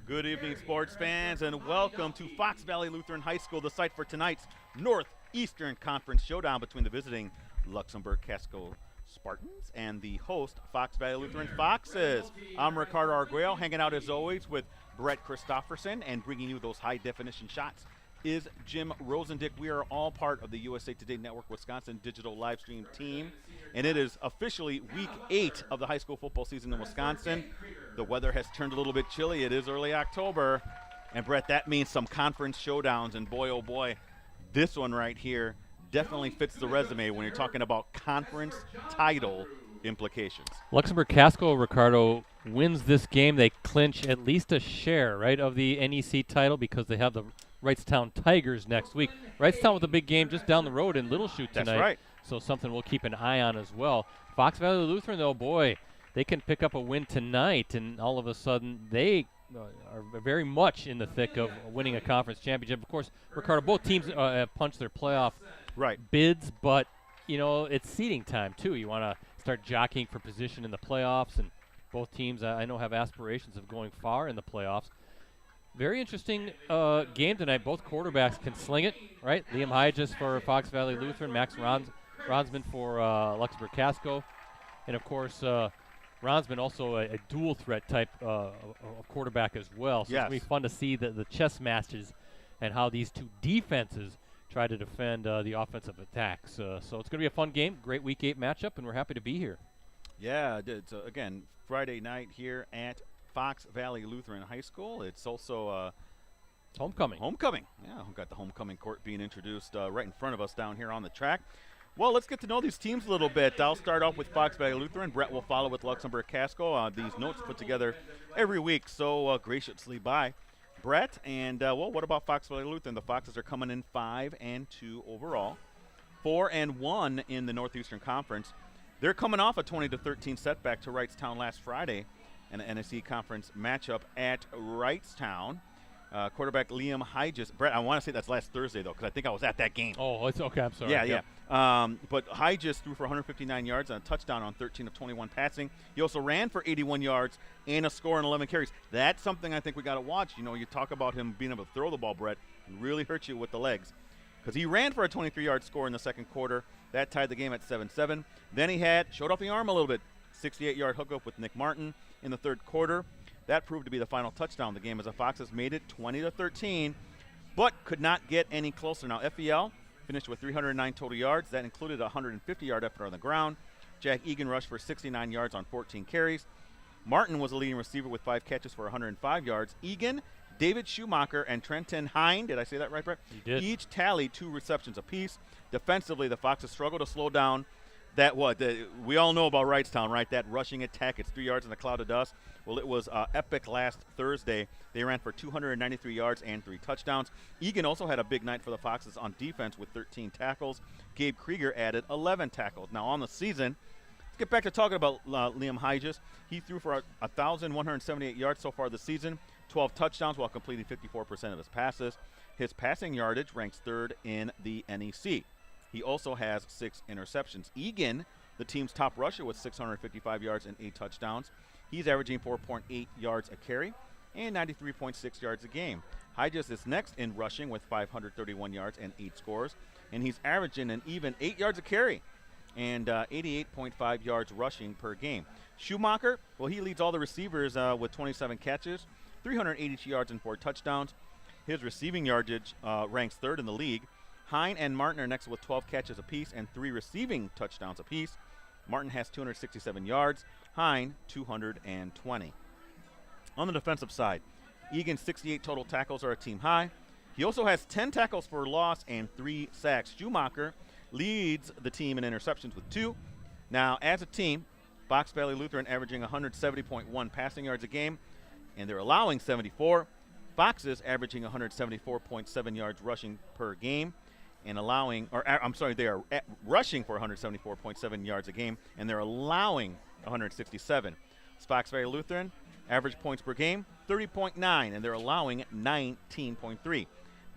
Good evening, sports fans, and welcome to Fox Valley Lutheran High School, the site for tonight's Northeastern Conference showdown between the visiting Luxembourg-Casco Spartans and the host Fox Valley Lutheran Foxes. I'm Ricardo Arguello, hanging out as always with Brett Christopherson, and bringing you those high-definition shots is Jim Rosandick. We are all part of the USA Today Network Wisconsin digital live stream team, and it is officially week 8 of the high school football season in Wisconsin. The weather has turned a little bit chilly. It is early October, and Brett, that means some conference showdowns, and boy, oh boy, this one right here definitely fits the resume when you're talking about conference title implications. Luxembourg-Casco, Ricardo, wins this game. They clinch at least a share, right, of the NEC title because they have the Wrightstown Tigers next week. Wrightstown with a big game just down the road in Little Chute tonight. That's right. So something we'll keep an eye on as well. Fox Valley Lutheran, though, boy, they can pick up a win tonight, and all of a sudden they are very much in the thick of winning a conference championship. Of course, Ricardo, both teams have punched their playoff bids, but, you know, it's seeding time, too. You want to start jockeying for position in the playoffs, and both teams, I know, have aspirations of going far in the playoffs. Very interesting game tonight. Both quarterbacks can sling it, right? Liam Hyges for Fox Valley Lutheran, Max Ronsman for Luxembourg-Casco. And, of course, Ronsman also a dual threat type of quarterback as well. So it's going to be fun to see the chess matches and how these two defenses try to defend the offensive attacks. So it's going to be a fun game, great Week 8 matchup, and we're happy to be here. Yeah, it's, again, Friday night here at Fox Valley Lutheran High School. It's also homecoming. Yeah, we've got the homecoming court being introduced right in front of us down here on the track. Well, let's get to know these teams a little bit. I'll start off with Fox Valley Lutheran. Brett will follow with Luxembourg-Casco. These notes put together every week, so graciously by Brett. And, well, what about Fox Valley Lutheran? The Foxes are coming in 5-2 overall, 4-1 in the Northeastern Conference. They're coming off a 20-13 setback to Wrightstown last Friday in an NSC Conference matchup at Wrightstown. Quarterback Liam Hyges. Brett, I want to say that's last Thursday, though, because I think I was at that game. Oh, it's okay. I'm sorry. Yeah. But Hyges threw for 159 yards and a touchdown on 13 of 21 passing. He also ran for 81 yards and a score on 11 carries. That's something I think we got to watch. You know, you talk about him being able to throw the ball, Brett, and really hurt you with the legs. Because he ran for a 23-yard score in the second quarter. That tied the game at 7-7. Then he showed off the arm a little bit. 68-yard hookup with Nick Martin in the third quarter. That proved to be the final touchdown of the game as the Foxes made it 20-13, but could not get any closer. Now, FVL finished with 309 total yards. That included a 150-yard effort on the ground. Jack Egan rushed for 69 yards on 14 carries. Martin was the leading receiver with 5 catches for 105 yards. Egan, David Schumacher, and Trenton Hine, did I say that right, Brett? You did. Each tallied 2 receptions apiece. Defensively, the Foxes struggled to slow down we all know about Wrightstown, right? That rushing attack. It's 3 yards in a cloud of dust. Well, it was epic last Thursday. They ran for 293 yards and 3 touchdowns. Egan also had a big night for the Foxes on defense with 13 tackles. Gabe Krieger added 11 tackles. Now, on the season, let's get back to talking about Liam Hyges. He threw for 1,178 yards so far this season, 12 touchdowns while completing 54% of his passes. His passing yardage ranks 3rd in the NEC. He also has 6 interceptions. Egan, the team's top rusher with 655 yards and 8 touchdowns. He's averaging 4.8 yards a carry and 93.6 yards a game. Hyges is next in rushing with 531 yards and 8 scores. And he's averaging an even 8 yards a carry and 88.5 yards rushing per game. Schumacher, well, he leads all the receivers with 27 catches, 382 yards and 4 touchdowns. His receiving yardage ranks 3rd in the league. Hine and Martin are next with 12 catches apiece and 3 receiving touchdowns apiece. Martin has 267 yards. Hine, 220. On the defensive side, Egan's 68 total tackles are a team high. He also has 10 tackles for loss and 3 sacks. Schumacher leads the team in interceptions with 2. Now, as a team, Fox Valley Lutheran averaging 170.1 passing yards a game, and they're allowing 74. Foxes averaging 174.7 yards rushing per game. And they are rushing for 174.7 yards a game, and they're allowing 167. Fox Valley Lutheran, average points per game, 30.9, and they're allowing 19.3.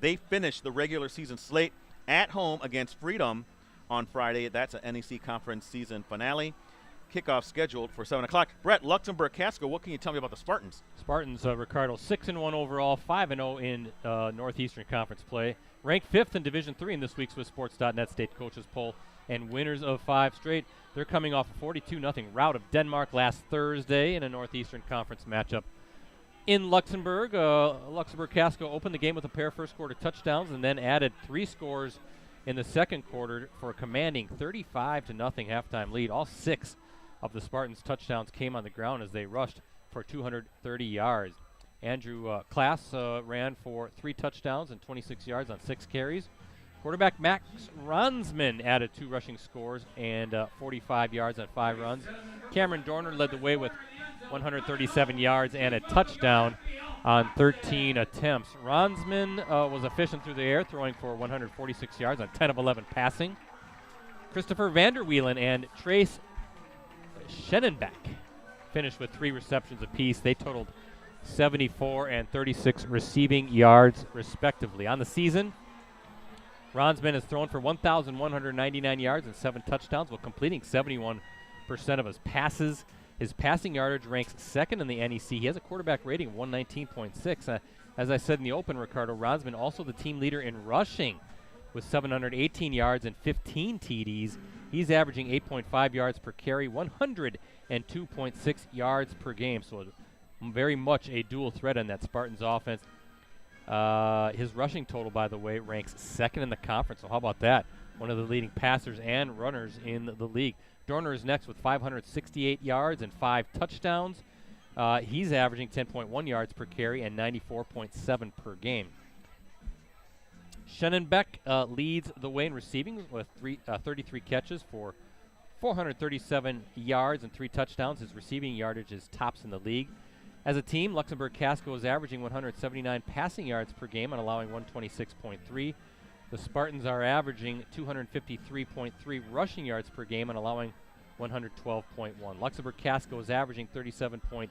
They finished the regular season slate at home against Freedom on Friday. That's an NEC Conference season finale. kickoff scheduled for 7 o'clock. Brett, Luxembourg-Casco, what can you tell me about the Spartans? Spartans, Ricardo, 6-1 overall, 5-0 in Northeastern Conference play. Ranked 5th in Division III in this week's SwissSports.net State Coaches Poll, and winners of 5 straight. They're coming off a 42-0 rout of Denmark last Thursday in a Northeastern Conference matchup. In Luxembourg, Luxembourg-Casco opened the game with a pair of first-quarter touchdowns and then added 3 scores in the second quarter for a commanding 35-0 halftime lead. All 6 of the Spartans' touchdowns came on the ground as they rushed for 230 yards. Andrew Klaas ran for 3 touchdowns and 26 yards on 6 carries. Quarterback Max Ronsman added 2 rushing scores and 45 yards on 5 runs. Cameron Dorner led the way with 137 yards and a touchdown on 13 attempts. Ronsman was efficient through the air, throwing for 146 yards on 10 of 11 passing. Christopher Vanderwielen and Trace Schenenbeck finished with 3 receptions apiece. They totaled 74 and 36 receiving yards, respectively. On the season, Ronsman has thrown for 1,199 yards and 7 touchdowns, while completing 71% of his passes. His passing yardage ranks 2nd in the NEC. He has a quarterback rating of 119.6. As I said in the open, Ricardo, Ronsman also the team leader in rushing with 718 yards and 15 TDs. He's averaging 8.5 yards per carry, 102.6 yards per game. So very much a dual threat in that Spartans offense. His rushing total, by the way, ranks 2nd in the conference. So how about that? One of the leading passers and runners in the league. Dorner is next with 568 yards and 5 touchdowns. He's averaging 10.1 yards per carry and 94.7 per game. Schenenbeck leads the way in receiving with 33 catches for 437 yards and 3 touchdowns. His receiving yardage is tops in the league. As a team, Luxembourg-Casco is averaging 179 passing yards per game and allowing 126.3. The Spartans are averaging 253.3 rushing yards per game and allowing 112.1. Luxembourg-Casco is averaging 37.3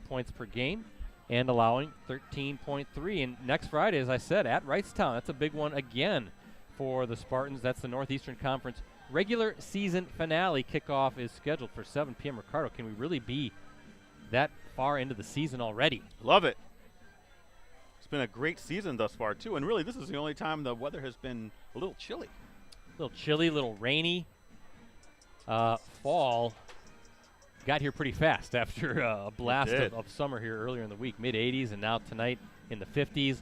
points per game and allowing 13.3. And next Friday, as I said, at Wrightstown, that's a big one again for the Spartans. That's the Northeastern Conference regular season finale. Kickoff is scheduled for 7 p.m. Ricardo, can we really be that far into the season already? Love it. It's been a great season thus far, too. And really, this is the only time the weather has been a little chilly. A little chilly, a little rainy. Fall got here pretty fast after a blast of summer here earlier in the week. Mid-80s, and now tonight in the 50s.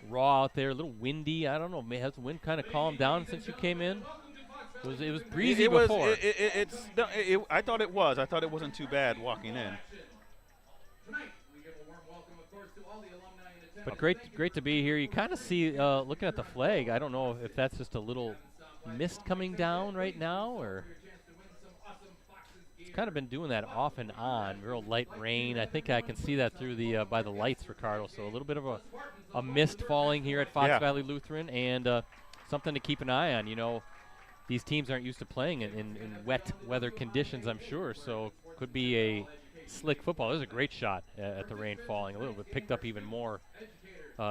Raw out there, a little windy. I don't know, has the wind kind of calmed down since you came in? It was breezy before. I thought it was. I thought it wasn't too bad walking in. But great to be here. You kind of see, looking at the flag, I don't know if that's just a little mist coming down right now, or it's kind of been doing that off and on, real light rain. I think I can see that through the by the lights, Ricardo. So a little bit of a mist falling here at Fox Valley Lutheran, and something to keep an eye on. You know, these teams aren't used to playing in wet weather conditions, I'm sure, so could be a slick football. There's a great shot at the rain falling. A little bit picked up even more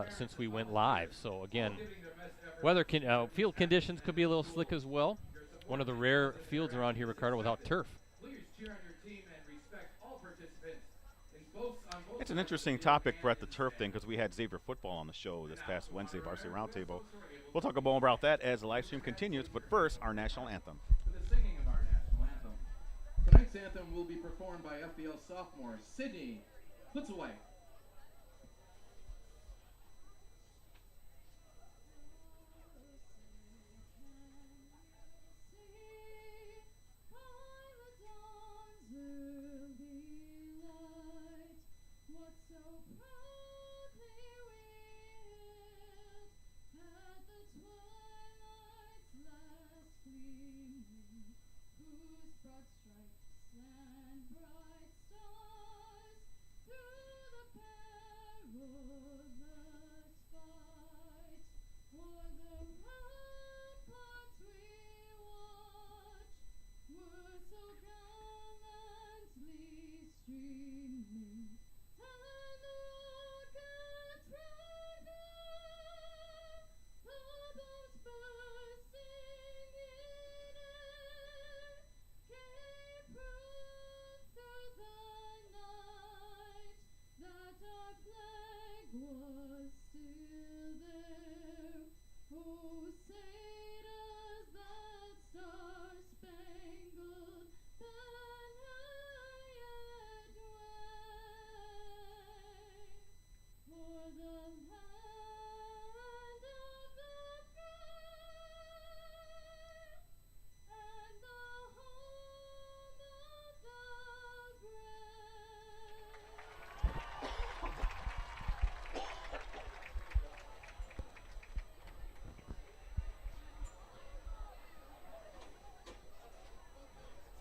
since we went live. So again, field conditions could be a little slick as well. One of the rare fields around here, Ricardo, without turf. It's an interesting topic, Brett, the turf thing, because we had Xavier football on the show this past Wednesday, Varsity Roundtable. We'll talk more about that as the live stream continues, but first, our national anthem. The singing of our national anthem. Tonight's anthem will be performed by FBL sophomore Sydney Putzaway. Stripes and bright stars through the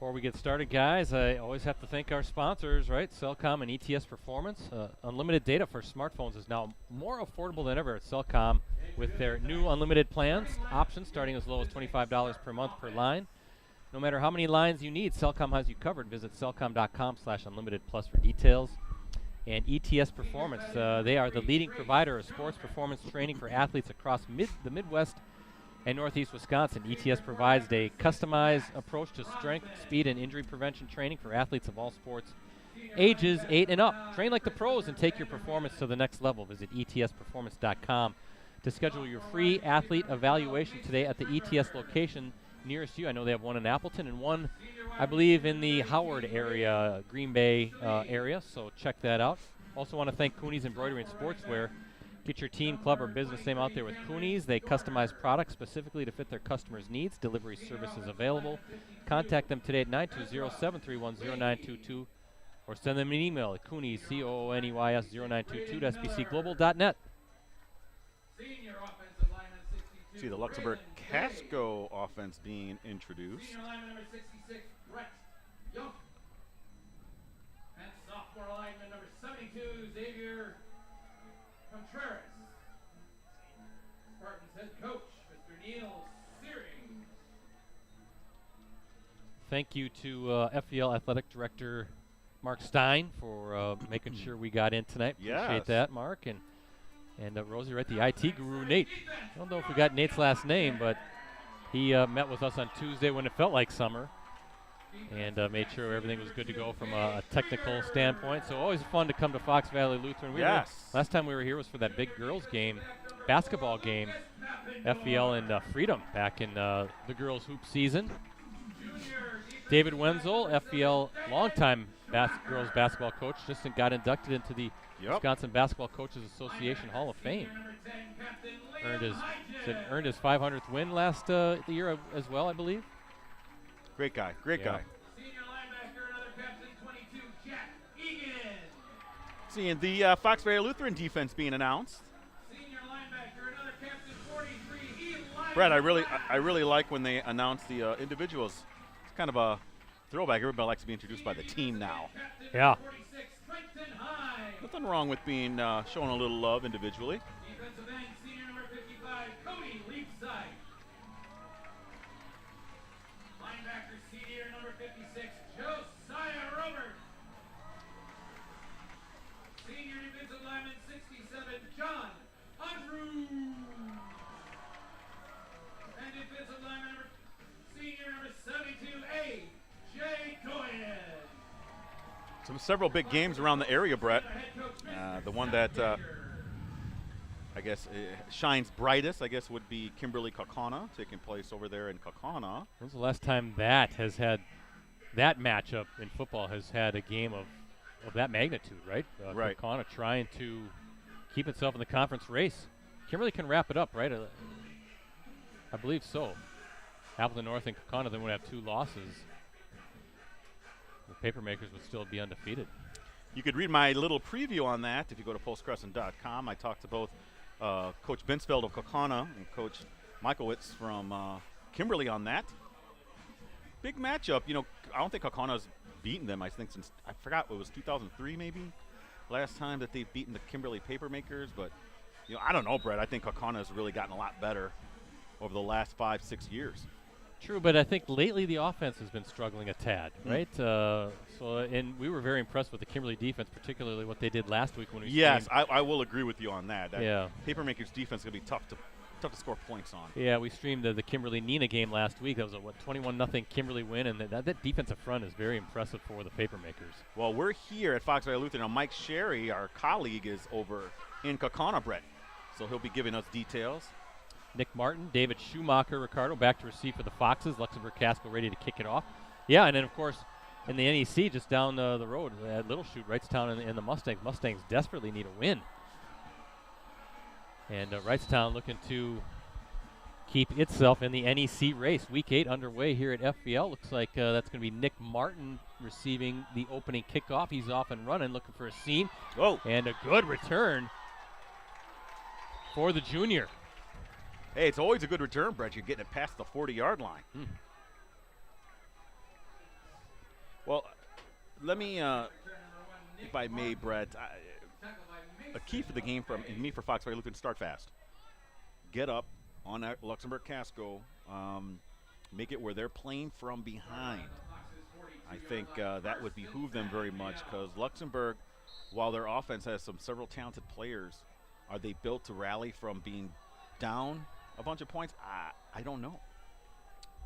Before we get started, guys, I always have to thank our sponsors, right? Cellcom and ETS Performance. Unlimited data for smartphones is now more affordable than ever at Cellcom with their new unlimited plans, options starting as low as $25 per month per line. No matter how many lines you need, Cellcom has you covered. Visit cellcom.com/unlimitedplus for details. And ETS Performance, they are the leading provider of sports performance training for athletes across the Midwest and Northeast Wisconsin. ETS provides a customized approach to strength, speed, and injury prevention training for athletes of all sports, ages 8 and up. Train like the pros and take your performance to the next level. Visit etsperformance.com to schedule your free athlete evaluation today at the ETS location nearest you. I know they have one in Appleton and one, I believe, in the Howard area, Green Bay area, so check that out. Also want to thank Cooney's Embroidery and Sportswear. Get your team, club, or business name out there with Cooney's. They customize products specifically to fit their customers' needs. Delivery service is available. Contact them today at 920-731-0922 or send them an email at Cooney's, COONEYS0922 at SBCglobal.net. See the Luxembourg-Casco offense being introduced. Senior lineman number 66, Brett Young. And sophomore lineman number 72, Xavier Contreras. Spartans head coach, Mr. Neil Searing. Thank you to FEL Athletic Director Mark Stein for making sure we got in tonight. Appreciate Yes. that, Mark. And Rosie, right, the IT guru, Nate. I don't know if we got Nate's last name, but he met with us on Tuesday when it felt like summer and made sure everything was good to go from a technical standpoint. So always fun to come to Fox Valley Lutheran. Last time we were here was for that big girls game, basketball game, FEL and Freedom back in the girls hoop season. David Wenzel, FEL longtime girls basketball coach, just got inducted into the Wisconsin Basketball Coaches Association Hall of Fame. Earned his 500th win last year as well, I believe. Great guy, great guy. Senior linebacker, another captain, 22, Jack Egan. Seeing the Fox Valley Lutheran defense being announced. Senior linebacker, another captain, 43, Eli. Brett, I really like when they announce the individuals. It's kind of a throwback. Everybody likes to be introduced by the team now. Yeah. 46, Trenton High. Nothing wrong with being showing a little love individually. Defensive end, senior number 55, Cody Leapside. Linebacker, senior number 56, Josiah Robert. Senior defensive lineman, 67, John Andrew. And defensive lineman, senior number 72, A.J. Cohen. Several big games around the area, Brett. The one that I guess shines brightest, I guess, would be Kimberly-Kaukauna, taking place over there in Kaukauna. When's the last time that matchup in football has had a game of that magnitude, right? Right. Kaukauna trying to keep itself in the conference race. Kimberly can wrap it up, right? I believe so. Appleton North and Kaukauna then would have 2 losses. The Papermakers would still be undefeated. You could read my little preview on that if you go to postcrescent.com. I talked to both Coach Binsfeld of Kaukauna and Coach Michaelwitz from Kimberly on that. Big matchup. You know, I don't think Kaukana's beaten them, I think, since, I forgot, it was 2003 maybe, last time that they've beaten the Kimberly Papermakers. But, you know, I don't know, Brett. I think Kaukauna has really gotten a lot better over the last 5-6 years. True, but I think lately the offense has been struggling a tad, right? And we were very impressed with the Kimberly defense, particularly what they did last week when we Yes, I will agree with you on that. Yeah. Papermakers defense is going to be tough to score points on. Yeah, we streamed the Kimberly-Neenah game last week. That was a 21-0 Kimberly win, and that defensive front is very impressive for the Papermakers. Well, we're here at Fox Valley Lutheran. Now, Mike Sherry, our colleague, is over in Kaukauna, Brett, so he'll be giving us details. Nick Martin, David Schumacher, Ricardo back to receive for the Foxes. Luxembourg-Casco ready to kick it off. Yeah, and then, of course, in the NEC just down the road at Little Chute, Wrightstown and the Mustangs. Mustangs desperately need a win. And Wrightstown looking to keep itself in the NEC race. Week 8 underway here at FVL. Looks like that's going to be Nick Martin receiving the opening kickoff. He's off and running, looking for a seam. Oh. And a good return for the junior. Hey, it's always a good return, Brett. You're getting it past the 40-yard line. Well, let me, if I may, Brett, a key for the game for me for Fox Valley Lutheran, start fast. Get up on that Luxembourg-Casco, make it where they're playing from behind. I think that would behoove them very much because Luxembourg, while their offense has several talented players, are they built to rally from being down a bunch of points? I don't know.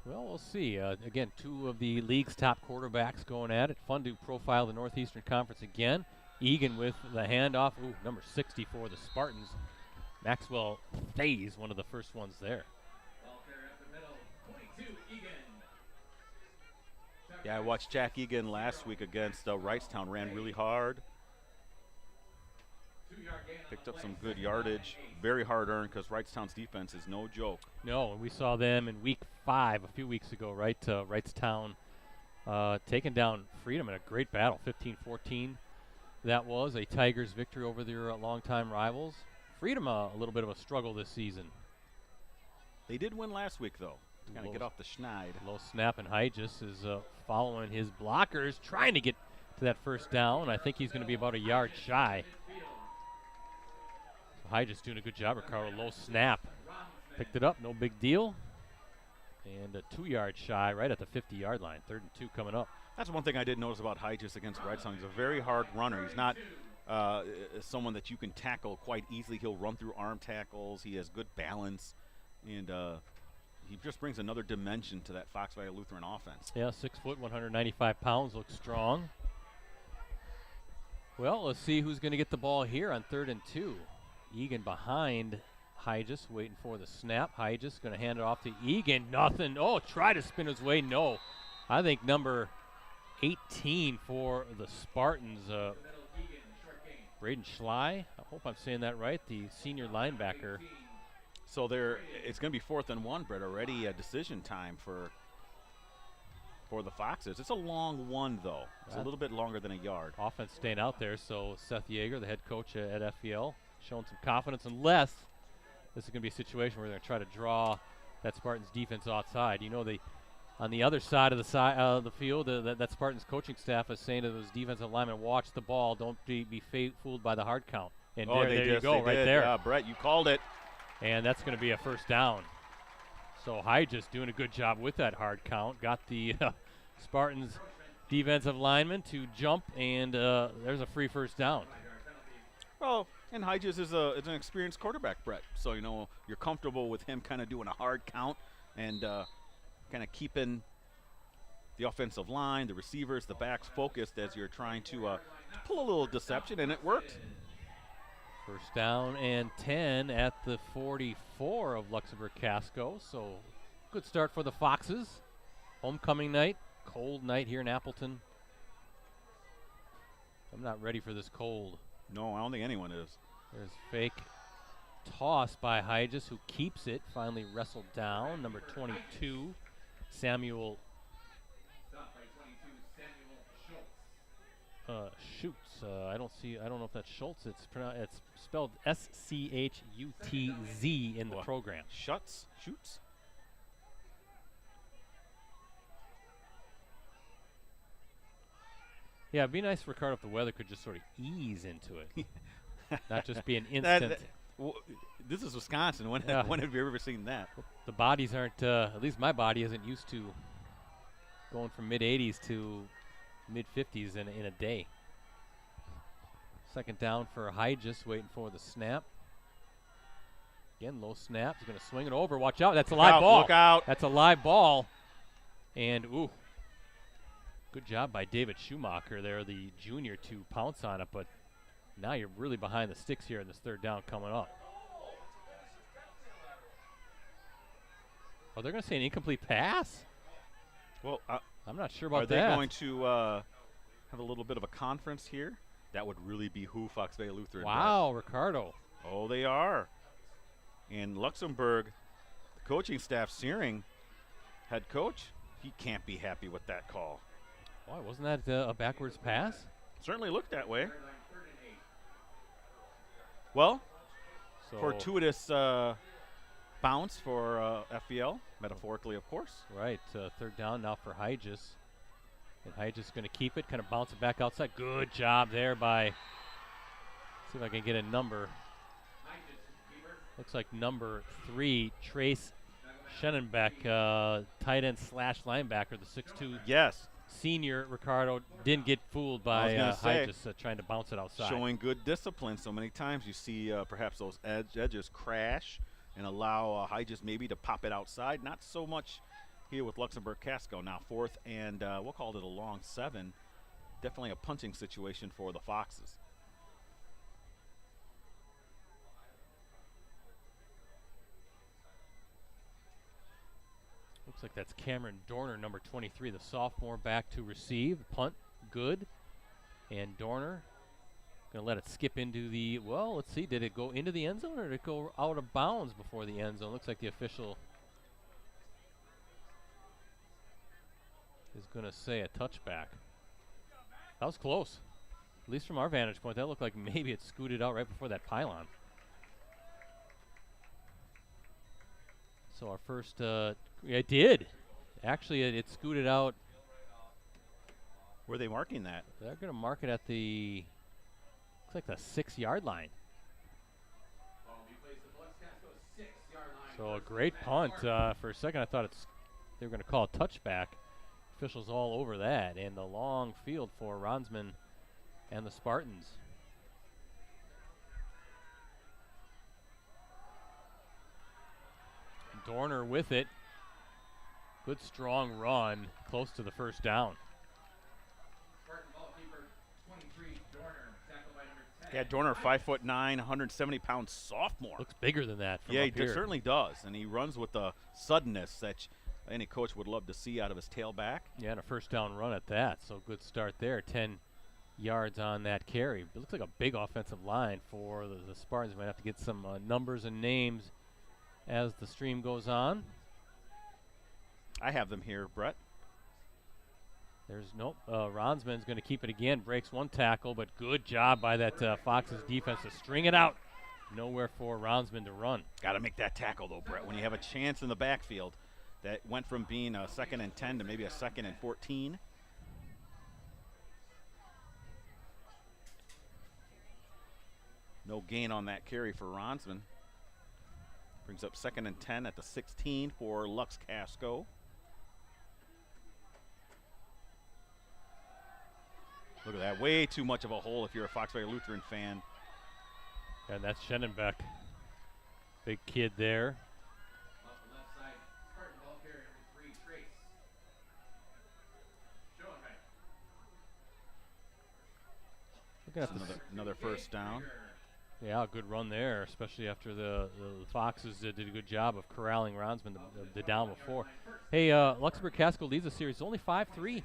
Well, we'll see. Again, two of the league's top quarterbacks going at it. Fun to profile the Northeastern Conference again. Egan with the handoff. Ooh, number 60 for the Spartans. Maxwell Faze, one of the first ones there. Yeah, I watched Jack Egan last week against Wrightstown. Ran really hard. Picked up some good yardage. Very hard earned because Wrightstown's defense is no joke. No, and we saw them in week 5 a few weeks ago, right? Wrightstown taking down Freedom in a great battle, 15-14. That was a Tigers victory over their longtime rivals. Freedom a little bit of a struggle this season. They did win last week, though. Kind of get off the schneid. Low snap, and Hygis is following his blockers, trying to get to that first down. I think he's going to be about a yard shy. So Hygis doing a good job. Ricardo, low snap. Picked it up, no big deal. And a 2-yard shy right at the 50-yard line. 3rd and 2 coming up. That's one thing I did notice about Hygis against Wrightstown. He's a very hard runner. He's not someone that you can tackle quite easily. He'll run through arm tackles. He has good balance. And he just brings another dimension to that Fox Valley Lutheran offense. Yeah, 6 foot, 195 pounds, looks strong. Well, let's see who's going to get the ball here on 3rd and 2. Egan behind Hygis, waiting for the snap. Hygis going to hand it off to Egan. Nothing. Oh, try to spin his way. No. I think number 18 for the Spartans, Braden Schley. I hope I'm saying that right, the senior linebacker. So it's going to be 4th and 1, Brett. Already a decision time for the Foxes. It's a long one, though. It's a little bit longer than a yard. Offense staying out there, so Seth Yeager, the head coach at FEL, showing some confidence, unless this is going to be a situation where they're going to try to draw that Spartans defense outside. You know, on the other side of the field, that Spartans coaching staff is saying to those defensive linemen, watch the ball, don't be fooled by the hard count. And there you go, right there. Yeah, Brett, you called it. And that's going to be a first down. So Hygis doing a good job with that hard count. Got the Spartans defensive lineman to jump, and there's a free first down. Well, and Hygis is an experienced quarterback, Brett. So, you're comfortable with him kind of doing a hard count and kind of keeping the offensive line, the receivers, the backs focused as you're trying to pull a little deception, and it worked. First down and 10 at the 44 of Luxembourg-Casco. So good start for the Foxes. Homecoming night, cold night here in Appleton. I'm not ready for this cold. No, I don't think anyone is. There's fake toss by Hygis, who keeps it. Finally wrestled down. Number 22, Samuel Schutz. I don't know if that's Schultz. It's spelled S-C-H-U-T-Z in the program. Schutz? Yeah, it'd be nice for Ricardo if the weather could just sort of ease into it. Not just be an instant. This is Wisconsin. When have you ever seen that? The bodies aren't, at least my body isn't used to going from mid-80s to mid-50s in a day. Second down for Hygis, waiting for the snap. Again, low snap. He's going to swing it over. Watch out. That's a live ball. Look out. That's a live ball. And, ooh, good job by David Schumacher there, the junior, to pounce on it. But now you're really behind the sticks here in this 3rd down coming up. Oh, they're going to say an incomplete pass? Well, I'm not sure about that. Are they going to have a little bit of a conference here? That would really behoove Fox Valley Lutheran. Wow, Ricardo. Oh, they are. And Luxembourg, the coaching staff, Searing, head coach, he can't be happy with that call. Why, wasn't that a backwards pass? Certainly looked that way. Well, fortuitous bounce for FEL, metaphorically, of course. Right, 3rd down now for Hygis. And Hyde just going to keep it, kind of bounce it back outside. Good job there by, see if I can get a number. Looks like number 3, Trace Schenenbeck, tight end / linebacker, the 6'2". Yes. Senior Ricardo didn't get fooled by Hyde just trying to bounce it outside. Showing good discipline. So many times you see perhaps those edges crash and allow Hyde just maybe to pop it outside. Not so much here with Luxembourg-Casco. Now 4th and we'll call it a long 7. Definitely a punting situation for the Foxes. Looks like that's Cameron Dorner, number 23, the sophomore, back to receive. Punt, good. And Dorner going to let it skip into the, well, let's see, did it go into the end zone or did it go out of bounds before the end zone? Looks like the official is going to say a touchback. That was close. At least from our vantage point, that looked like maybe it scooted out right before that pylon. So our first, it did. Actually, it scooted out. Were they marking that? They're going to mark it at the, looks like the 6-yard line. So a great punt. For a second, I thought they were going to call a touchback. Officials all over that. And the long field for Ronsman and the Spartans. Dorner with it. Good strong run, close to the first down. Spartan ball keeper 23, Dorner, tackled by number 10. Yeah, Dorner, 5'9", 170-pound sophomore. Looks bigger than that from Yeah, up he here. certainly does, and he runs with the suddenness that any coach would love to see out of his tailback. Yeah, and a first down run at that, so good start there. 10 yards on that carry. It looks like a big offensive line for the Spartans. Might have to get some numbers and names as the stream goes on. I have them here, Brett. There's nope. Ronsman's going to keep it again. Breaks one tackle, but good job by that Fox's defense to string it out. Nowhere for Ronsman to run. Got to make that tackle, though, Brett. When you have a chance in the backfield, that went from being a 2nd and 10 to maybe a 2nd and 14. No gain on that carry for Ronsman. Brings up 2nd and 10 at the 16 for Lux-Casco. Look at that. Way too much of a hole if you're a Fox Valley Lutheran fan. And that's Schenenbeck. Big kid there. Off the left side, Spartan ball carrier number 3, Trace. Looking at Another first down. Yeah, good run there, especially after the Foxes did a good job of corralling Ronsman the down before. Hey, Luxembourg-Casco leads the series only 5-3.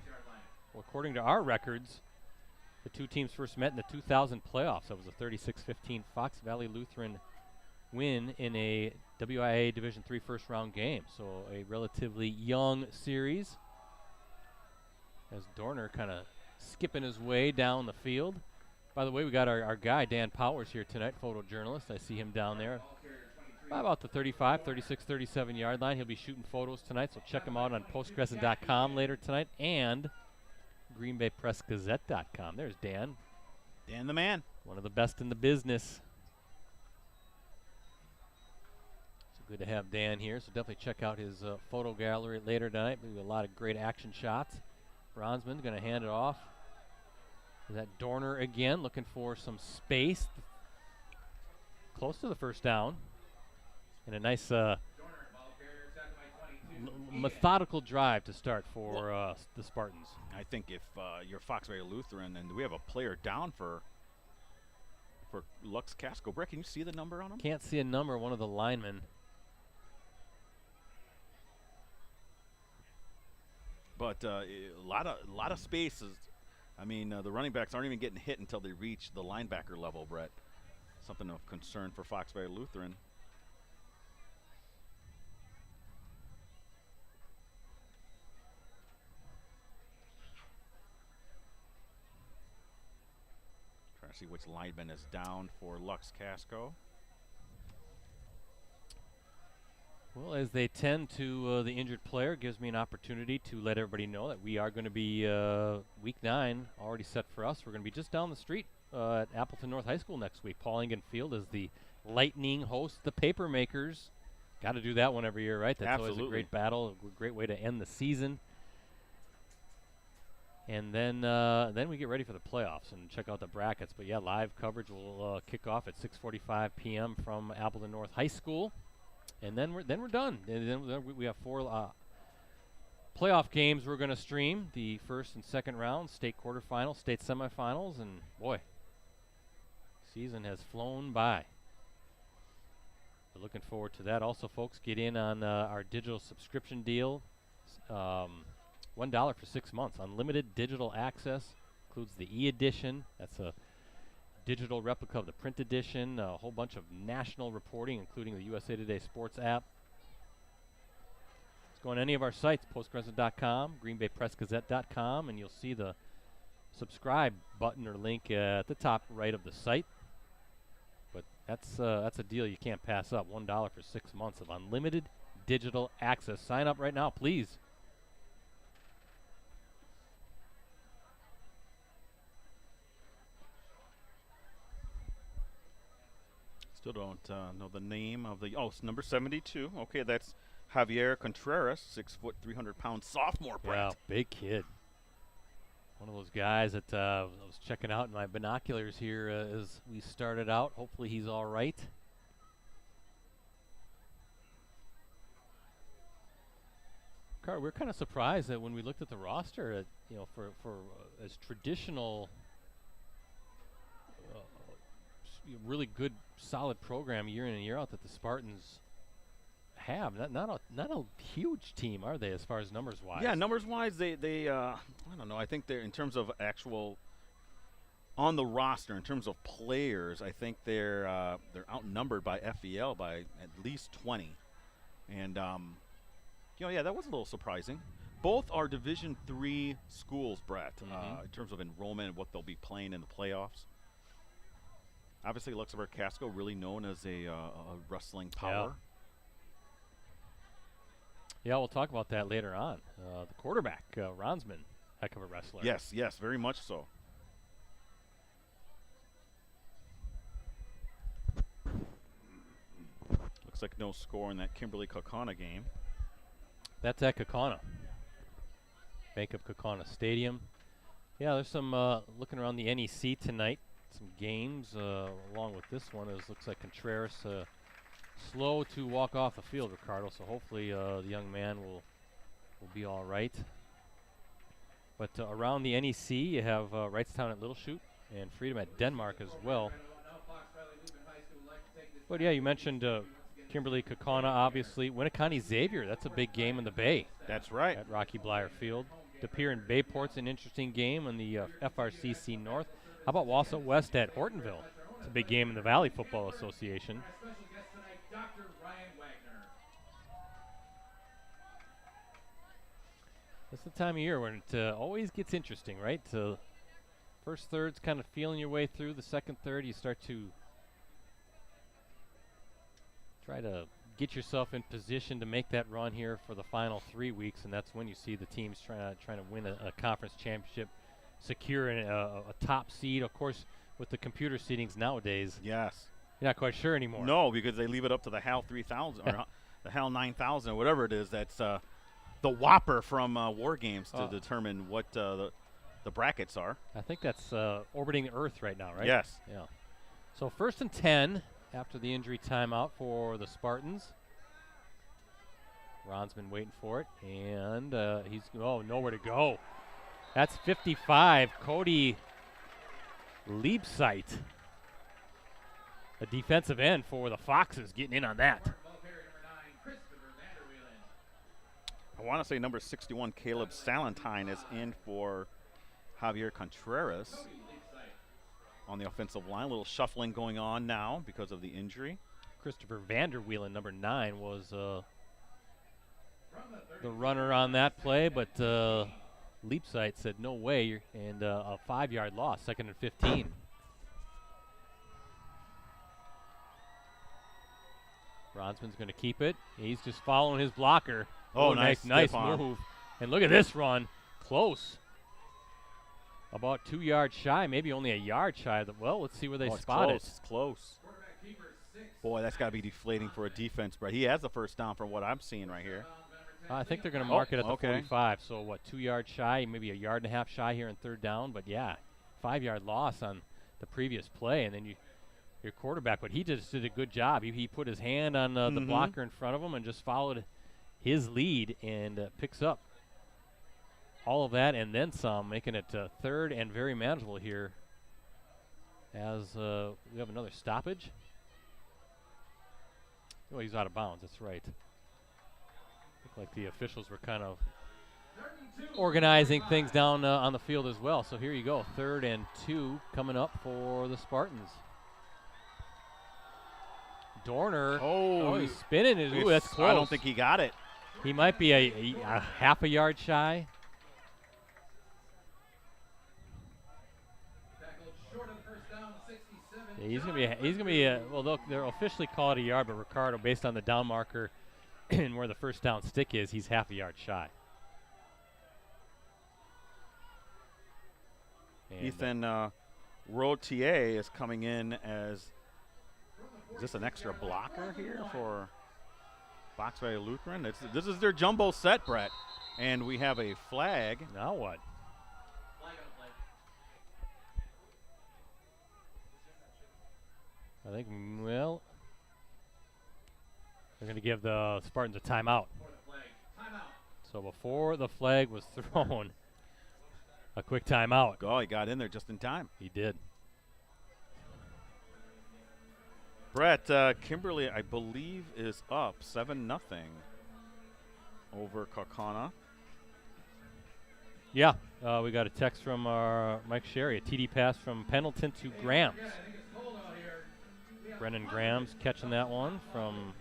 Well, according to our records, the two teams first met in the 2000 playoffs. That was a 36-15 Fox Valley Lutheran win in a WIA Division III first-round game. So a relatively young series. As Dorner kind of skipping his way down the field. By the way, we got our guy, Dan Powers, here tonight, photojournalist. I see him down there by about the 35, 36, 37-yard line. He'll be shooting photos tonight, so check him out on postcrescent.com later tonight and greenbaypressgazette.com. There's Dan. Dan the man. One of the best in the business. So good to have Dan here, so definitely check out his photo gallery later tonight. Maybe a lot of great action shots. Ronsman's going to hand it off. Is that Dorner again, looking for some space. Close to the first down. And a nice methodical drive to start for the Spartans. I think if you're Fox Valley Lutheran and we have a player down for Lux-Casco. Brett, can you see the number on him? Can't see a number, one of the linemen. But a lot of spaces. I mean, the running backs aren't even getting hit until they reach the linebacker level, Brett. Something of concern for Fox Valley Lutheran. Trying to see which lineman is down for Lux-Casco. Well, as they tend to the injured player, gives me an opportunity to let everybody know that we are going to be week 9 already set for us. We're going to be just down the street at Appleton North High School next week. Paul Engen Field is the Lightning host the Papermakers. Got to do that one every year, right? That's Absolutely. always a great battle, a great way to end the season. And then we get ready for the playoffs and check out the brackets. But yeah, live coverage will kick off at 6:45 p.m. from Appleton North High School. And then we're done. And then we have 4 playoff games we're going to stream. The first and second round, state quarterfinals, state semifinals, and boy, season has flown by. We're looking forward to that. Also, folks, get in on our digital subscription deal. $1 for 6 months. Unlimited digital access. Includes the e-edition. That's a digital replica of the print edition, a whole bunch of national reporting, including the USA Today Sports app. Let's go on any of our sites, postcrescent.com, greenbaypressgazette.com, and you'll see the subscribe button or link at the top right of the site. But that's a deal you can't pass up, $1 for 6 months of unlimited digital access. Sign up right now, please. Still don't know the name of the. Oh, it's number 72. Okay, that's Javier Contreras, 6 foot, 300-pound sophomore. Brett. Yeah, big kid. One of those guys that I was checking out in my binoculars here as we started out. Hopefully he's all right. Carl, we're kind of surprised that when we looked at the roster, for as traditional, really good, solid program year in and year out that the Spartans have. Not a huge team, are they, as far as numbers wise? Yeah, numbers wise, they I don't know. I think they're in terms of actual on the roster in terms of players. I think they're outnumbered by FEL by at least 20, and yeah, that was a little surprising. Both are Division III schools, Brett, in terms of enrollment and what they'll be playing in the playoffs. Obviously, Luxembourg-Casco really known as a wrestling power. Yeah, we'll talk about that later on. The quarterback, Ronsman, heck of a wrestler. Yes, very much so. Looks like no score in that Kimberly-Kaukauna game. That's at Kaukauna. Bank of Kaukauna Stadium. Yeah, there's some looking around the NEC tonight. Some games along with this one. It looks like Contreras slow to walk off the field, Ricardo. So hopefully the young man will be all right. But around the NEC, you have Wrightstown at Littleshoot and Freedom at Denmark as well. But yeah, you mentioned Kimberly-Kaukauna, obviously. Winnicott Xavier, that's a big game in the Bay. That's right. At Rocky Blyer Field. De Pere and Bayport's an interesting game in the FRCC North. How about Wausau West at Hortonville? It's a big game in the Valley Football Association. That's the time of year when it always gets interesting, right? First third's kind of feeling your way through. The second third, you start to try to get yourself in position to make that run here for the final 3 weeks, and that's when you see the teams trying to win a conference championship, secure a top seed. Of course, with the computer seedings nowadays, yes, you're not quite sure anymore. No, because they leave it up to the HAL 3000 or the HAL 9000 or whatever it is. That's the Whopper from War Games to determine what the brackets are. I think that's orbiting Earth right now, right? Yes. Yeah. So 1st and 10 after the injury timeout for the Spartans. Ron's been waiting for it, and he's nowhere to go. That's 55. Cody Liebsite, a defensive end for the Foxes, getting in on that. I want to say number 61, Caleb Salentine, is in for Javier Contreras on the offensive line. A little shuffling going on now because of the injury. Christopher Vanderwielen, number 9, was the runner on that play, but Leapsight said no way, and a 5-yard loss, 2nd and 15. Ronsman's going to keep it. He's just following his blocker. Oh, nice stiff arm. move. And look at this run. Close. About 2 yards shy, maybe only a yard shy. Well, let's see where they spot it. It's close. Boy, that's got to be deflating for a defense, Brett. He has the first down from what I'm seeing right here. I think they're going to mark it at the okay. 45. So, what, 2 yards shy, maybe a yard and a half shy here in third down. But, yeah, 5-yard loss on the previous play. And then your quarterback, but he just did a good job. He put his hand on the blocker in front of him and just followed his lead and picks up all of that and then some, making it third and very manageable here as we have another stoppage. Oh, he's out of bounds. That's right. Looked like the officials were kind of organizing things down on the field as well. So here you go. 3rd and 2 coming up for the Spartans. Dorner. Oh, he's spinning. Ooh, that's close. I don't think he got it. He might be a half a yard shy. Yeah, he's gonna be. Well, they'll officially call it a yard, but Ricardo, based on the down marker and where the first down stick is, he's half a yard shy. And Ethan Rotier is coming in as. Is this an extra blocker here for Fox Valley Lutheran? This is their jumbo set, Brett, and we have a flag. Now what? I think, well, they're going to give the Spartans a timeout. So before the flag was thrown, a quick timeout. Oh, he got in there just in time. He did. Brett, Kimberly, I believe, is up 7-0 over Kaukauna. Yeah, we got a text from Mike Sherry, a TD pass from Pendleton to Grams. Brennan Grams catching that one from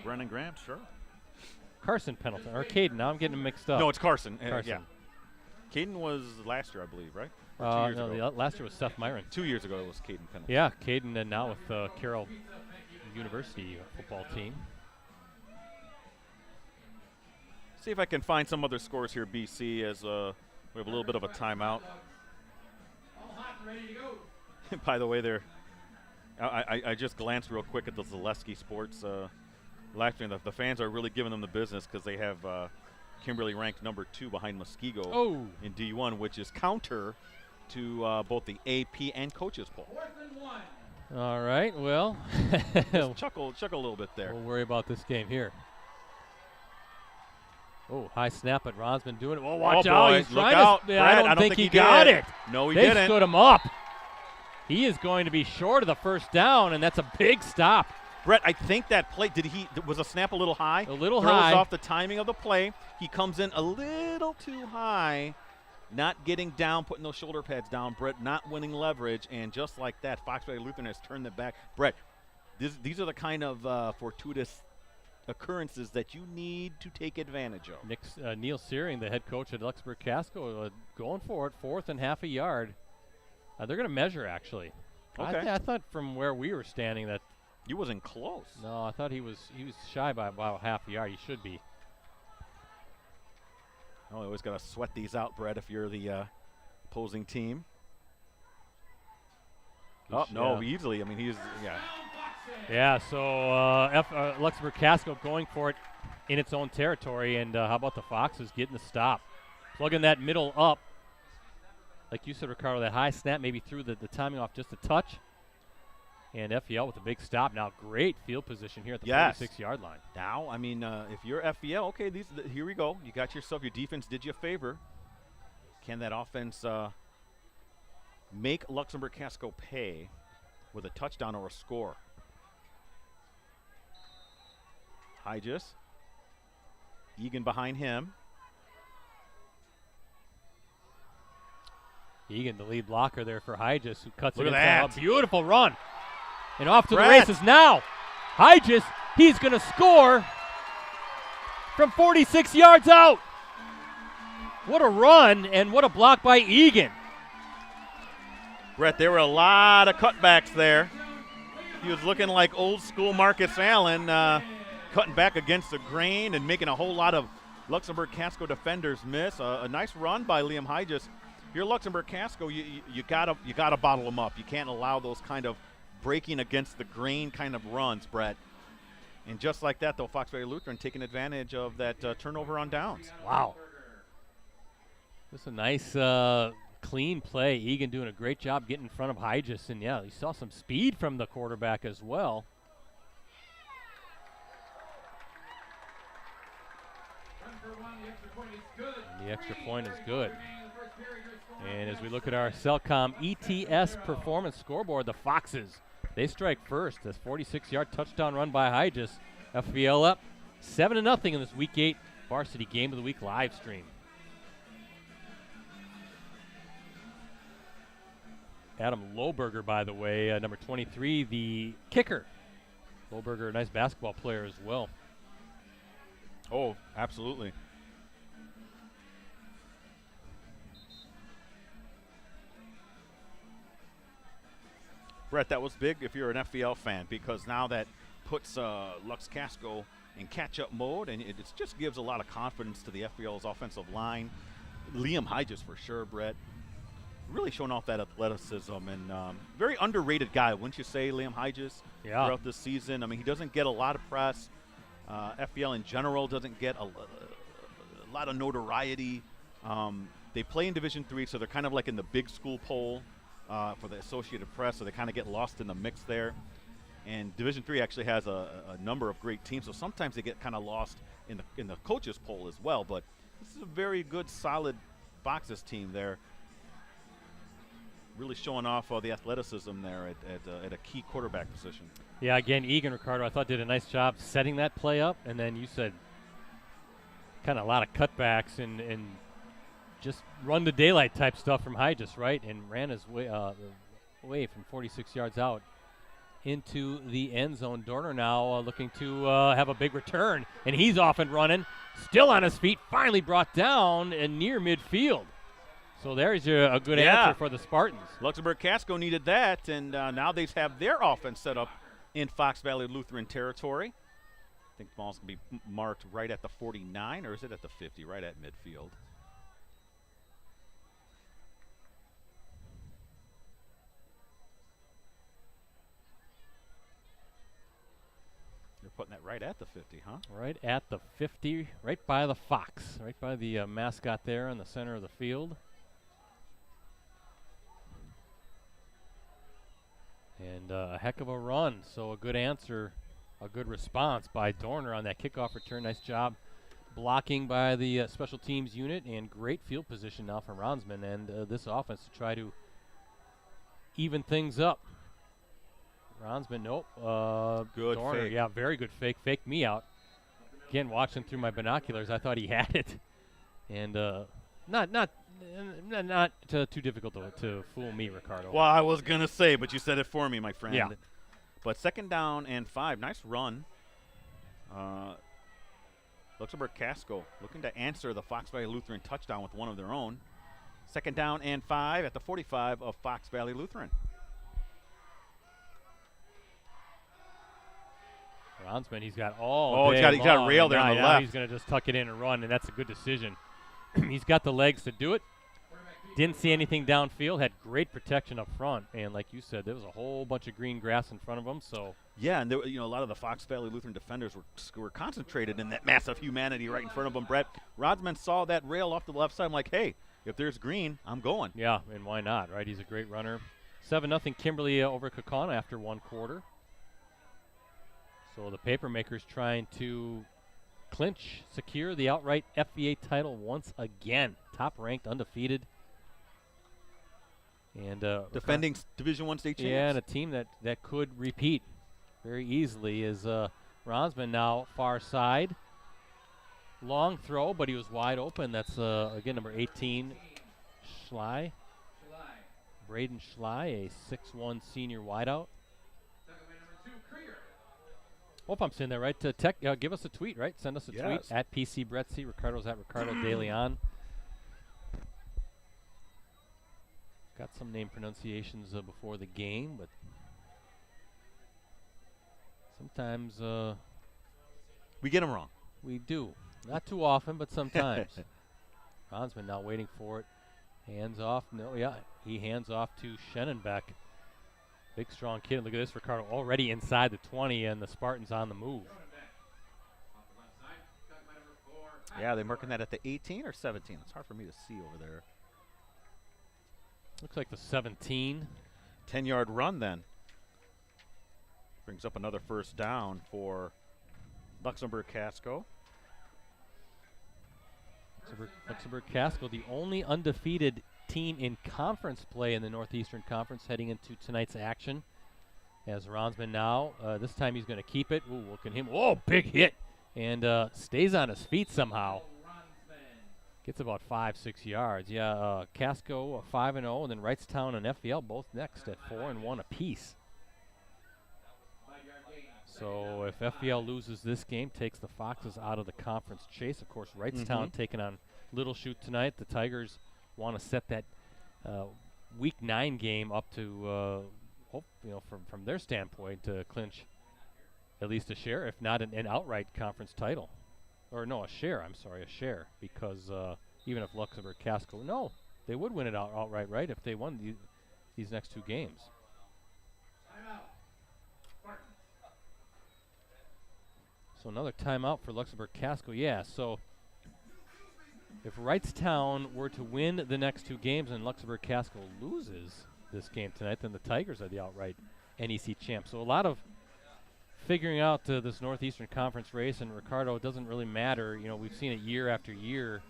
Brennan Grams, sure. Carson Pendleton, or Caden. Now I'm getting them mixed up. No, it's Carson. Carson. Yeah. Caden was last year, I believe, right? Or 2 years ago. Last year was Seth Myron. 2 years ago it was Caden Pendleton. Yeah, Caden, and now with Carroll University football team. See if I can find some other scores here, BC, as we have a little bit of a timeout. By the way, I just glanced real quick at the Zaleski Sports live stream. The fans are really giving them the business because they have Kimberly ranked number 2 behind Muskego in D1, which is counter to both the AP and coaches poll. All right, well. Just chuckle a little bit there. We'll worry about this game here. Oh, high snap, but Ron's been doing it. Oh, watch out. He's Look trying out. to. Brad, I don't think he got it. No, he They didn't. stood him up. He is going to be short of the first down, and that's a big stop. Brett, I think that play, was a snap a little high? A little Throws high. off the timing of the play. He comes in a little too high, not getting down, putting those shoulder pads down. Brett not winning leverage, and just like that, Fox Valley Lutheran has turned it back. Brett, these are the kind of fortuitous occurrences that you need to take advantage of. Neil Searing, the head coach at Luxembourg-Casco, going for it, 4th and half a yard. They're going to measure, actually. Okay. I thought from where we were standing that he wasn't close. No, I thought he was shy by about half a yard. He should be. Oh, you always got to sweat these out, Brett, if you're the opposing team. Easily. I mean, Yeah, so Luxembourg-Casco going for it in its own territory, and how about the Foxes getting the stop? Plugging that middle up. Like you said, Ricardo, that high snap maybe threw the timing off just a touch. And FEL with a big stop. Now, great field position here at the 46-yard line. Now, I mean, if you're FEL, okay, here we go. You got yourself, your defense did you a favor. Can that offense make Luxembourg-Casco pay with a touchdown or a score? Hygis. Egan behind him. Egan, the lead blocker there for Hygis, who cuts Look it at inside. that. A beautiful run. And off to the races now. Hygis, he's going to score from 46 yards out. What a run, and what a block by Egan. Brett, there were a lot of cutbacks there. He was looking like old school Marcus Allen. cutting back against the grain and making a whole lot of Luxembourg-Casco defenders miss. A nice run by Liam Hygis. Here, Luxembourg-Casco, you gotta bottle them up. You can't allow those kind of breaking against the grain kind of runs, Brett. And just like that, though, Fox Valley Lutheran taking advantage of that turnover on downs. Wow. Just a nice clean play. Egan doing a great job getting in front of Hygis. And, yeah, you saw some speed from the quarterback as well. And the extra point is good. And as we look at our Cellcom ETS performance scoreboard, the Foxes, they strike first. This 46-yard touchdown run by Hygis. FVL up 7-0 in this Week 8 Varsity Game of the Week live stream. Adam Lohberger, by the way, number 23, the kicker. Lohberger, a nice basketball player as well. Oh, absolutely. Brett, that was big if you're an FVL fan, because now that puts Lux-Casco in catch-up mode, and it just gives a lot of confidence to the FVL's offensive line. Liam Hygis for sure, Brett. Really showing off that athleticism, and very underrated guy, wouldn't you say, Liam Hygis, throughout this season? I mean, he doesn't get a lot of press. FVL in general doesn't get a lot of notoriety. They play in Division III, so they're kind of like in the big school poll for the Associated Press, so they kind of get lost in the mix there. And Division III actually has a number of great teams, so sometimes they get kind of lost in the coaches poll as well. But this is a very good, solid Foxes team there. Really showing off the athleticism there at a key quarterback position. Yeah, again, Egan, Ricardo, I thought did a nice job setting that play up. And then you said kind of a lot of cutbacks and just run the daylight type stuff from Hygis, right? And ran his way away from 46 yards out into the end zone. Dorner now looking to have a big return. And he's off and running, still on his feet, finally brought down and near midfield. So there's a good answer for the Spartans. Luxembourg-Casco needed that, and now they have their offense set up in Fox Valley Lutheran territory. I think the ball's going to be marked right at the 49, or is it at the 50, right at midfield? They're putting that right at the 50, huh? Right at the 50, right by the Fox, right by the mascot there in the center of the field. And a heck of a run, so a good answer, a good response by Dorner on that kickoff return. Nice job blocking by the special teams unit, and great field position now from Ronsman and this offense to try to even things up. Ronsman, nope. Good Dorner, fake. yeah, very good fake. Faked me out. Again, watching through my binoculars, I thought he had it. And not too difficult to fool me, Ricardo. Well, I was going to say, but you said it for me, my friend. Yeah. But 2nd down and 5. Nice run. Luxembourg-Casco looking to answer the Fox Valley Lutheran touchdown with one of their own. 2nd down and 5 at the 45 of Fox Valley Lutheran. Ronsman, he's got all he's got a rail there on the left. He's going to just tuck it in and run, and that's a good decision. He's got the legs to do it. Didn't see anything downfield. Had great protection up front, and like you said, there was a whole bunch of green grass in front of him. So yeah, and there, a lot of the Fox Valley Lutheran defenders were concentrated in that massive humanity right in front of them. Brett Ronsman saw that rail off the left side. I'm like, hey, if there's green, I'm going. Yeah, and why not, right? He's a great runner. 7-0 Kimberly over Kaukauna after 1 quarter. So the Papermakers trying to secure the outright FVA title once again. Top-ranked, undefeated. And defending Division I state champs. Yeah, and a team that could repeat very easily is Ronsman now far side. Long throw, but he was wide open. That's, again, number 18, Schley. Braden Schley, a 6'1 senior wideout. Hope I'm saying that right. Give us a tweet, right? Send us a tweet at PC Bretzi. Ricardo's at Ricardo De Leon. Got some name pronunciations before the game, but sometimes We get them wrong. We do. Not too often, but sometimes. Ronsman now waiting for it. Hands off. No, yeah. He hands off to Schenenbeck. Big, strong kid. Look at this, Ricardo already inside the 20, and the Spartans on the move. Yeah, they're marking that at the 18 or 17. It's hard for me to see over there. Looks like the 17. 10-yard run then. Brings up another first down for Luxembourg-Casco. Luxembourg-Casco, the only undefeated team in conference play in the Northeastern Conference heading into tonight's action. As Ronsman now, this time he's going to keep it. Ooh, look at him. Oh, big hit. And stays on his feet somehow. Gets about 5-6 yards. Yeah, Casco 5-0, and then Wrightstown and FVL both next at 4-1 apiece. So if FVL loses this game, takes the Foxes out of the conference chase. Of course, Wrightstown taking on Little Chute tonight. The Tigers want to set that Week 9 game up to hope, from their standpoint, to clinch at least a share, if not an outright conference title. Or no, a share, because even if Luxembourg-Casco, no, they would win it outright, right, if they won these next two games. So another timeout for Luxembourg-Casco, yeah, so if Wrightstown were to win the next two games and Luxembourg-Casco loses this game tonight, then the Tigers are the outright NEC champs. So a lot of figuring out this Northeastern Conference race, and Ricardo, it doesn't really matter. We've seen it year after year.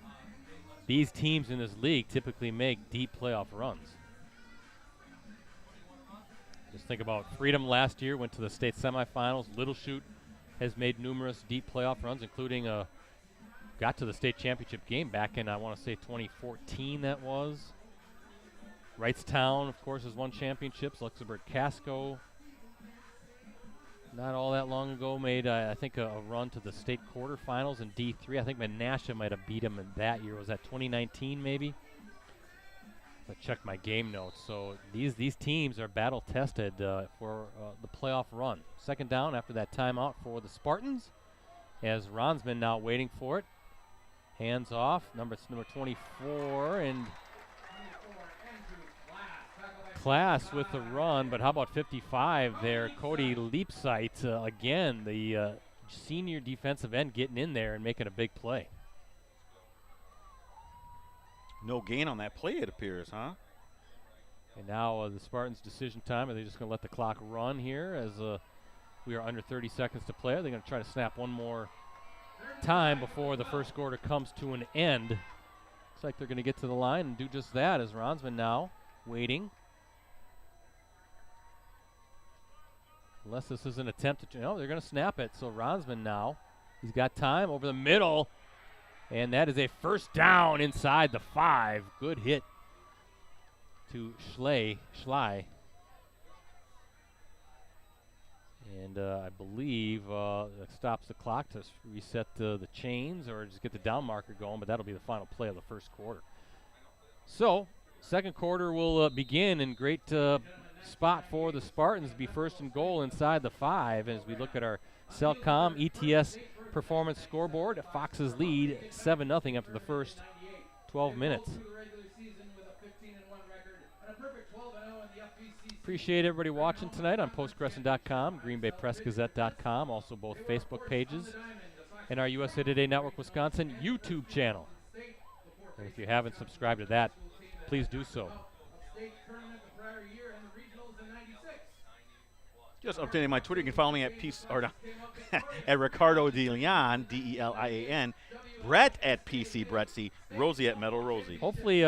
These teams in this league typically make deep playoff runs. Just think about Freedom last year, went to the state semifinals. Little Chute has made numerous deep playoff runs, including got to the state championship game back in, I want to say, 2014 that was. Wrightstown, of course, has won championships. Luxembourg-Casco, not all that long ago, made, I think, a run to the state quarterfinals in D3. I think Menasha might have beat them in that year. Was that 2019, maybe? I checked my game notes. So these teams are battle-tested for the playoff run. Second down after that timeout for the Spartans, as Ronsman now waiting for it. Hands off, number 24, and Class with the run, but how about 55 there? Cody Leapsight, again, the senior defensive end getting in there and making a big play. No gain on that play, it appears, huh? And now the Spartans' decision time. Are they just going to let the clock run here as we are under 30 seconds to play? Are they going to try to snap one more time before the first quarter comes to an end? Looks like they're going to get to the line and do just that, as Ronsman now waiting. Unless this is an attempt to, they're going to snap it. So Ronsman now, he's got time over the middle, and that is a first down inside the 5. Good hit to Schley. And I believe that stops the clock to reset the chains or just get the down marker going, but that'll be the final play of the first quarter. So second quarter will begin in great spot for the Spartans to be first and goal inside the 5 as we look at our Cellcom ETS performance scoreboard. Foxes lead 7-0 after the first 12 minutes. Appreciate everybody watching tonight on postcrescent.com, greenbaypressgazette.com, also both Facebook pages, and our USA Today Network Wisconsin YouTube channel. And if you haven't subscribed to that, please do so. Just updating my Twitter. You can follow me at at Ricardo DeLeon, DELIAN. Brett at PC Brettsy. Rosie at Metal Rosie. Hopefully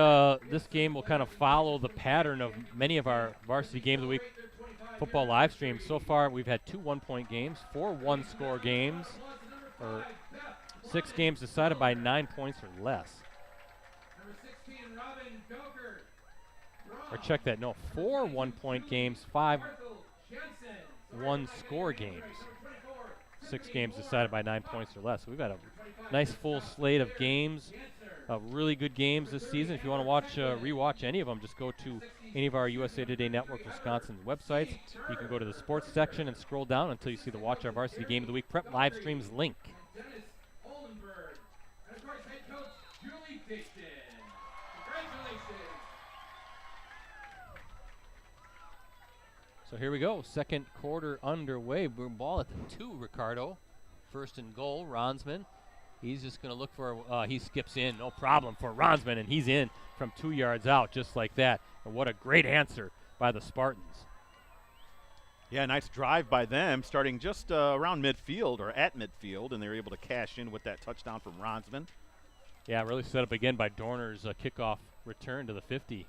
this game will kind of follow the pattern of many of our Varsity Game of the Week football live streams. So far, we've had 2 one-point games, 4 one-score games, or 6 games decided by 9 points or less. Or check that, no, 4 one-point games, 5 one-score games. 6 games decided by 9 points or less. So we've got a nice full slate of games, really good games this season. If you want to watch, rewatch any of them, just go to any of our USA Today Network Wisconsin websites. You can go to the sports section and scroll down until you see the Watch Our Varsity Game of the Week Prep live streams link. So here we go. Second quarter underway. Ball at the 2, Ricardo. First and goal, Ronsman. He's just going to look for, he skips in, no problem for Ronsman, and he's in from 2 yards out just like that. And what a great answer by the Spartans. Yeah, nice drive by them, starting just around midfield or at midfield, and they were able to cash in with that touchdown from Ronsman. Yeah, really set up again by Dorner's kickoff return to the 50.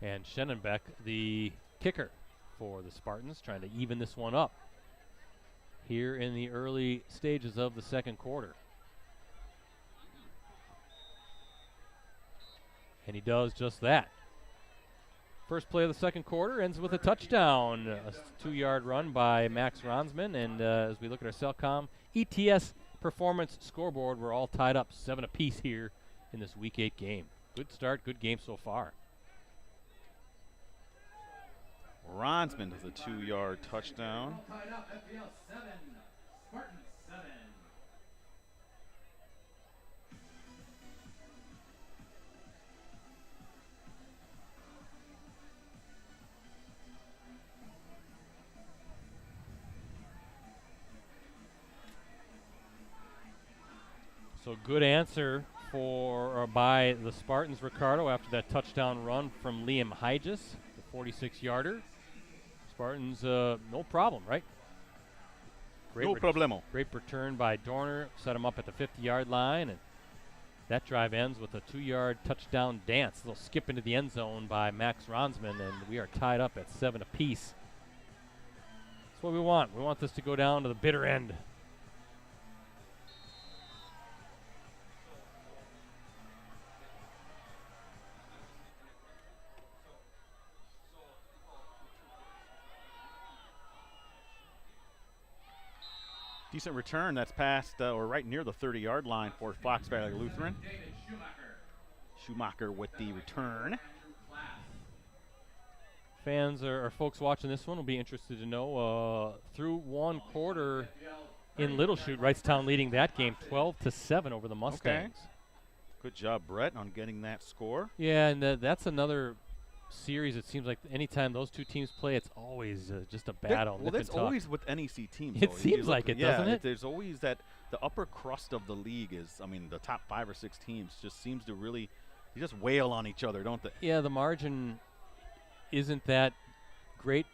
And Schenenbeck, the kicker for the Spartans, trying to even this one up here in the early stages of the second quarter. And he does just that. First play of the second quarter ends with a touchdown, a 2-yard run by Max Ronsman. And as we look at our Cellcom ETS performance scoreboard, we're all tied up 7 apiece here in this Week 8 game. Good start, good game so far. Ronsman does a 2-yard touchdown. All tied up, FPL 7, Spartans 7. So good answer by the Spartans, Ricardo, after that touchdown run from Liam Hygis, the 46-yarder. Spartans, no problem, right? No problemo. Great return by Dorner, set him up at the 50-yard line, and that drive ends with a 2-yard touchdown dance. A little skip into the end zone by Max Ronsman, and we are tied up at 7 apiece. That's what we want. We want this to go down to the bitter end. Decent return. That's past or right near the 30-yard line for Fox Valley Lutheran. Schumacher with the return. Fans or folks watching this one will be interested to know through one quarter in Little Chute, Wrightstown leading that game 12-7 over the Mustangs. Okay. Good job, Brett, on getting that score. Yeah, and that's another series. It seems like anytime those two teams play, it's always just a battle. Well, that's always with NEC teams. It seems like it, doesn't it? There's always that the upper crust of the league is, I mean, the top 5 or 6 teams just seems to really, they just wail on each other, don't they? Yeah, the margin isn't that great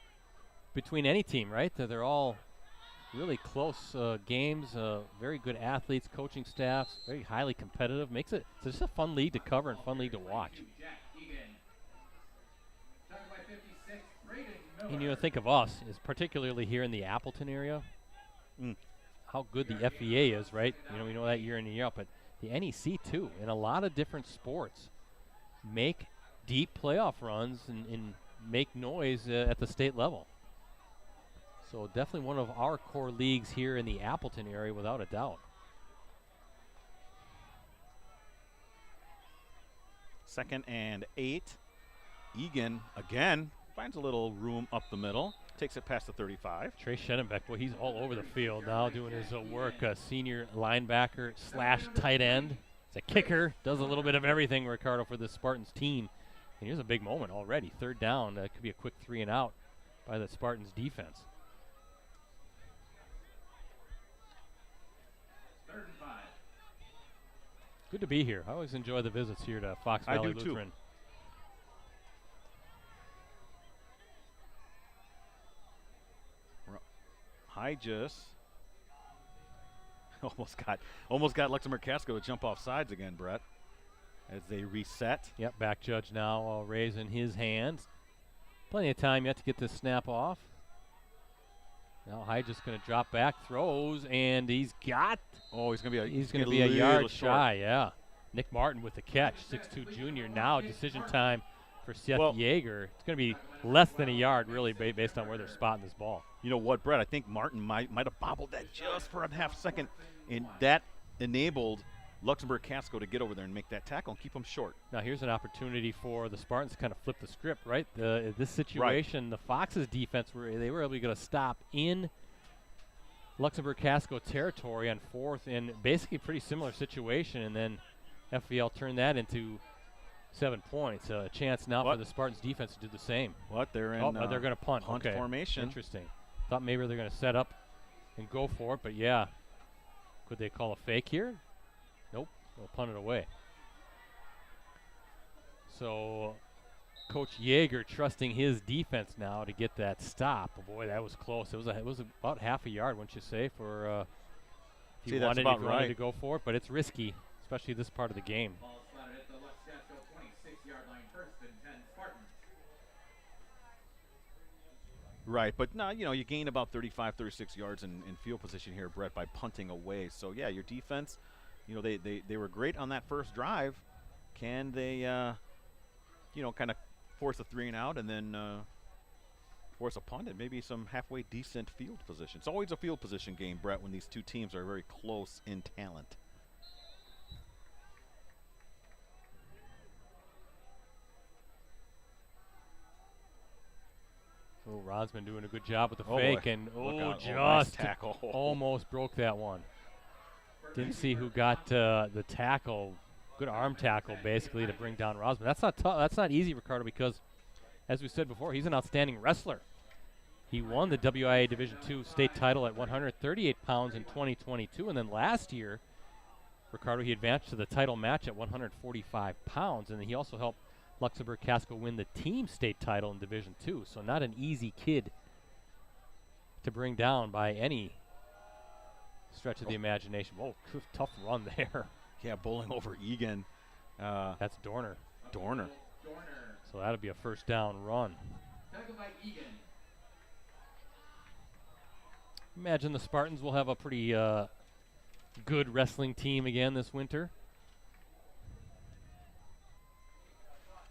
between any team, right? They're all really close games, very good athletes, coaching staffs, very highly competitive. Makes it it's just a fun league to cover and fun league to watch. And you know, think of us, is particularly here in the Appleton area, how good the FVA is, right? You know, we know that year in and year out, but the NEC too, in a lot of different sports, make deep playoff runs and make noise at the state level. So definitely one of our core leagues here in the Appleton area, without a doubt. Second and 8. Egan again finds a little room up the middle, takes it past the 35. Trey Schenenbeck, boy, he's all over the field now doing his work. Senior linebacker / tight end. He's a kicker, does a little bit of everything, Ricardo, for this Spartans team. And here's a big moment already. 3rd down, could be a quick 3 and out by the Spartans defense. 3rd and 5. Good to be here. I always enjoy the visits here to Fox Valley I do Lutheran. Too. Hygis almost got Luxembourg-Casco to jump off sides again, Brett, as they reset. Yep, back judge now raising his hands. Plenty of time yet to get this snap off. Now Hygis going to drop back, throws, and he's got. Oh, he's going to be a yard shy. Yeah, Nick Martin with the catch, 6'2" junior. Now decision time for Seth Yeager. It's going to be less than a yard, really, based on where they're spotting this ball. You know what, Brett? I think Martin might have bobbled that just for a half second, and that enabled Luxembourg-Casco to get over there and make that tackle and keep them short. Now here's an opportunity for the Spartans to kind of flip the script, right? This situation, the Fox's defense, they were able to get a stop in Luxembourg-Casco territory on 4th in basically pretty similar situation, and then FVL turned that into 7 points. A chance now for the Spartans defense to do the same. They're in. They're going to punt. Punt formation. Interesting. Thought maybe they're going to set up and go for it, but yeah. Could they call a fake here? Nope. They'll punt it away. So Coach Yeager trusting his defense now to get that stop. Oh boy, that was close. It was about half a yard, wouldn't you say, for if you wanted to go for it, but it's risky, especially this part of the game. Ball spotted at the Luxembourg-Casco 26-yard line, 1st and 10 Spartans. Right, but no, you gain about 35, 36 yards in field position here, Brett, by punting away. So yeah, your defense, they were great on that first drive. Can they, kind of force a 3 and out and then force a punt and maybe some halfway decent field position? It's always a field position game, Brett, when these two teams are very close in talent. Oh, Ronsman doing a good job with the fake, and just nice tackle. Almost broke that one. Didn't see who got the tackle. Good arm tackle, basically, to bring down Rosman. That's not tough. That's not easy, Ricardo, because, as we said before, he's an outstanding wrestler. He won the WIA Division II state title at 138 pounds in 2022, and then last year, Ricardo, he advanced to the title match at 145 pounds, and he also helped Luxembourg-Casco win the team state title in Division II. So not an easy kid to bring down by any stretch of the imagination. Whoa, tough run there. Yeah, bowling over Egan. That's Dorner. Dorner. So that'll be a first down run. Tackle by Egan. Imagine the Spartans will have a pretty good wrestling team again this winter.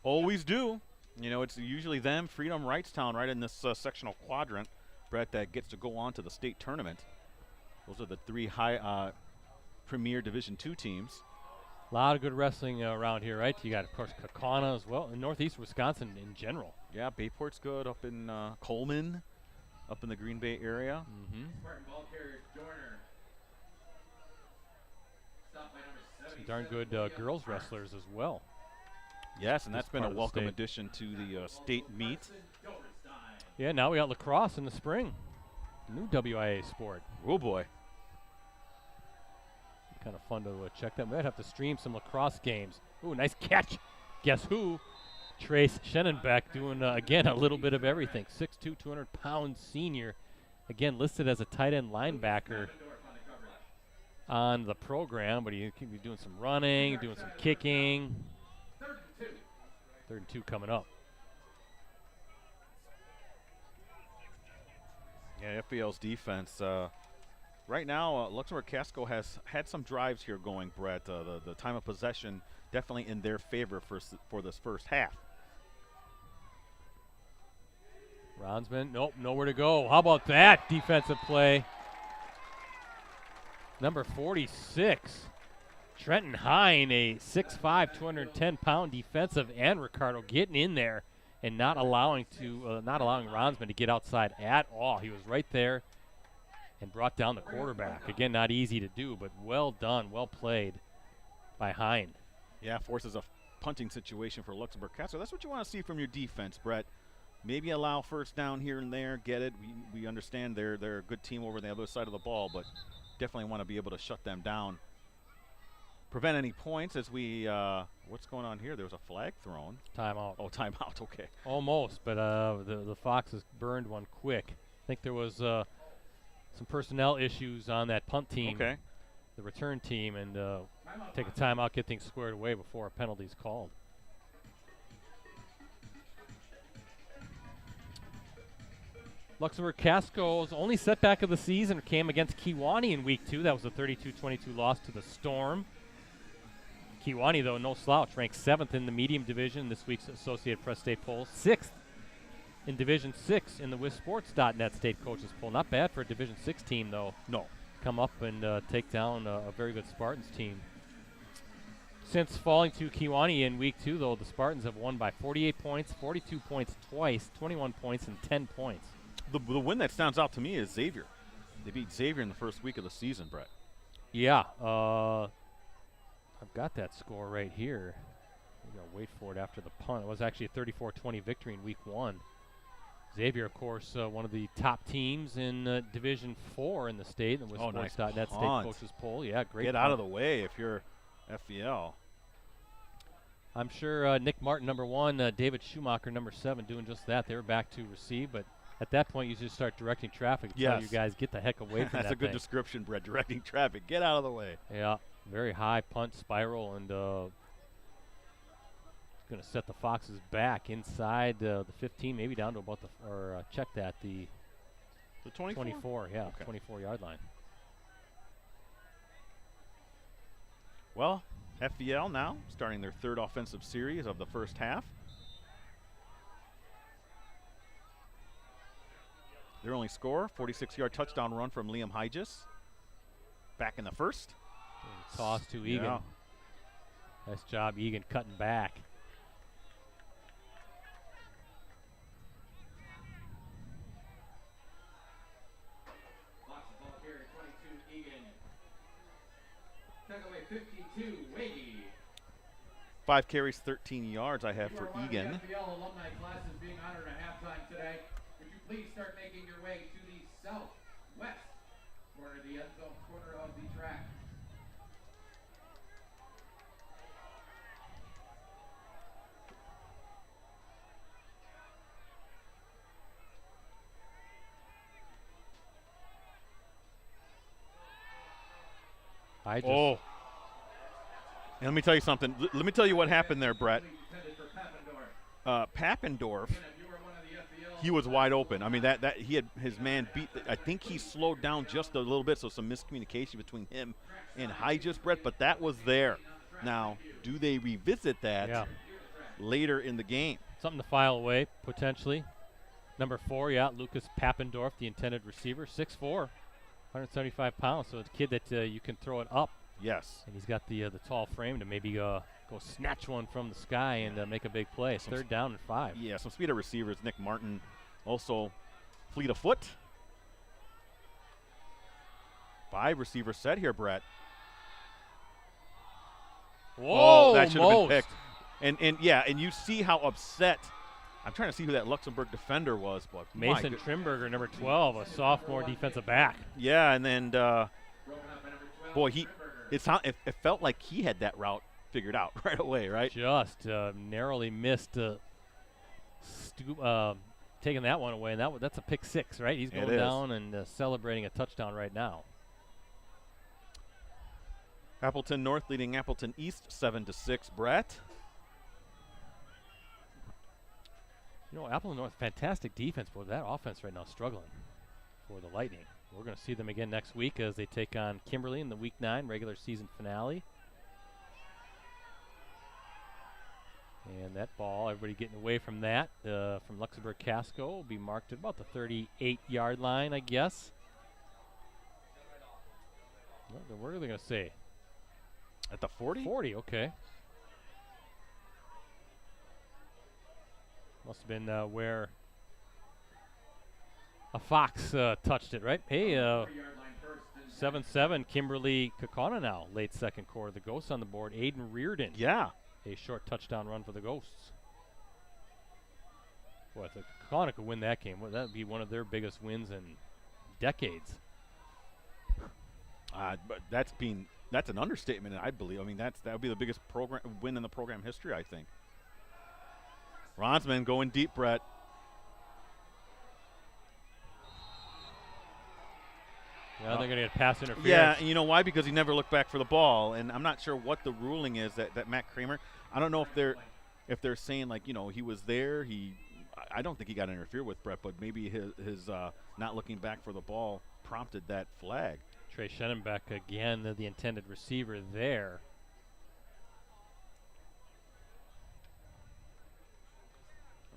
Always do. It's usually them, Freedom, Wrightstown, right in this sectional quadrant, Brett, that gets to go on to the state tournament. Those are the 3 high premier Division II teams. A lot of good wrestling around here, right? You got, of course, Kaukauna as well, and northeast Wisconsin in general. Yeah, Bayport's good up in Coleman, up in the Green Bay area. Spartan ball carrier Dorner. Stopped by number 70. Some darn good girls wrestlers as well. Yes, and that's been a part of the welcome state. addition to the state meet. Yeah, now we got lacrosse in the spring. New WIA sport. Oh, boy. Kind of fun to check that. We might have to stream some lacrosse games. Ooh, nice catch. Guess who? Trace Schenenbeck doing, again, a little bit of everything. 6'2", 200-pound senior. Again, listed as a tight end linebacker on the program, but he could be doing some running, doing some kicking. 3rd and 2 coming up. Yeah, FBL's defense. Right now, Luxembourg-Casco has had some drives here going, Brett. The time of possession definitely in their favor for this first half. Ronsman, nope, nowhere to go. How about that defensive play? Number 46, Trenton Hine, a 6'5", 210-pound defensive end, Ricardo, getting in there and not allowing Ronsman to get outside at all. He was right there and brought down the quarterback. Again, not easy to do, but well done, well played by Hine. Yeah, forces a punting situation for Luxembourg-Casco. That's what you want to see from your defense, Brett. Maybe allow first down here and there, get it. We understand they're a good team over the other side of the ball, but definitely want to be able to shut them down. Prevent any points as we, what's going on here? There was a flag thrown. Timeout. Oh, timeout, okay. Almost, but the Foxes burned one quick. I think there was some personnel issues on that punt team, okay, the return team, and take a timeout, get things squared away before a penalty is called. Luxembourg-Casco's only setback of the season came against Kewanee in Week 2. That was a 32-22 loss to the Storm. Kewanee, though, no slouch, ranked 7th in the medium division this week's Associated Press State poll, 6th in Division 6 in the WisSports.net State Coaches poll. Not bad for a Division 6 team, though. No. Come up and take down a very good Spartans team. Since falling to Kewanee in Week 2, though, the Spartans have won by 48 points, 42 points twice, 21 points, and 10 points. The win that stands out to me is Xavier. They beat Xavier in the first week of the season, Brett. Yeah. I've got that score right here. We got to wait for it after the punt. It was actually a 34-20 victory in week 1. Xavier, of course, one of the top teams in Division 4 in the state. And was Sports.net State Coaches Poll. Yeah, great. Get out of the way if you're FVL. I'm sure Nick Martin, number 1, David Schumacher, number 7, doing just that. They were back to receive, but at that point, you just start directing traffic. Yes. Tell you guys, get the heck away from that. That's a good description, Brett. Directing traffic. Get out of the way. Yeah, very high punt spiral, and going to set the Foxes back inside the 15, maybe down to about check that, the 24, yeah, okay. 24-yard line. Well, FVL now starting their 3rd offensive series of the first half. Their only score, 46-yard touchdown run from Liam Hygis. Back in the first. Toss to Egan. Yeah. Nice job, Egan, cutting back. Fox's ball carrier, 22, Egan. Takeaway 52, Wagey. 5 carries, 13 yards I have for Egan. The FBL alumni class is being honored at halftime today. Would you please start making your way to the southwest corner of the end zone, corner of the track. Oh. And let me tell you something. Let me tell you what happened there, Brett. Pappendorf, he was wide open. I mean, that he had his man beat. I think he slowed down just a little bit, so some miscommunication between him and Hygis, Brett. But that was there. Now, do they revisit that later in the game? Something to file away potentially. Number 4, Lucas Pappendorf, the intended receiver, 6'4", 175 pounds. So it's a kid that you can throw it up. Yes. And he's got the tall frame to maybe go snatch one from the sky and make a big play. 3rd down and 5. Yeah, some speed of receivers. Nick Martin also fleet of foot. 5 receivers set here, Brett. Whoa, that should have been picked. And you see how upset. I'm trying to see who that Luxembourg defender was. But Mason Trimberger, number 12, a sophomore defensive back. Yeah, and then, boy, it felt like he had that route figured out right away, right? Just narrowly missed taking that one away, and that's a pick 6, right? He's going down and celebrating a touchdown right now. Appleton North leading Appleton East 7-6. Brett? You know, Appleton North, fantastic defense, but that offense right now struggling for the Lightning. We're going to see them again next week as they take on Kimberly in the Week 9 regular season finale. And that ball, everybody getting away from that, from Luxembourg-Casco, will be marked at about the 38-yard line, I guess. Well, then where are they going to say? At the 40? 40, okay. Must have been where a Fox touched it, right? Hey, 7-7, Kimberly Kakana now, late second quarter. The Ghosts on the board. Aiden Reardon. Yeah. A short touchdown run for the Ghosts. Boy, if Kakana could win that game, well, that would be one of their biggest wins in decades. But that's an understatement, I believe. I mean, that would be the biggest win in the program history, I think. Ronsman going deep, Brett. Yeah, they're going to get pass interference. Yeah, and you know why? Because he never looked back for the ball, and I'm not sure what the ruling is that Matt Kramer. I don't know if they're saying, like, you know, he was there. I don't think he got interfered with, Brett, but maybe his not looking back for the ball prompted that flag. Trey Schenenbeck again, the intended receiver there.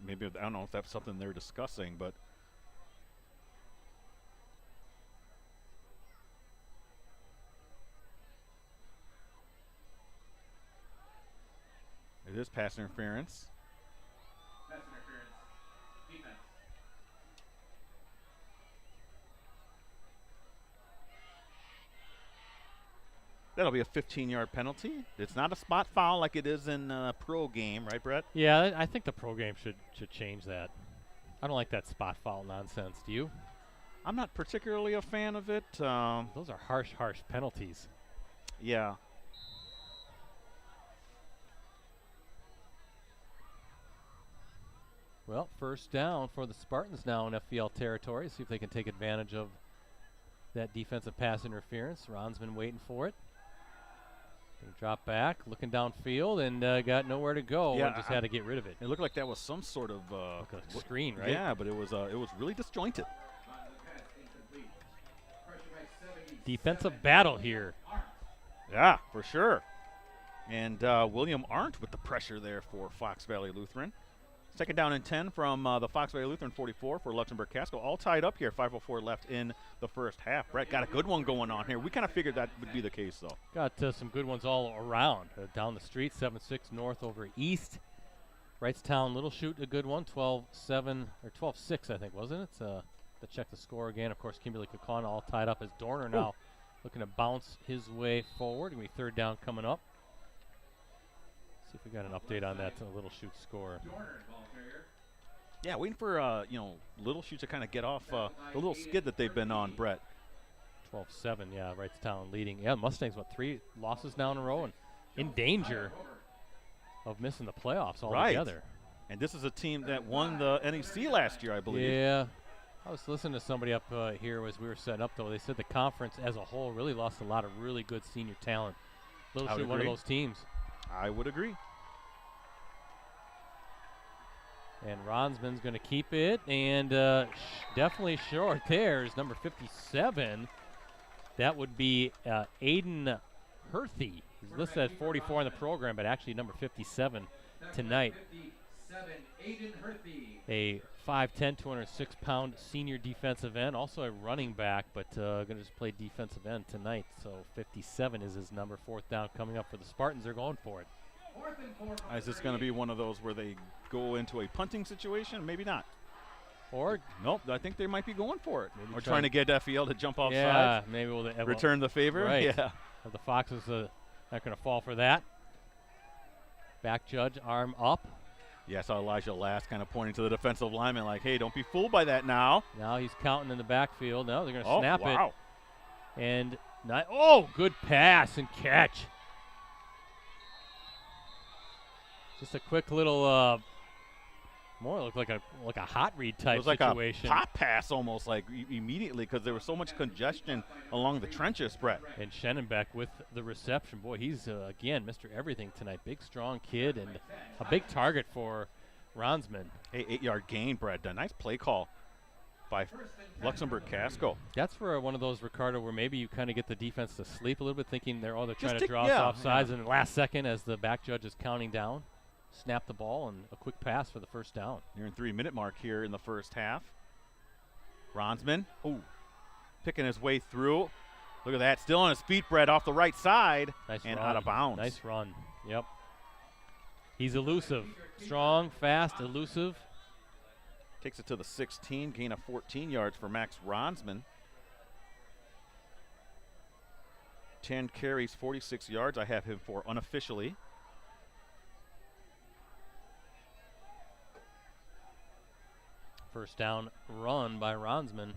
Maybe, I don't know if that's something they're discussing, but it is pass interference. Pass interference. Defense. That'll be a 15-yard penalty. It's not a spot foul like it is in a pro game, right, Brett? Yeah, I think the pro game should change that. I don't like that spot foul nonsense. Do you? I'm not particularly a fan of it. Those are harsh penalties. Yeah. Well, first down for the Spartans now in FPL territory. See if they can take advantage of that defensive pass interference. Ron's been waiting for it. They drop back, looking downfield, and got nowhere to go. Yeah, and just had to get rid of it. It looked like that was some sort of Like a screen, right? Yeah, but it was really disjointed. Defensive battle here. Yeah, for sure. And William Arndt with the pressure there for Fox Valley Lutheran. Second down and 10 from the Fox Valley Lutheran 44 for Luxembourg-Casco. All tied up here, 5:04 left in the first half. Brett got a good one going on here. We kind of figured that would be the case, though. Got some good ones all around. Down the street, 7-6 north over east. Wrightstown Little Chute, a good one, 12-7, or 12-6, I think, wasn't it? To check the score again. Of course, Kimberly Kakana all tied up as Dorner now looking to bounce his way forward. Going to be third down coming up. See if we got an update on that Little Chute score. Yeah, waiting for Little Chute to kind of get off the little skid that they've been on, Brett. 12-7, yeah, Wrightstown leading. Yeah, Mustangs, 3 losses now in a row and in danger of missing the playoffs altogether. And this is a team that won the NEC last year, I believe. Yeah. I was listening to somebody up here as we were setting up, though. They said the conference as a whole really lost a lot of really good senior talent. Little Chute, one of those teams. I would agree. And Ronsman's going to keep it, and definitely short there is number 57. That would be Aiden Herthy. He's listed at 44 in the program, but actually number 57 tonight. Aiden Herthy. A 5'10", 206-pound senior defensive end, also a running back, but going to just play defensive end tonight. So 57 is his number. Fourth down coming up for the Spartans. They're going for it. Is this going to be one of those where they go into a punting situation? Maybe not. Or nope, I think they might be going for it. Maybe or trying to get FEL to jump off sides. Yeah, maybe we'll return the favor. Right. Yeah. The Foxes not going to fall for that. Back judge, arm up. Yeah, I saw Elijah Last kind of pointing to the defensive lineman like, hey, don't be fooled by that now. Now he's counting in the backfield. No, they're going to snap wow. it. And good pass and catch. Just a quick little, more looked like a hot read type situation. It was like a pop pass almost, like immediately, because there was so much congestion along the trenches, Brett. And Schenenbeck with the reception. Boy, he's, again, Mr. Everything tonight. Big, strong kid and a big target for Ronsman. Hey, 8-yard gain, Brett. A nice play call by Luxembourg-Casco. That's for one of those, Ricardo, where maybe you kind of get the defense to sleep a little bit, thinking they're trying to draw us off sides, and the last second as the back judge is counting down. Snap the ball and a quick pass for the first down. Nearing 3-minute mark here in the first half. Ronsman, picking his way through. Look at that, still on his feet, Brett, off the right side, and out of bounds. Nice run, yep. He's elusive, strong, fast, elusive. Takes it to the 16, gain of 14 yards for Max Ronsman. 10 carries, 46 yards. I have him for unofficially. First down run by Ronsman.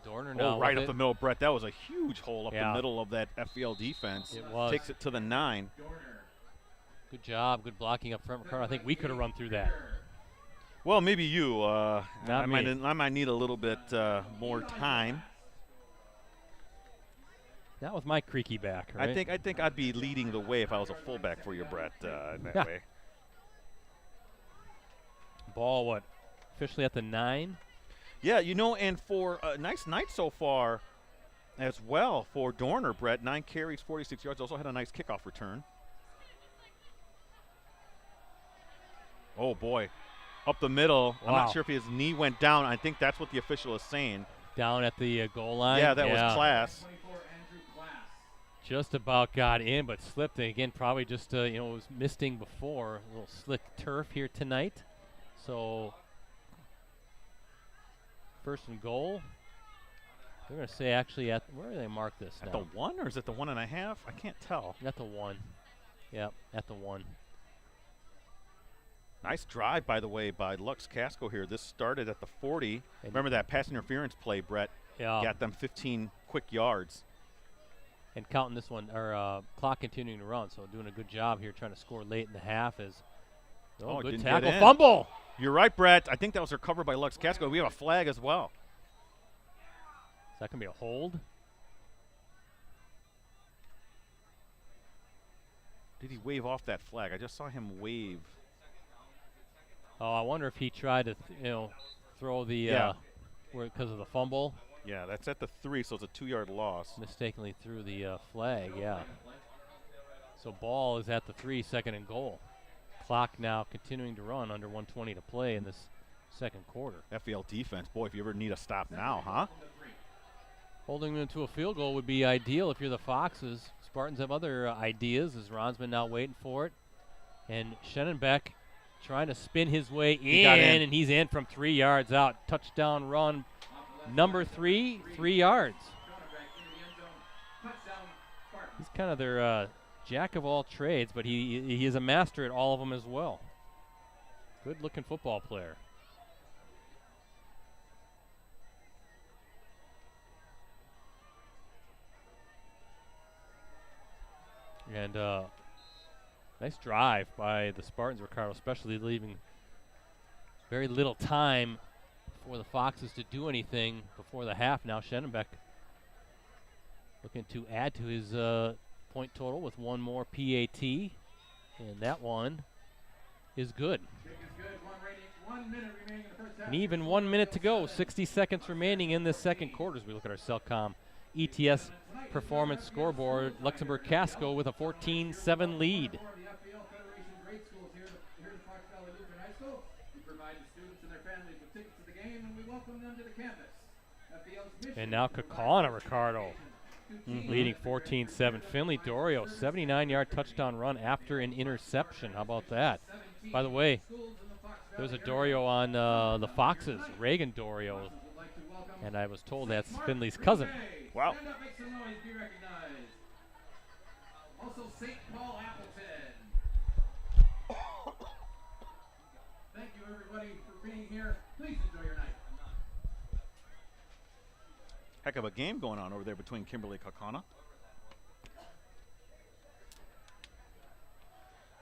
Dorner now right up the middle, Brett. That was a huge hole up the middle of that FVL defense. It was. Takes it to the 9. Good job, good blocking up front, Ricardo. I think we could have run through that. Well, maybe you. Not me. I might need a little bit more time. Not with my creaky back, right? I think I'd be leading the way if I was a fullback for you, Brett, in that way. Ball, officially at the 9? Yeah, and for a nice night so far as well for Dorner, Brett. 9 carries, 46 yards. Also had a nice kickoff return. Oh, boy. up the middle. I'm Wow. not sure if his knee went down. I think that's what the official is saying. Down at the goal line. Yeah, that was Class. Just about got in, but slipped. And again, probably just, it was misting before. A little slick turf here tonight. So, first and goal. They're going to say actually where do they mark this now? At the 1 or is it the 1.5? I can't tell. At the 1. Yep, at the 1. Nice drive, by the way, by Lux-Casco here. This started at the 40. Remember that pass interference play, Brett? Yeah. Got them 15 quick yards. And counting this one, or clock continuing to run, so doing a good job here trying to score late in the half is good didn't tackle. get in. Fumble! You're right, Brett. I think that was recovered by Lux-Casco. We have a flag as well. Is that going to be a hold? Did he wave off that flag? I just saw him wave. Oh, I wonder if he tried to, throw the, because of the fumble. Yeah, that's at the 3, so it's a 2-yard loss. Mistakenly threw the flag, yeah. So ball is at the 3, second and goal. Clock now continuing to run, under 1:20 to play in this second quarter. FEL defense, boy, if you ever need a stop now, huh? Holding them to a field goal would be ideal if you're the Foxes. Spartans have other ideas as Ronsman now waiting for it. And Schenenbeck trying to spin his way in, and he's in from 3 yards out. Touchdown run, number 3, 3 yards. He's kind of their jack of all trades, but he is a master at all of them as well. Good-looking football player. And nice drive by the Spartans, Ricardo, especially leaving very little time for the Foxes to do anything before the half. Now Schenenbeck looking to add to his point total with one more PAT, and that one is good. And even 1 minute to go, 60 seconds remaining in this second quarter as we look at our Cellcom ETS performance scoreboard. Luxembourg-Casco with a 14-7 lead. And now Kakana, Ricardo, leading 14-7. Finley Dorio, 79-yard touchdown run after an interception. How about that? By the way, there's a Dorio on the Foxes, Reagan Dorio. And I was told that's Finley's cousin. Wow. Also, St. Paul Appleton. Thank you, everybody, for being here. Please enjoy your night. Heck of a game going on over there between Kimberly and Kakana.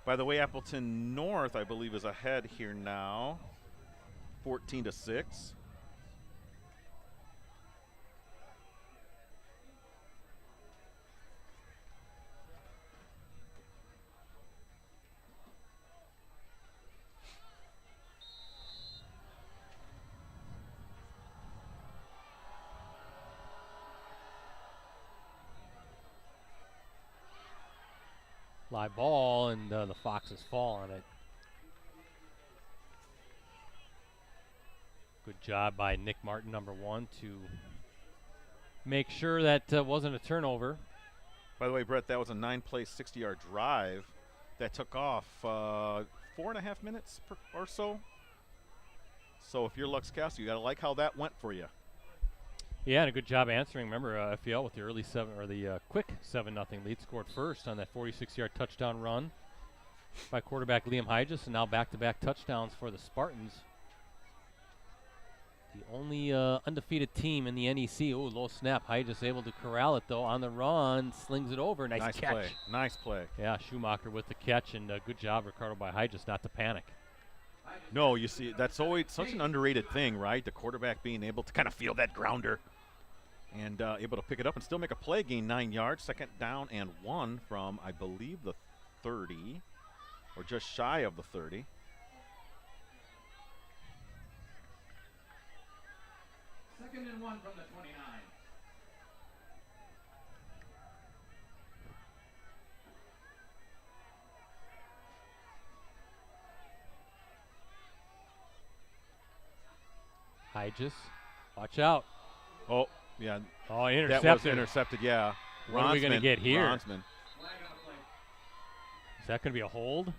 By the way, Appleton North, I believe, is ahead here now, 14-6. Live ball, and the Foxes fall on it. Good job by Nick Martin, number 1, to make sure that wasn't a turnover. By the way, Brett, that was a 9-play, 60-yard drive that took off 4.5 minutes or so. So if you're Lux-Casco, you got to like how that went for you. Yeah, and a good job answering. Remember, FEL with the early quick 7-0 lead, scored first on that 46-yard touchdown run by quarterback Liam Hygis, and now back-to-back touchdowns for the Spartans. The only undefeated team in the NEC. Oh, low snap. Hygis able to corral it, though, on the run. Slings it over. Nice catch. Play. Nice play. Yeah, Schumacher with the catch, and good job, Ricardo, by Hygis not to panic. No, you see, that's always such an underrated thing, right? The quarterback being able to kind of feel that grounder and able to pick it up and still make a play, gain 9 yards, 2nd down and 1 from, I believe, the 30 or just shy of the 30. Second and 1 from the 29. Hyges, watch out. Oh, yeah. Oh, intercepted. That was intercepted, yeah. What are we going to get here? Ronsman. Is that going to be a hold?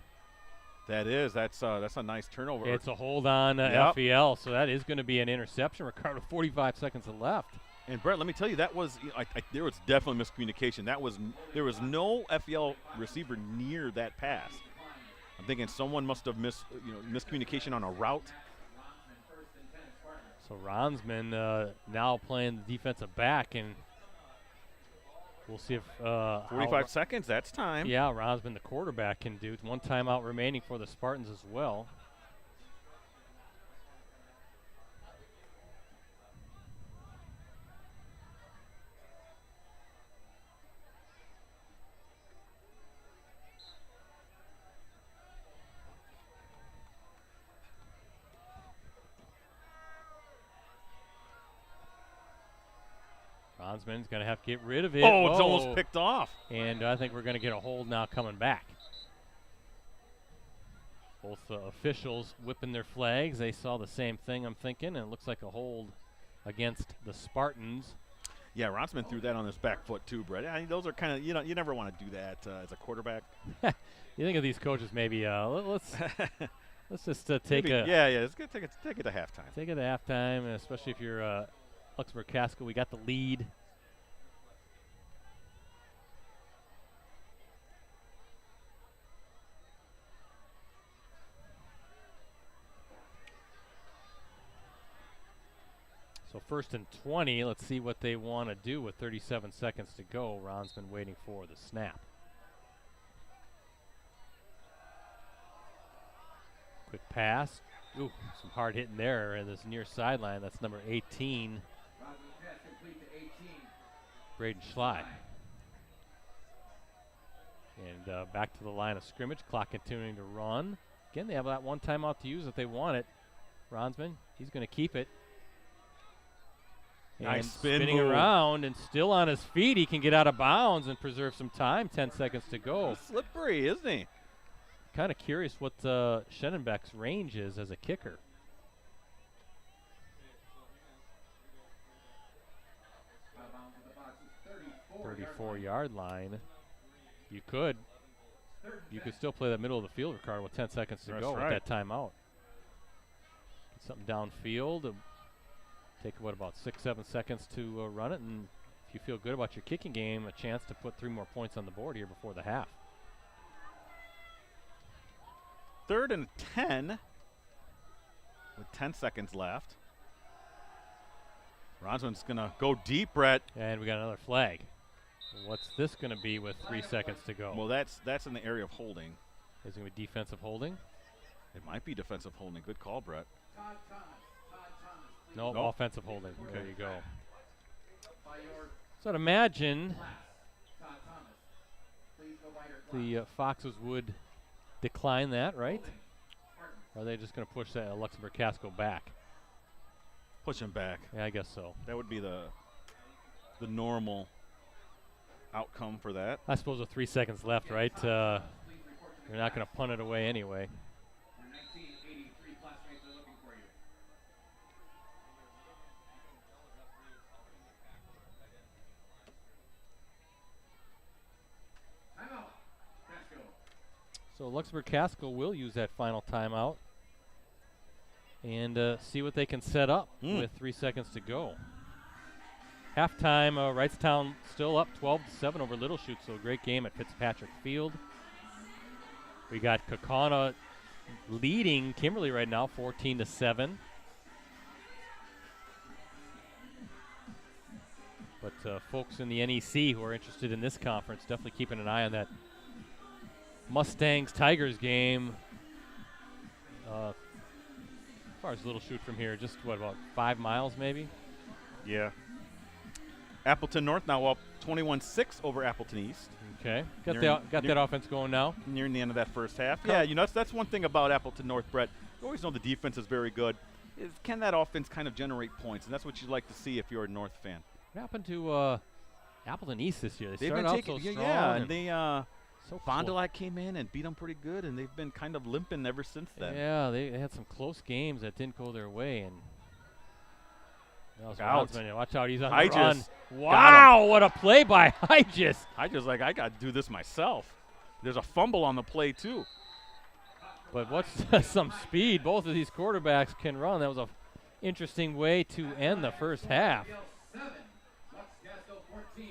That is. That's a nice turnover. It's a hold on FEL, so that is going to be an interception. Ricardo, 45 seconds left. And Brett, let me tell you, that was there was definitely miscommunication. There was no FEL receiver near that pass. I'm thinking someone must have miscommunication on a route. So Ronsman now playing the defensive back, and we'll see if 45 seconds. That's time. Yeah, Ronsman, the quarterback, can do. One timeout remaining for the Spartans as well. Ronsman's going to have to get rid of it. Oh, it's almost picked off. And I think we're going to get a hold now coming back. Both officials whipping their flags. They saw the same thing, I'm thinking, and it looks like a hold against the Spartans. Yeah, Ronsman threw that on his back foot too, Brett. I mean, those are kind of, you never want to do that as a quarterback. You think of these coaches maybe, let's just take maybe, a... Yeah, let's take it to halftime. Take it to halftime, especially if you're Luxembourg-Casco. We got the lead. So 1st and 20. Let's see what they want to do with 37 seconds to go. Ronsman waiting for the snap. Quick pass. Ooh, some hard hitting there in this near sideline. That's number 18. Braden Schley. And back to the line of scrimmage. Clock continuing to run. Again, they have that one timeout to use if they want it. Ronsman, he's going to keep it. Nice and spinning around and still on his feet. He can get out of bounds and preserve some time. 10 seconds to go. He's slippery, isn't he? Kind of curious what Schenenbeck's range is as a kicker. 34-yard line. You could still play that middle of the field, Ricardo, with 10 seconds to go with that timeout. Get something downfield. Take, about 6-7 seconds to run it, and if you feel good about your kicking game, a chance to put 3 more points on the board here before the half. 3rd and 10 with 10 seconds left. Ronsman's going to go deep, Brett. And we got another flag. What's this going to be with 3 seconds to go? Well, that's in the area of holding. Is it going to be defensive holding? It might be defensive holding. Good call, Brett. No, nope. Offensive holding. Okay. There you go. So I'd imagine the Foxes would decline that, right? Or are they just going to push that Luxembourg-Casco back? Push him back. Yeah, I guess so. That would be the normal outcome for that. I suppose with 3 seconds left, right? You're not going to punt it away anyway. So Luxembourg-Casco will use that final timeout and see what they can set up with 3 seconds to go. Halftime, Wrightstown still up 12-7 over Little Chute, so a great game at Fitzpatrick Field. We got Kaukauna leading Kimberly right now, 14-7. But folks in the NEC who are interested in this conference, definitely keeping an eye on that Mustangs-Tigers game. As far as Little Chute from here, just about 5 miles maybe? Yeah. Appleton North now up 21-6 over Appleton East. Okay. Got that offense going now. Nearing the end of that first half. Yeah, that's one thing about Appleton North, Brett. You always know the defense is very good. Can that offense kind of generate points? And that's what you'd like to see if you're a North fan. What happened to Appleton East this year? They started out so strong. Yeah, and they so Fond du Lac came in and beat them pretty good, and they've been kind of limping ever since then. Yeah, they had some close games that didn't go their way, and That was Out. Ronsman. Watch out, he's on the Hygis run. got Wow, what a play by Hygis. I got to do this myself. There's a fumble on the play, too. But what's some speed both of these quarterbacks can run. That was an interesting way to end the first half. 7, Lux-Casco 14.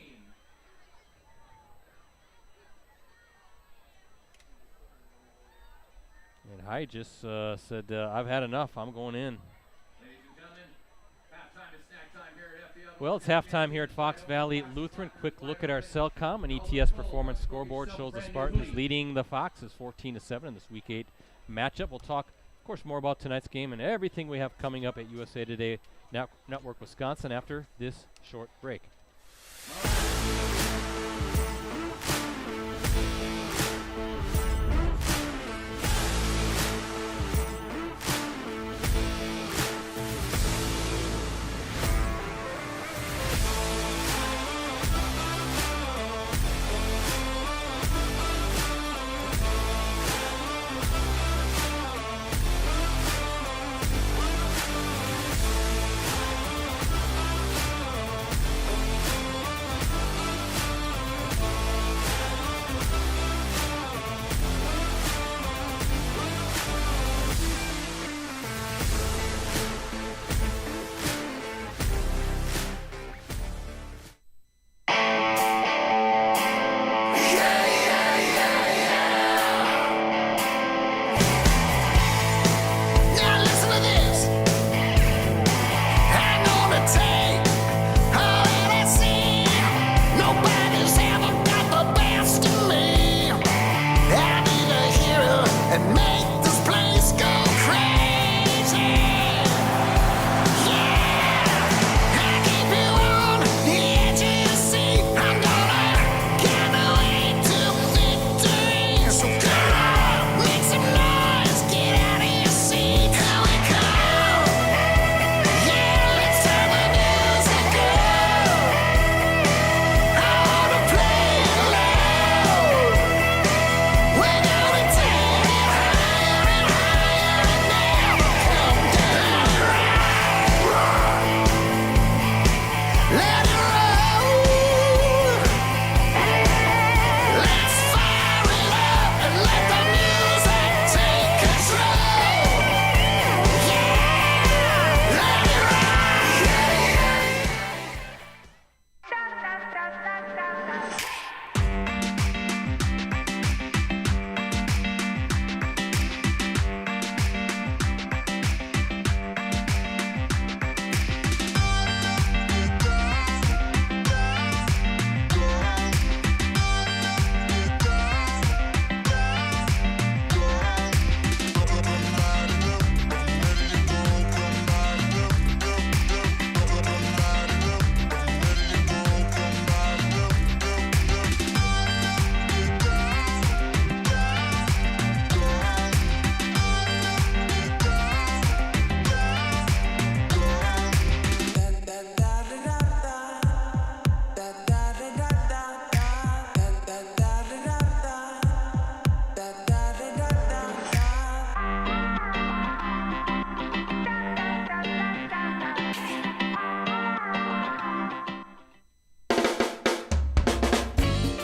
And Hygis said, I've had enough. I'm going in. Ladies and gentlemen, halftime is snack time here at FBL. Well, it's halftime here at Fox Valley Lutheran. Quick look at our Cellcom and ETS performance scoreboard shows the Spartans leading the Foxes 14-7 in this Week 8 matchup. We'll talk, of course, more about tonight's game and everything we have coming up at USA Today Network Wisconsin after this short break.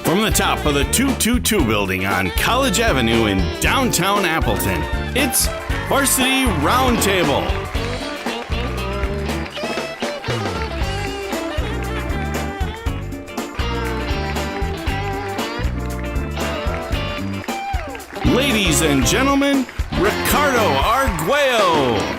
From the top of the 222 building on College Avenue in downtown Appleton, it's Varsity Roundtable. Ladies and gentlemen, Ricardo Arguello.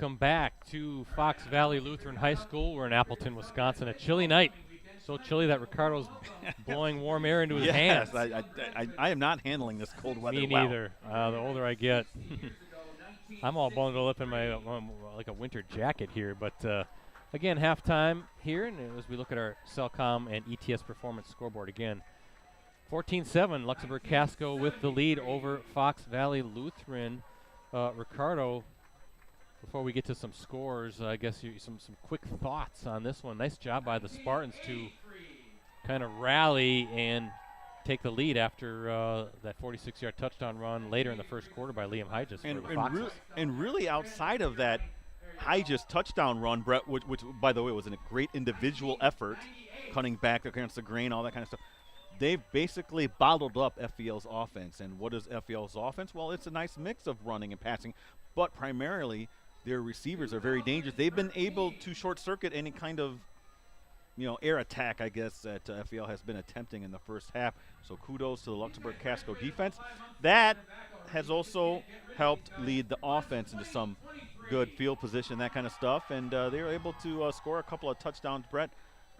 Welcome back to Fox Valley Lutheran High School. We're in Appleton, Wisconsin. A chilly night. So chilly that Ricardo's blowing warm air into his hands. I am not handling this cold weather. Me neither. The older I get. I'm all bundled up in my like a winter jacket here. But again, halftime here, and as we look at our Cellcom and ETS performance scoreboard again, 14-7, Luxembourg-Casco with the lead over Fox Valley Lutheran. Ricardo, before we get to some scores, I guess some quick thoughts on this one. Nice job by the Spartans to kind of rally and take the lead after that 46-yard touchdown run later in the first quarter by Liam Hygis for the Foxes. And really outside of that Hygis touchdown run, Brett, which by the way was a great individual effort, cutting back against the grain, all that kind of stuff. They've basically bottled up FVL's offense. And what is FVL's offense? Well, it's a nice mix of running and passing, but primarily their receivers are very dangerous. They've been able to short-circuit any kind of, air attack, I guess, that FVL has been attempting in the first half. So kudos to the Luxembourg-Casco defense. That has also helped lead the offense into some good field position, that kind of stuff. And they were able to score a couple of touchdowns, Brett.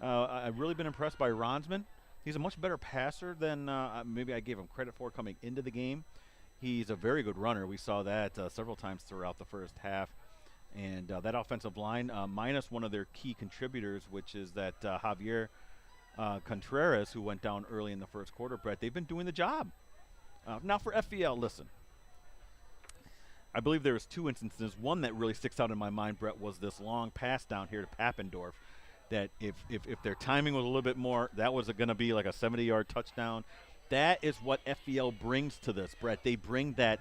I've really been impressed by Ronsman. He's a much better passer than maybe I gave him credit for coming into the game. He's a very good runner. We saw that several times throughout the first half. And that offensive line, minus one of their key contributors, which is that Javier Contreras, who went down early in the first quarter, Brett, they've been doing the job. Now for FVL, listen. I believe there was two instances. One that really sticks out in my mind, Brett, was this long pass down here to Pappendorf. That if their timing was a little bit more, that was going to be like a 70-yard touchdown. That is what FVL brings to this, Brett. They bring that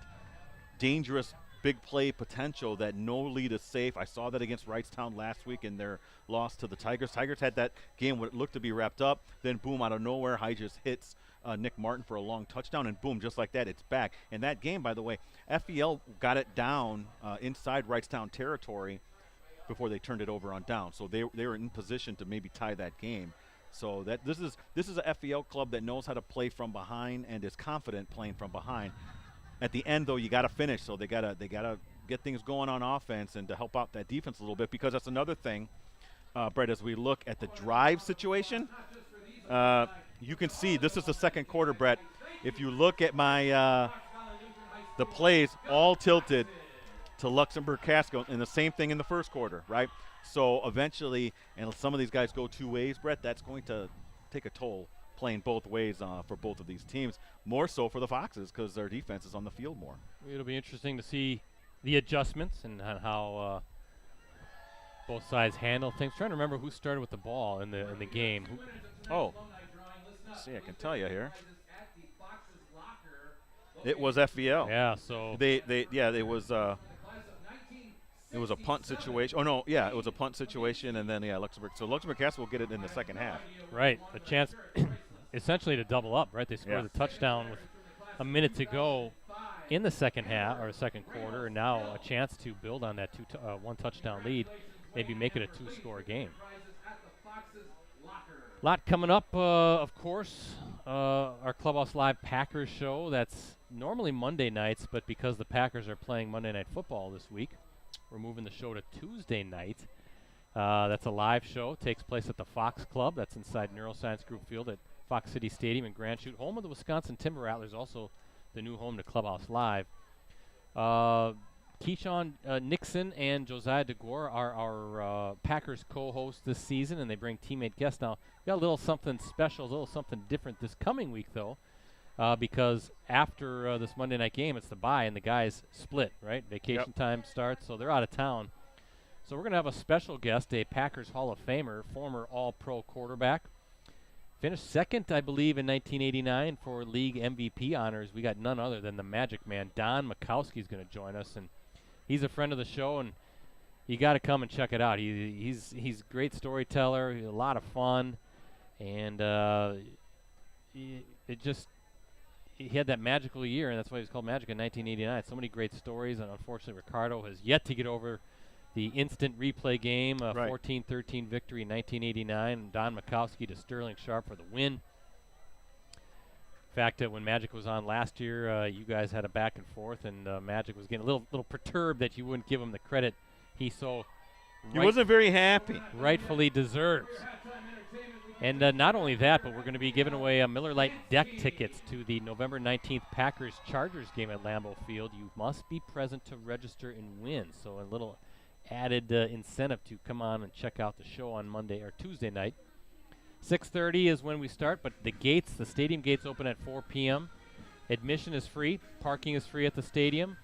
dangerous big play potential that no lead is safe. I saw that against Wrightstown last week in their loss to the Tigers. Tigers had that game what looked to be wrapped up. Then, boom, out of nowhere, Hygis hits Nick Martin for a long touchdown, and boom, just like that, it's back. And that game, by the way, FVL got it down inside Wrightstown territory before they turned it over on down. So they were in position to maybe tie that game. So that this is a FVL club that knows how to play from behind and is confident playing from behind. At the end, though, you got to finish. So they gotta get things going on offense and to help out that defense a little bit, because that's another thing, Brett. As we look at the drive situation, you can see this is the second quarter, Brett. If you look at my the plays, all tilted to Luxembourg-Casco, and the same thing in the first quarter, right? So eventually, and some of these guys go two ways, Brett, that's going to take a toll playing both ways for both of these teams, more so for the Foxes because their defense is on the field more. It'll be interesting to see the adjustments and how both sides handle things. Trying to remember who started with the ball in the game. Let's see, I can tell you here. It was FVL. Yeah, so it was a punt situation. It was a punt situation, and then Luxembourg. So Luxembourg-Casco will get it in the second half. Right, a chance essentially to double up. Right, they scored the touchdown with a minute to go in the second half or second quarter, and now a chance to build on that one touchdown lead, maybe make it a two-score game. A lot coming up, of course. Our Clubhouse Live Packers show. That's normally Monday nights, but because the Packers are playing Monday Night Football this week, we're moving the show to Tuesday night. That's a live show. Takes place at the Fox Club. That's inside Neuroscience Group Field at Fox City Stadium in Grand Chute, home of the Wisconsin Timber Rattlers, also the new home to Clubhouse Live. Keyshawn Nixon and Josiah DeGore are our Packers co-hosts this season, and they bring teammate guests. Now, we got a little something special, a little something different this coming week, though, because after this Monday night game, it's the bye, and the guys split, right? Vacation time starts, so they're out of town. So we're going to have a special guest, a Packers Hall of Famer, former All-Pro quarterback. Finished second, I believe, in 1989 for league MVP honors. We got none other than the Magic Man. Don Makowski is going to join us, and he's a friend of the show, and you got to come and check it out. He's a great storyteller, a lot of fun, and he had that magical year, and that's why he's called Magic in 1989. So many great stories, and unfortunately Ricardo has yet to get over the instant replay game, 14-13 victory in 1989. Don Makowski to Sterling Sharp for the win. In fact, when Magic was on last year, you guys had a back and forth, and Magic was getting a little perturbed that you wouldn't give him the credit he so He wasn't very happy. rightfully deserves. And not only that, but we're going to be giving away Miller Lite deck tickets to the November 19th Packers-Chargers game at Lambeau Field. You must be present to register and win. So a little added incentive to come on and check out the show on Monday or Tuesday night. 6:30 is when we start, but the stadium gates open at 4 p.m. Admission is free. Parking is free at the stadium.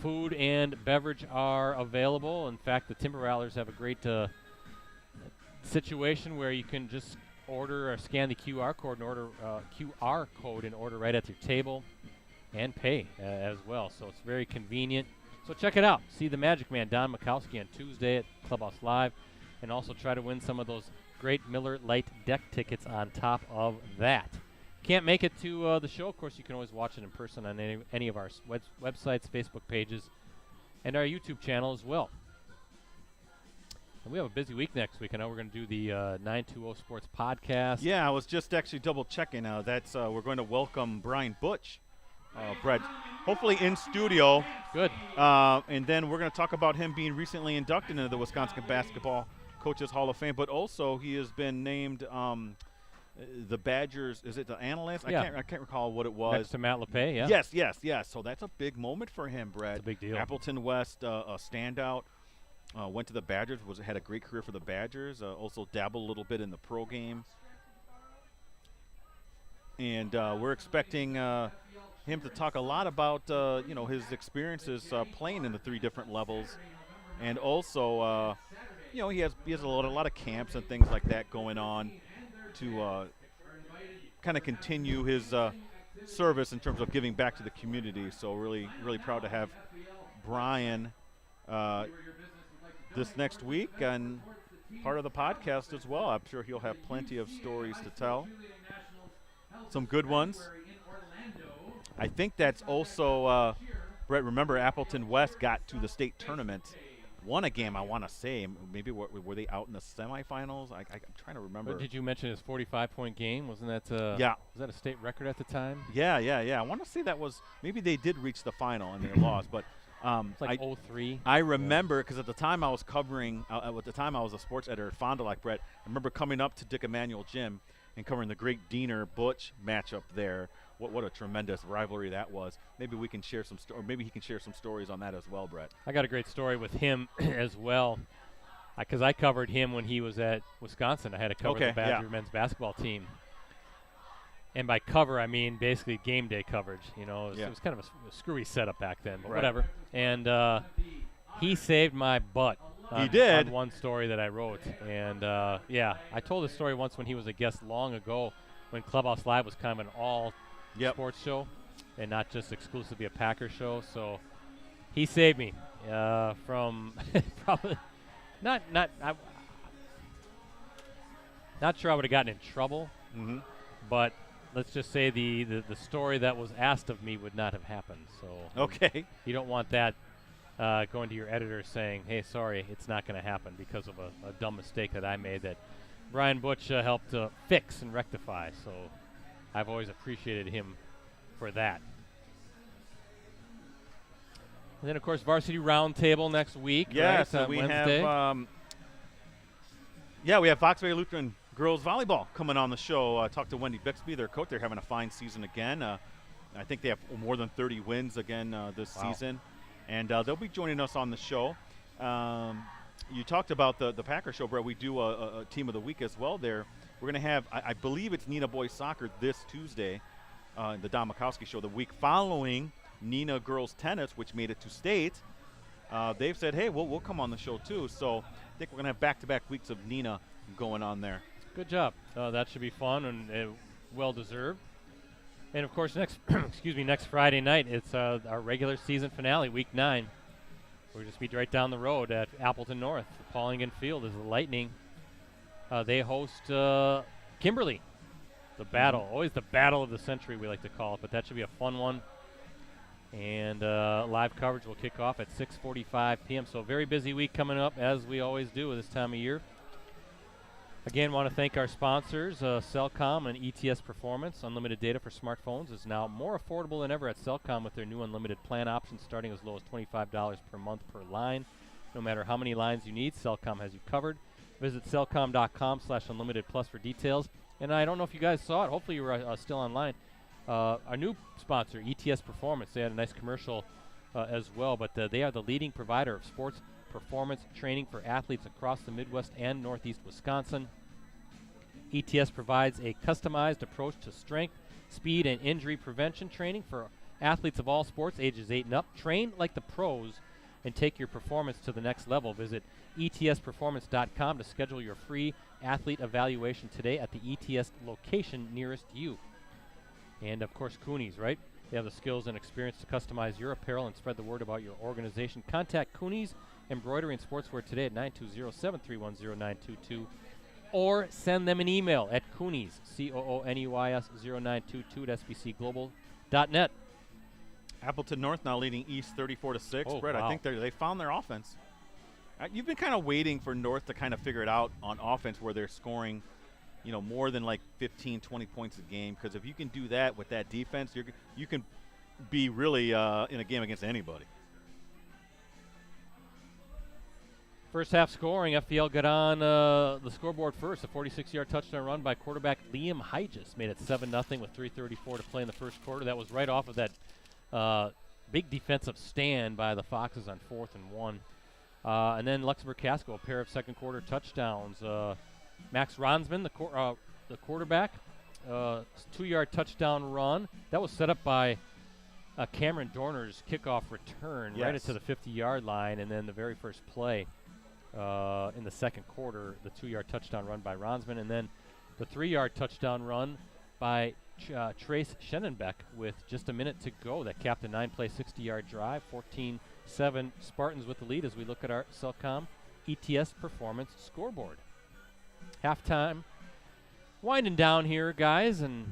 Food and beverage are available. In fact, the Timber Rattlers have a great situation where you can just order or scan the QR code and order right at your table and pay as well. So it's very convenient. So check it out. See the Magic Man, Don Mikowski, on Tuesday at Clubhouse Live, and also try to win some of those great Miller Lite deck tickets on top of that. Can't make it to the show, of course, you can always watch it in person on any of our websites, Facebook pages, and our YouTube channel as well. And we have a busy week next week. I know we're going to do the 920 Sports Podcast. Yeah, I was just actually double-checking. That's we're going to welcome Brian Butch, Brett, hopefully in studio. Good. And then we're going to talk about him being recently inducted into the Wisconsin Basketball Coaches Hall of Fame, but also he has been named the Badgers, is it the analyst? Yeah. I can't recall what it was. Next to Matt LePay, yeah. Yes. So that's a big moment for him, Brett. It's a big deal. Appleton West, a standout. Went to the Badgers, had a great career for the Badgers. Also dabbled a little bit in the pro game. And we're expecting him to talk a lot about his experiences playing in the 3 different levels, and also he has a lot of camps and things like that going on to kind of continue his service in terms of giving back to the community. So really proud to have Brian this next week and part of the podcast as well. I'm sure he'll have plenty of stories to tell. Some good ones. I think that's also, Brett, remember Appleton West got to the state tournament, won a game, I want to say. Maybe were they out in the semifinals? I'm trying to remember. But did you mention his 45-point game? Wasn't that yeah. Was that a state record at the time? Yeah. I want to say that was, maybe they did reach the final and they lost, but it's like 03. I remember because at the time I was covering, at the time I was a sports editor at Fond du Lac, Brett. I remember coming up to Dick Emanuel Gym and covering the great Diener Butch matchup there. What a tremendous rivalry that was. Maybe we can share or maybe he can share some stories on that as well, Brett. I got a great story with him as well, because I covered him when he was at Wisconsin. I had to cover the Badger men's basketball team. And by cover, I mean basically game day coverage. It was kind of a screwy setup back then, but whatever. And he saved my butt. He did. On one story that I wrote. And, I told this story once when he was a guest long ago when Clubhouse Live was kind of an all sports show and not just exclusively a Packers show. So he saved me from probably not sure I would have gotten in trouble, but let's just say the story that was asked of me would not have happened. So okay, you don't want that going to your editor saying, hey, sorry, it's not going to happen because of a dumb mistake that I made that Brian Butch helped fix and rectify. So I've always appreciated him for that. And then, of course, Varsity Roundtable next week. Yeah, right, so we Wednesday. have we have Valley Lutheran girls volleyball coming on the show. I talked to Wendy Bixby, their coach. They're having a fine season again. I think they have more than 30 wins again this season. And they'll be joining us on the show. You talked about the Packer show, Brett. We do a team of the week as well there. We're going to have, I believe it's Nina Boys Soccer this Tuesday, the Don Mikowski show. The week following, Nina Girls Tennis, which made it to state. They've said, hey, we'll come on the show too. So I think we're going to have back-to-back weeks of Nina going on there. Good job. That should be fun and well-deserved. And, of course, next Friday night, it's our regular season finale, Week 9. We'll just be right down the road at Appleton North. Paulingen Field is the Lightning. They host Kimberly. The battle. Always the battle of the century, we like to call it. But that should be a fun one. And live coverage will kick off at 6:45 p.m. So a very busy week coming up, as we always do at this time of year. Again, want to thank our sponsors, Cellcom and ETS Performance. Unlimited data for smartphones is now more affordable than ever at Cellcom with their new unlimited plan options starting as low as $25 per month per line. No matter how many lines you need, Cellcom has you covered. Visit cellcom.com/unlimitedplus for details. And I don't know if you guys saw it. Hopefully you were still online. Our new sponsor, ETS Performance, they had a nice commercial as well, but they are the leading provider of sports performance training for athletes across the Midwest and Northeast Wisconsin. ETS provides a customized approach to strength, speed, and injury prevention training for athletes of all sports, ages 8 and up. Train like the pros and take your performance to the next level. Visit etsperformance.com to schedule your free athlete evaluation today at the ETS location nearest you. And, of course, Coonies, right? They have the skills and experience to customize your apparel and spread the word about your organization. Contact Coonies Embroidery and Sportswear today at 920-731-0922 or send them an email at Coonies, COONEYS 0922 at sbcglobal.net. Appleton North now leading East 34-6. Oh, Brett, wow. I think they found their offense. You've been kind of waiting for North to kind of figure it out on offense where they're scoring, more than like 15, 20 points a game. Because if you can do that with that defense, you can be really in a game against anybody. First half scoring, FPL got on the scoreboard first. A 46-yard touchdown run by quarterback Liam Hygis made it 7-0 with 3:34 to play in the first quarter. That was right off of that big defensive stand by the Foxes on 4th and 1. And then Luxembourg-Casco, a pair of second quarter touchdowns. Max Ronsman, the quarterback, 2-yard touchdown run. That was set up by Cameron Dorner's kickoff return right into the 50-yard line. And then the very first play in the second quarter, the 2-yard touchdown run by Ronsman. And then the 3-yard touchdown run by Trace Schenenbeck with just a minute to go. That capped a 9-play, 60-yard drive. 14-7 Spartans with the lead as we look at our Cellcom ETS Performance scoreboard. Halftime winding down here, guys, and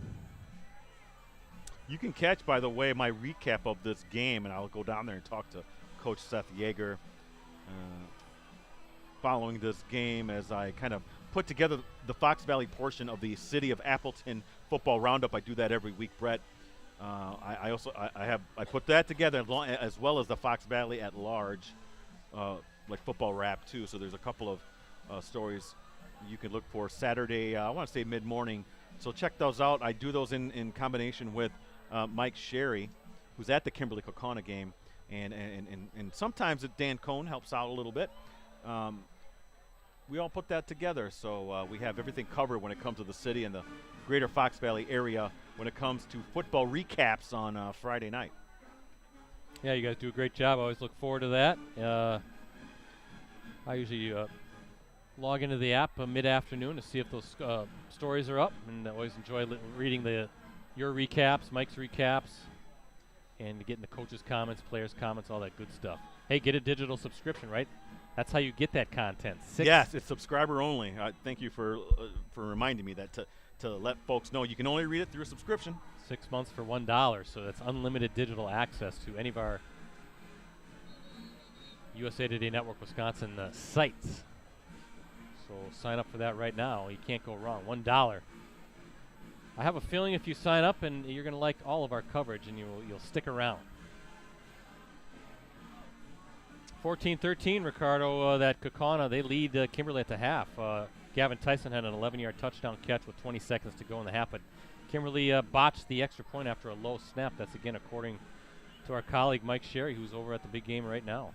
you can catch, by the way, my recap of this game, and I'll go down there and talk to Coach Seth Yeager following this game as I kind of put together the Fox Valley portion of the City of Appleton football roundup. I do that every week, Brett. I put that together as well as the Fox Valley at large, like football wrap too. So there's a couple of stories you can look for Saturday. I want to say mid-morning. So check those out. I do those in combination with Mike Sherry, who's at the Kimberly-Kaukauna game, and sometimes Dan Cohn helps out a little bit. We all put that together, so we have everything covered when it comes to the city and the greater Fox Valley area when it comes to football recaps on Friday night. Yeah, you guys do a great job. I always look forward to that. I usually log into the app mid-afternoon to see if those stories are up, and I always enjoy reading your recaps, Mike's recaps, and getting the coaches' comments, players' comments, all that good stuff. Hey, get a digital subscription, right? That's how you get that content. Yes, it's subscriber only. Thank you for reminding me that to let folks know you can only read it through a subscription. 6 months for $1, so that's unlimited digital access to any of our USA Today Network Wisconsin sites. So sign up for that right now. You can't go wrong. $1. I have a feeling if you sign up, and you're going to like all of our coverage, and you'll stick around. 14-13, Ricardo, that Kaukauna, they lead Kimberly at the half. Gavin Tyson had an 11-yard touchdown catch with 20 seconds to go in the half, but Kimberly botched the extra point after a low snap. That's, again, according to our colleague Mike Sherry, who's over at the big game right now.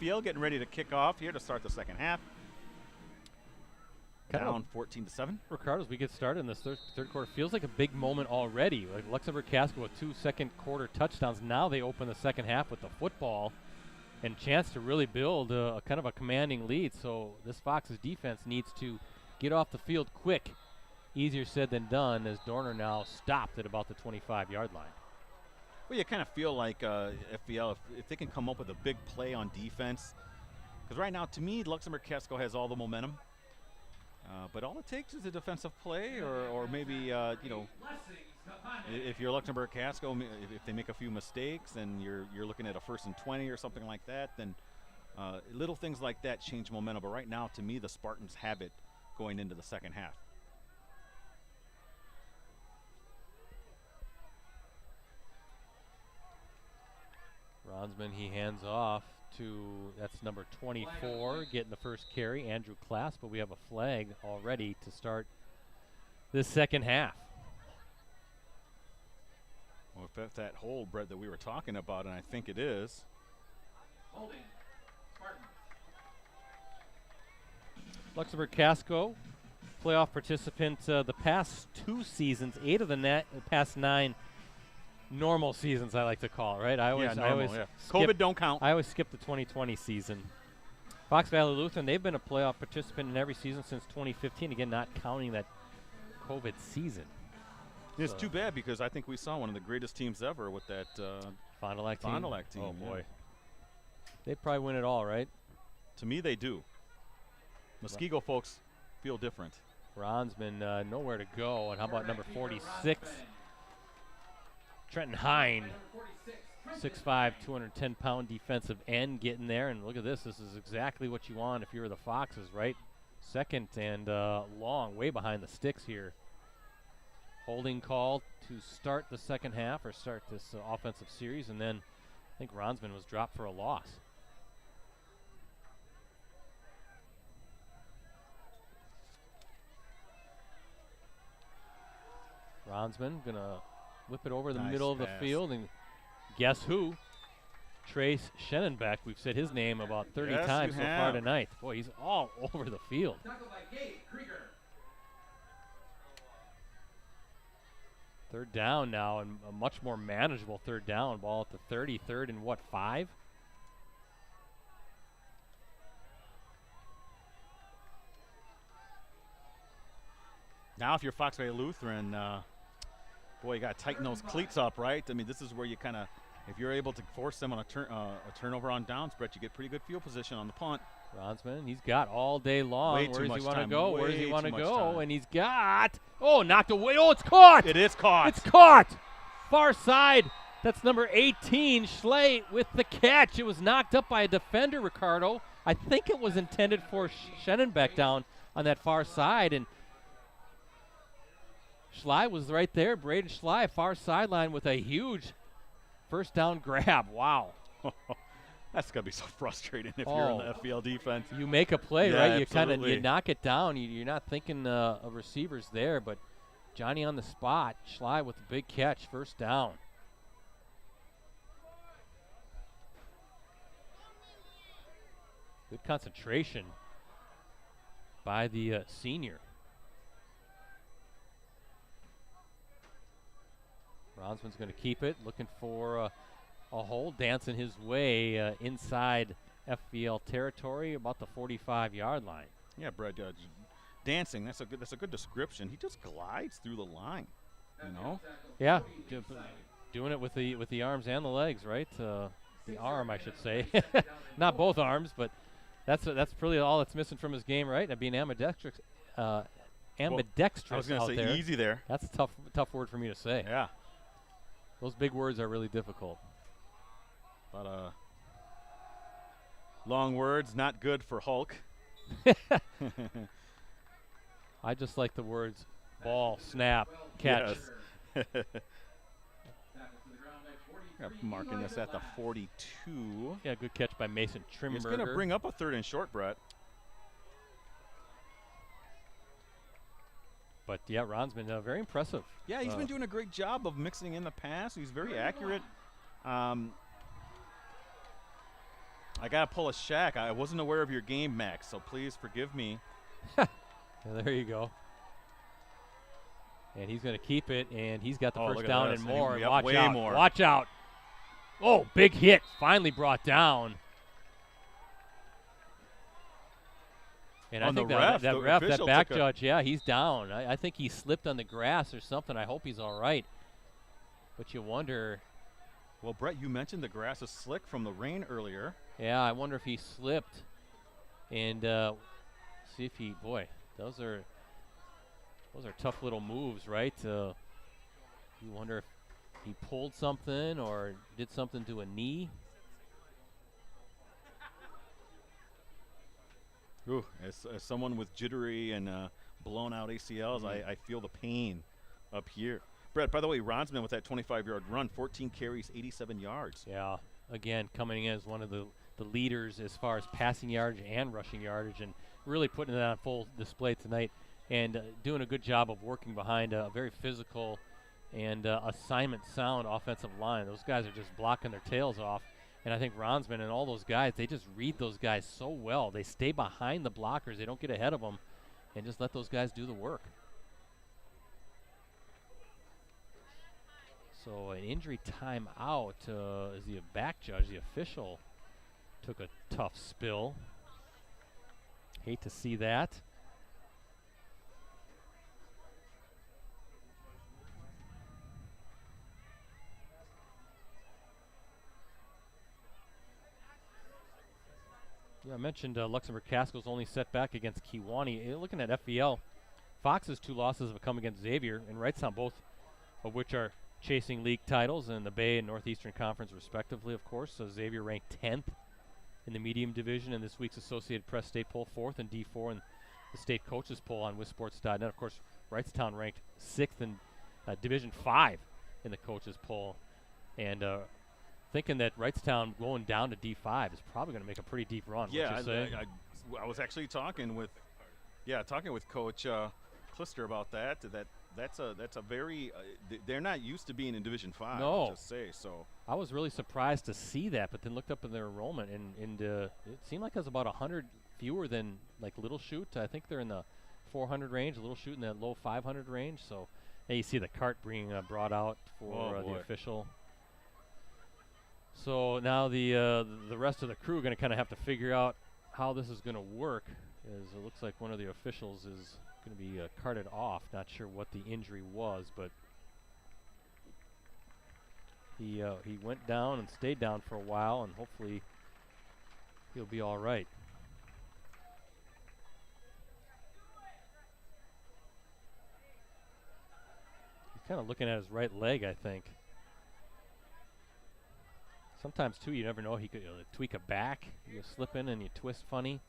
FEL getting ready to kick off here to start the second half. Down 14-7. Ricardo, as we get started in this third quarter, feels like a big moment already. Like Luxembourg-Casco with 2 second quarter touchdowns. Now they open the second half with the football and chance to really build a kind of a commanding lead. So this Fox's defense needs to get off the field quick. Easier said than done as Dorner now stopped at about the 25-yard line. Well, you kind of feel like FVL, if they can come up with a big play on defense, because right now, to me, Luxembourg-Casco has all the momentum. But all it takes is a defensive play or maybe, if you're Luxembourg-Casco, if they make a few mistakes and you're looking at a 1st and 20 or something like that, then little things like that change momentum. But right now, to me, the Spartans have it going into the second half. Ronsman, he hands off to, that's number 24, getting the first carry, Andrew Klass, but we have a flag already to start this second half. Well, if that's that hold, Brett, that we were talking about, and I think it is. Holding. Spartans. Luxembourg-Casco, playoff participant the past 2 seasons, 8 of the past 9 normal seasons, I like to call it, right? I always COVID don't count. I always skip the 2020 season. Fox Valley Lutheran, they've been a playoff participant in every season since 2015, again, not counting that COVID season. It's too bad because I think we saw one of the greatest teams ever with that Fond du Lac team. Fond du Lac team. Oh, boy. They'd probably win it all, right? To me, they do. Muskego folks feel different. Ronsman nowhere to go. And how about number 46? Trenton Hine, 6'5", 210-pound defensive end getting there. And look at this. This is exactly what you want if you're the Foxes, right? Second and long, way behind the sticks here. Holding call to start the second half or start this offensive series. And then I think Ronsman was dropped for a loss. Ronsman going to whip it over the middle of the field, and guess who? Trace Schenenbeck. We've said his name about 30 times so far tonight. Boy, he's all over the field. Third down now, and a much more manageable third down. Ball at the 30, third and what, 5? Now if you're Fox Valley Lutheran, boy, you got to tighten those cleats up, right? I mean, this is where you kind of, if you're able to force them on a turnover on downs, Brett, you get pretty good field position on the punt. Ronsman, he's got all day long. Where does he want to go? Where does he want to go? Time. And he's got, oh, knocked away. Oh, it's caught. It is caught. It's caught. Far side. That's number 18, Schley, with the catch. It was knocked up by a defender, Ricardo. I think it was intended for Schenenbeck down on that far side. And Schley was right there. Braden Schley, far sideline with a huge first down grab. Wow. That's got to be so frustrating if you're in the FVL defense. You make a play, right? You kind of absolutely. you knock it down. You're not thinking of receivers there, but Johnny on the spot. Schley with a big catch, first down. Good concentration by the senior. Ronsman's going to keep it, looking for a hole, dancing his way inside FVL territory, about the 45-yard line. Yeah, Brett, dancing. That's a good description. He just glides through the line. You know. Yeah, doing it with the arms and the legs, right? The arm, I should say, not both arms, but that's really all that's missing from his game, right? And being ambidextrous. Ambidextrous. I was going to say easy there. That's a tough word for me to say. Yeah. Those big words are really difficult. But long words, not good for Hulk. I just like the words ball, snap, catch. Yes. Marking this at the 42. Yeah, good catch by Mason Trimberger. It's going to bring up a third and short, Brett. But, yeah, Ron's been very impressive. Yeah, he's been doing a great job of mixing in the pass. He's very accurate. I got to pull a Shaq. I wasn't aware of your game, Max, so please forgive me. Yeah, there you go. And he's going to keep it, and he's got the first down and more. And watch out. Watch out. Oh, big hit. Finally brought down. And I think that back judge, yeah, he's down. I think he slipped on the grass or something. I hope he's all right. But you wonder. Well, Brett, you mentioned the grass is slick from the rain earlier. Yeah, I wonder if he slipped. And see if he, boy, those are tough little moves, right? You wonder if he pulled something or did something to a knee. Ooh, as someone with jittery and blown out ACLs, I feel the pain up here. Brett, by the way, Ronsman with that 25-yard run, 14 carries, 87 yards. Yeah, again, coming in as one of the leaders as far as passing yardage and rushing yardage, and really putting it on full display tonight, and doing a good job of working behind a very physical and assignment sound offensive line. Those guys are just blocking their tails off, and I think Ronsman and all those guys, they just read those guys so well. They stay behind the blockers. They don't get ahead of them, and just let those guys do the work. So an injury timeout. Is he a back judge? The official took a tough spill. Hate to see that. Yeah, I mentioned Luxembourg-Casco's only setback against Kewanee. Looking at FVL, Fox's 2 losses have come against Xavier and Wrightstown, both of which are chasing league titles in the Bay and Northeastern Conference respectively, of course. So Xavier ranked 10th in the medium division in this week's Associated Press State Poll, 4th in D4 in the state coaches poll on WisSports.net. Of course, Wrightstown ranked 6th in Division 5 in the coaches poll. And thinking that Wrightstown going down to D5 is probably going to make a pretty deep run. Yeah, would you say? I was actually talking with Coach Klister about that. That's a very they're not used to being in Division 5. No. I'll just say so. I was really surprised to see that, but then looked up in their enrollment, and it seemed like it was about 100 fewer than like Little Chute. I think they're in the 400 range, Little Chute in the low 500 range. So you see the cart being brought out for the official. So now the rest of the crew are going to kind of have to figure out how this is going to work, as it looks like one of the officials is going to be carted off. Not sure what the injury was, but he went down and stayed down for a while, and hopefully he'll be all right. He's kind of looking at his right leg, I think. Sometimes, too, you never know. He could tweak a back. You slip in and you twist funny.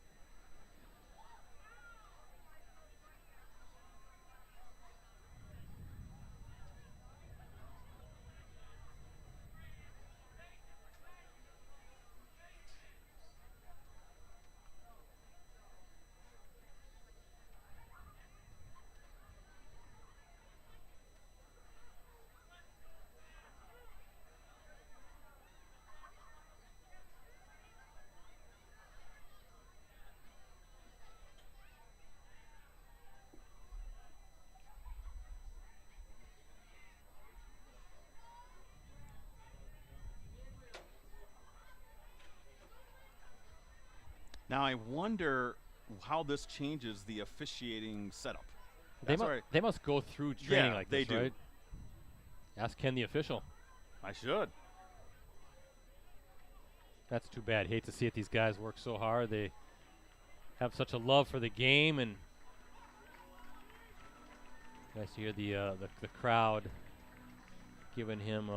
Now I wonder how this changes the officiating setup. They must go through training like this, they do. Right? Ask Ken, the official. I should. That's too bad. Hate to see it. These guys work so hard. They have such a love for the game, and nice to hear the crowd giving him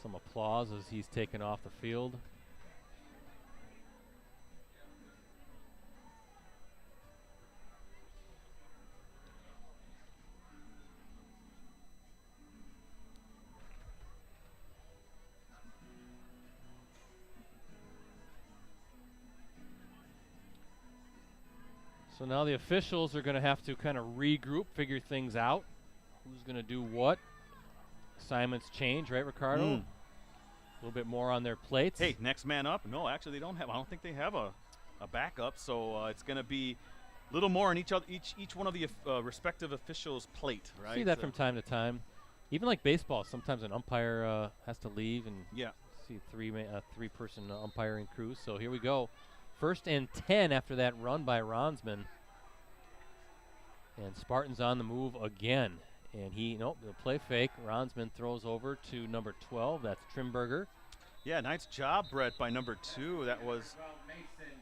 some applause as he's taken off the field. So now the officials are going to have to kind of regroup, figure things out. Who's going to do what? Assignments change, right, Ricardo? A little bit more on their plates. Hey, next man up. No, actually, they don't have. I don't think they have a backup. So it's going to be a little more on each one of the respective officials' plate, right? See that from time to time. Even like baseball, sometimes an umpire has to leave, and see three-person umpiring crew. So here we go. 1st and 10 after that run by Ronsman. And Spartans on the move again. And they'll play fake. Ronsman throws over to number 12. That's Trimberger. Yeah, nice job, Brett, by number 2. That was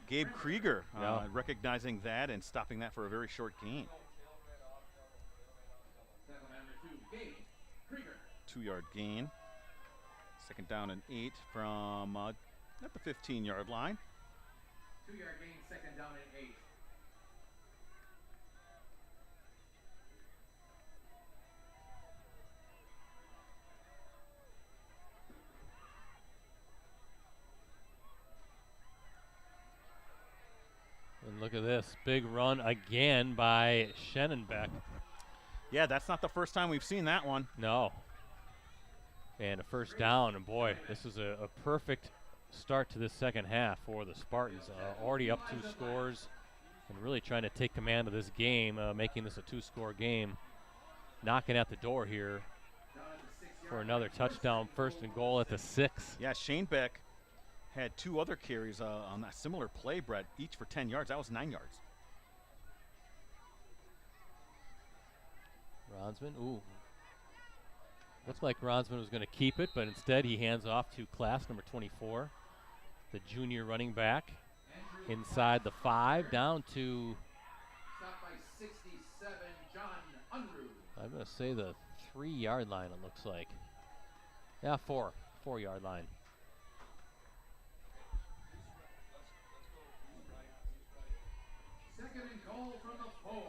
Gabe Krieger, recognizing that and stopping that for a very short gain. 2-yard gain. Second down and 8 from at the 15-yard line. 2-yard gain, second down and 8. And look at this, big run again by Schenenbeck. Yeah, that's not the first time we've seen that one. No. And a first down, and boy, this is a perfect start to this second half for the Spartans. Already up 2 scores and really trying to take command of this game, making this a 2-score game. Knocking at the door here for another touchdown, first and goal at the 6. Yeah, Schenenbeck had 2 other carries on that similar play, Brett, each for 10 yards. That was 9 yards. Ronsman, ooh. Looks like Ronsman was going to keep it, but instead he hands off to class number 24, the junior running back, inside the 5, down to, Stopped by 67, John Unruh. I'm going to say the 3-yard line, it looks like. Yeah, 4-yard line. Second and goal from the 4.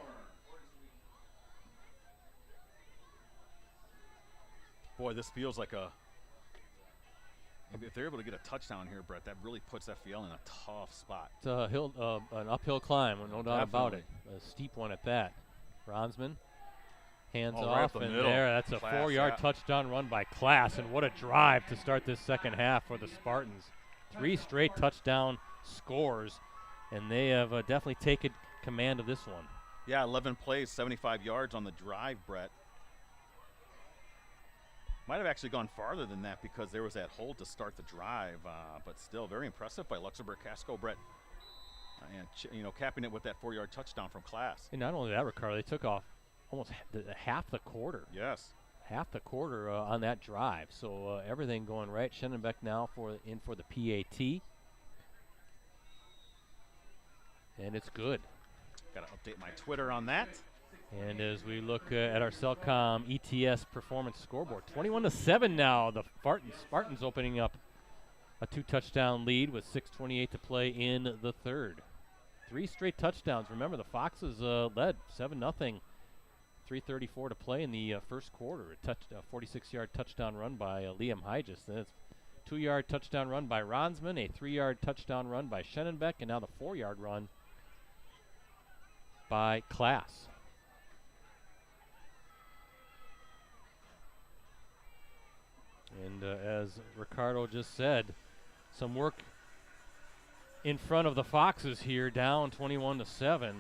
Boy, this feels like if they're able to get a touchdown here, Brett, that really puts FVL in a tough spot. It's a an uphill climb, no doubt about it. A steep one at that. Ronsman hands right off, up the and middle. there, that's a Class, 4-yard yeah. touchdown run by Class, and what a drive to start this second half for the Spartans. 3 straight touchdown scores, and they have definitely taken command of this one. Yeah, 11 plays, 75 yards on the drive, Brett. Might have actually gone farther than that because there was that hold to start the drive, but still very impressive by Luxembourg-Casco, Brett. And capping it with that 4-yard touchdown from Class. And not only that, Ricardo, they took off almost half the quarter. Yes. Half the quarter on that drive. So everything going right. Schenenbeck now in for the PAT. And it's good. Got to update my Twitter on that. And as we look at our Cellcom ETS performance scoreboard, 21-7 now. The Spartans opening up a 2-touchdown lead with 6:28 to play in the third. 3 straight touchdowns. Remember, the Foxes led 7-0. 3:34 to play in the first quarter. A 46-yard touchdown run by Liam Hygis. Then it's 2-yard touchdown run by Ronsman, a 3-yard touchdown run by Schenenbeck, and now the 4-yard run by Class. And as Ricardo just said, some work in front of the Foxes here, down 21-7.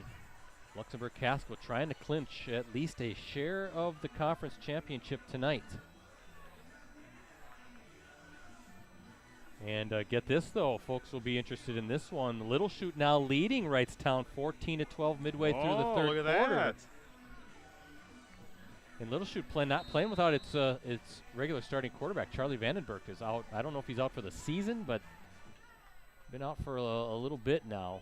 Luxembourg-Casco trying to clinch at least a share of the conference championship tonight. And get this, though, folks will be interested in this one. Little Chute now leading Wrightstown 14-12 midway through the third look at quarter. that. And Little Chute not playing without its regular starting quarterback. Charlie Vandenberg is out. I don't know if he's out for the season, but been out for a little bit now.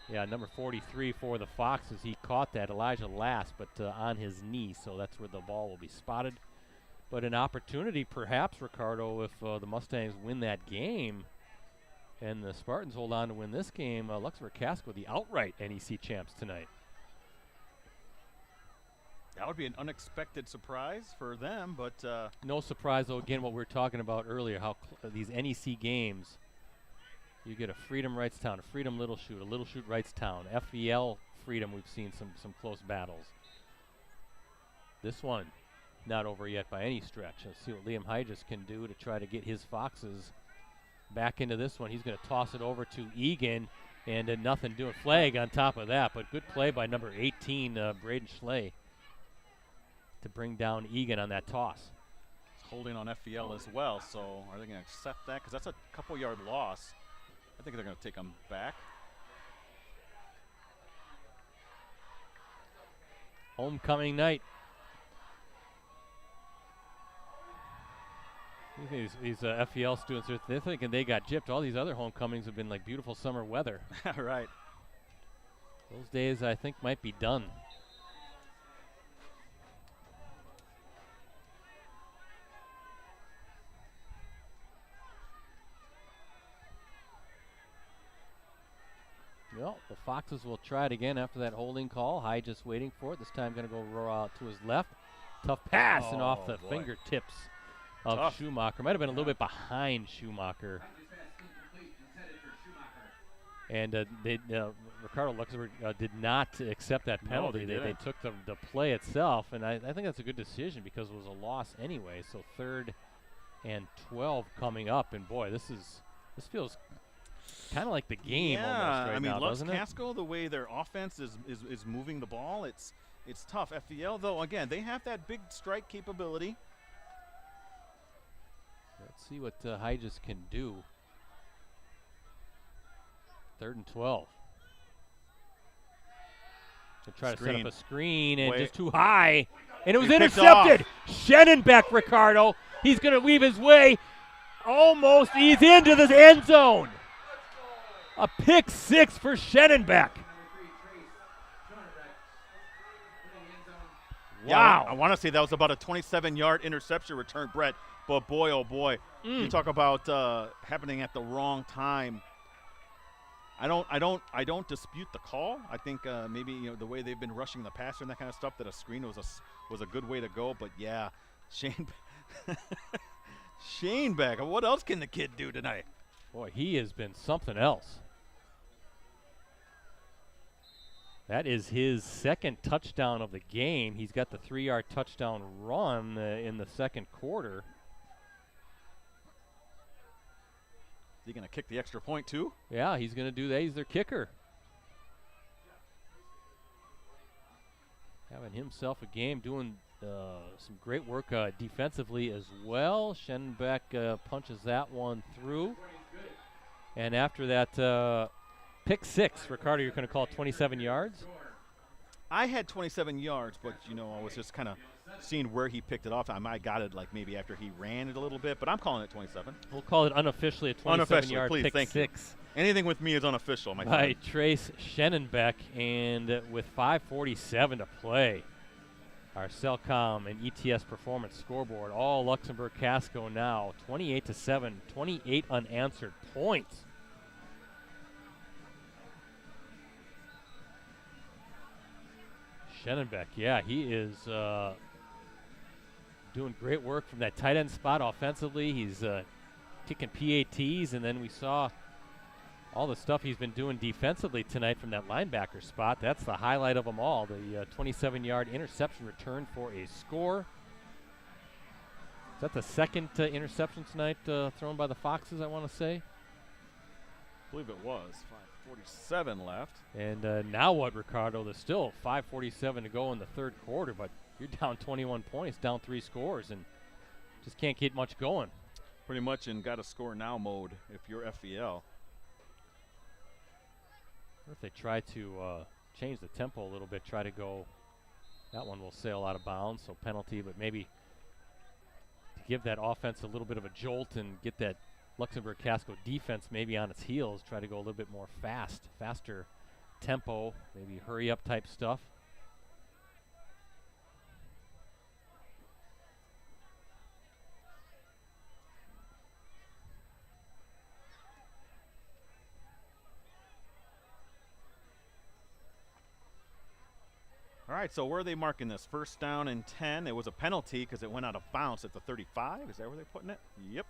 Yeah, number 43 for the Foxes. He caught that, Elijah Last, but on his knee, so that's where the ball will be spotted. But an opportunity, perhaps, Ricardo, if the Mustangs win that game and the Spartans hold on to win this game, Luxembourg-Casco, the outright NEC champs tonight. That would be an unexpected surprise for them, but no surprise, though, again, what we were talking about earlier, how these NEC games, you get a Freedom Wrightstown, a Freedom Little Chute, a Little Chute Wrightstown, FVL Freedom, we've seen some close battles. This one, not over yet by any stretch. Let's see what Liam Hygis can do to try to get his Foxes back into this one. He's going to toss it over to Egan, and nothing doing. Flag on top of that, but good play by number 18, Braden Schley, to bring down Egan on that toss. it's holding on FVL as well, so are they going to accept that? Because that's a couple-yard loss. I think they're going to take them back. Homecoming night. These FEL students, they're thinking they got gypped. All these other homecomings have been like beautiful summer weather. Right. Those days, I think, might be done. Well, the Foxes will try it again after that holding call. High just waiting for it. This time going to go roll out to his left. Tough pass and off the fingertips of Schumacher. Might have been a little bit behind Schumacher. And Ricardo Luxembourg did not accept that penalty. No, they took the play itself, and I think that's a good decision because it was a loss anyway. So 3rd and 12 coming up, and boy, this feels kind of like the game almost right now, doesn't it? Lux-Casco, the way their offense is moving the ball, it's tough. FEL, though, again, they have that big strike capability. Let's see what Hyges can do. 3rd and 12. To try to set up a screen and just too high. And it was intercepted. Schenenbeck, Ricardo. He's going to weave his way. Almost. He's into the end zone. A pick 6 for Schenenbeck. Wow. I want to say that was about a 27-yard interception return, Brett. But boy, oh boy, you talk about happening at the wrong time. I don't dispute the call. I think maybe the way they've been rushing the passer and that kind of stuff, that a screen was a good way to go. But yeah, Shane back. What else can the kid do tonight? Boy, he has been something else. That is his 2nd touchdown of the game. He's got the 3-yard touchdown run in the 2nd quarter. Is he going to kick the extra point too? Yeah, he's going to do that. He's their kicker. Having himself a game, doing some great work defensively as well. Schenenbeck punches that one through. And after that pick 6, Ricardo, you're going to call it 27 yards? I had 27 yards, but, I was just kind of seeing where he picked it off. I might got it like maybe after he ran it a little bit, but I'm calling it 27. We'll call it unofficially a 27-yard pick thank 6. You. Anything with me is unofficial, my friend. By Trace Schenenbeck, and with 5:47 to play, our Cellcom and ETS Performance scoreboard, all Luxembourg-Casco now, 28-7, 28 unanswered points. Schenenbeck, yeah, he is doing great work from that tight end spot offensively. He's kicking PATs, and then we saw all the stuff he's been doing defensively tonight from that linebacker spot. That's the highlight of them all, the 27-yard interception return for a score. Is that the 2nd interception tonight thrown by the Foxes, I want to say? I believe it was. 5:47 left. And now what, Ricardo? There's still 5:47 to go in the 3rd quarter, but you're down 21 points, down 3 scores, and just can't get much going. Pretty much in got-to-score-now mode if you're FEL. What if they try to change the tempo a little bit, try to go, that one will sail out of bounds, so penalty, but maybe to give that offense a little bit of a jolt and get that Luxembourg-Casco defense maybe on its heels, try to go a little bit more faster tempo, maybe hurry-up type stuff. All right, so where are they marking this? 1st down and 10. It was a penalty because it went out of bounds at the 35. Is that where they're putting it? Yep.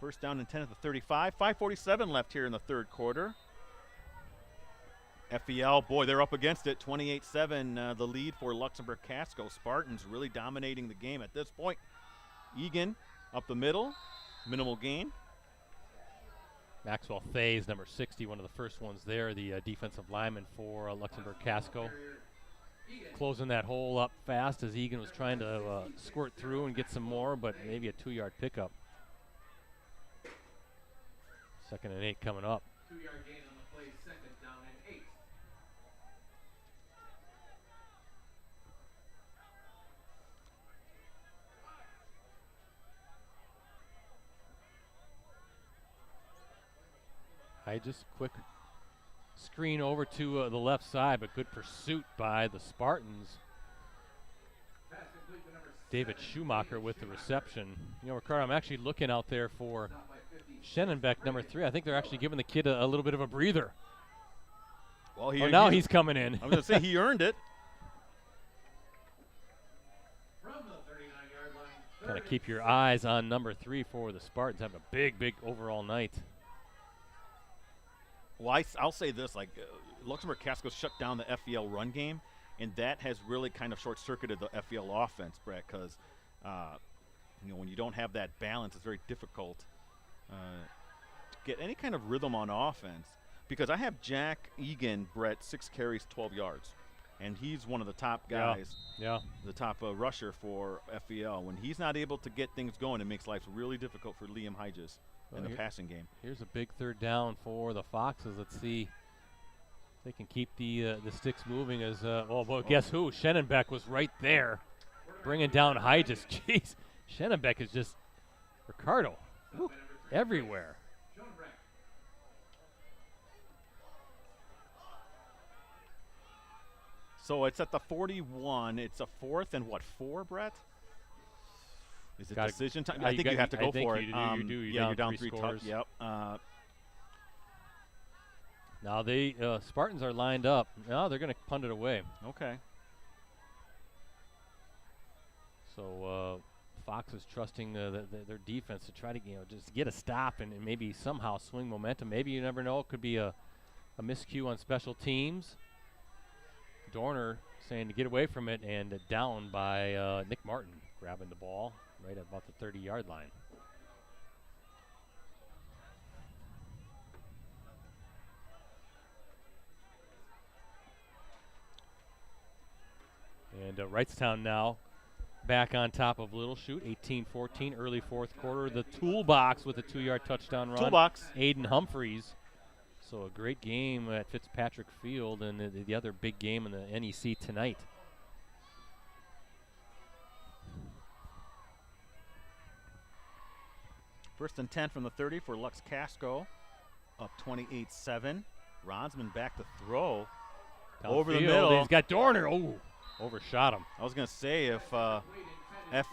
1st down and 10 at the 35. 5:47 left here in the 3rd quarter. FEL, boy, they're up against it. 28-7, the lead for Luxembourg-Casco. Spartans really dominating the game at this point. Egan up the middle, minimal gain. Maxwell Thays, number 60, one of the first ones there, the defensive lineman for Luxembourg-Casco. Closing that hole up fast as Egan was trying to squirt through and get some more, but maybe a 2-yard pickup. 2nd and 8 coming up. 2-yard gain on the play, 2nd down and 8. Just quick screen over to the left side, but good pursuit by the Spartans. David Schumacher with the reception. Ricardo, I'm actually looking out there for Schenenbeck, number 3. I think they're actually giving the kid a little bit of a breather. Well, now he's coming in. I was going to say he earned it. From the 39-yard line. Kind of keep your eyes on number 3 for the Spartans. Having a big overall night. Well, I'll say this, like Luxembourg-Casco shut down the FEL run game, and that has really kind of short-circuited the FEL offense, Brett, because when you don't have that balance, it's very difficult to get any kind of rhythm on offense. Because I have Jack Egan, Brett, 6 carries, 12 yards, and he's one of the top guys, the top rusher for FEL. When he's not able to get things going, it makes life really difficult for Liam Hedges in the passing game. Here's a big 3rd down for the Foxes. Let's see if they can keep the sticks moving. As guess who? Schenenbeck was right there, bringing down Hedges. Jeez, Schenenbeck is just Ricardo everywhere. So it's at the 41. It's a 4th and 4, Brett? Is it decision time? I think you have to go for it. You do. You're down 3 scores. Yep. Now the Spartans are lined up. Now they're going to punt it away. Okay. So Fox is trusting their defense to try to just get a stop and maybe somehow swing momentum. Maybe, you never know. It could be a miscue on special teams. Dorner saying to get away from it, and down by Nick Martin grabbing the ball right at about the 30-yard line. And Wrightstown now back on top of Little Chute, 18-14, early 4th quarter. The toolbox with a 2-yard touchdown run. Toolbox. Aiden Humphreys. So a great game at Fitzpatrick Field, and the other big game in the NEC tonight. First and 10 from the 30 for Lux-Casco, up 28-7. Ronsman back to throw. Over the middle. He's got Dorner. Oh, overshot him. I was going to say, if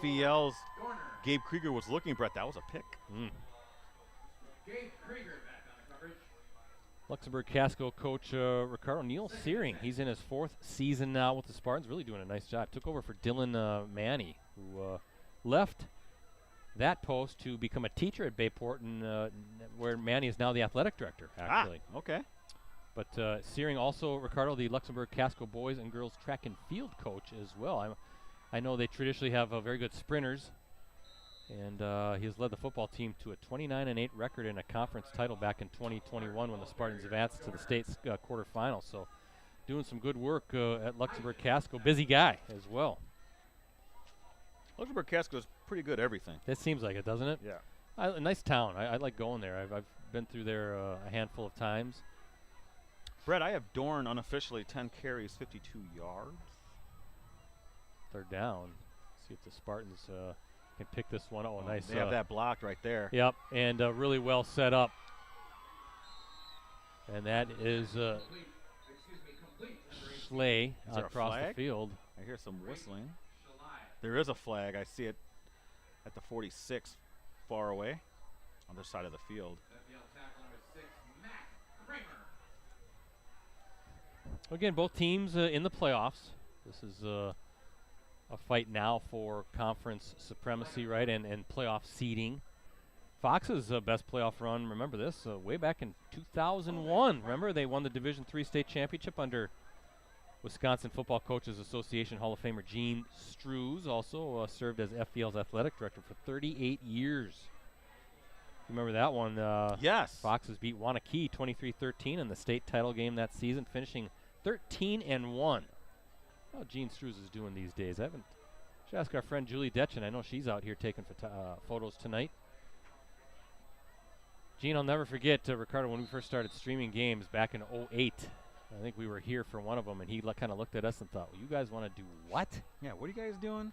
FEL's Gabe Krieger was looking, Brett, that was a pick. Gabe Krieger back on the coverage. Luxembourg-Casco coach Ricardo Neil Searing. He's in his 4th season now with the Spartans, really doing a nice job. Took over for Dylan Manny, who left that post to become a teacher at Bayport, and where Manny is now the athletic director, actually. Okay. But Searing also, Ricardo, the Luxembourg-Casco boys and girls track and field coach as well. I know they traditionally have very good sprinters, and he has led the football team to a 29-8 record and a conference title back in 2021 when the Spartans advanced to the state's quarterfinals. So doing some good work at Luxembourg-Casco. Busy guy as well. Luxembourg-Casco is pretty good at everything. It seems like it, doesn't it? Yeah. A nice town. I like going there. I've been through there a handful of times. Brett, I have Dorn unofficially 10 carries, 52 yards. 3rd down. See if the Spartans can pick this one. Oh, nice. They have that blocked right there. Yep, and really well set up. And that is Schley across the field. I hear some whistling. There is a flag. I see it at the 46, far away, on the side of the field. Again, both teams in the playoffs. This is a fight now for conference supremacy, right, and playoff seeding. Fox's best playoff run, remember this, way back in 2001. Remember, they won the Division III state championship under Wisconsin Football Coaches Association Hall of Famer Gene Strews. Also served as FEL's athletic director for 38 years. Remember that one? Yes. Foxes beat Wanakee 23-13 in the state title game that season, finishing 13-1. How Gene Strews is doing these days. Should ask our friend Julie Detchen. I know she's out here taking photos tonight. Gene, I'll never forget, Ricardo, when we first started streaming games back in 2008. I think we were here for one of them, and he kind of looked at us and thought, well, you guys want to do what? Yeah, what are you guys doing?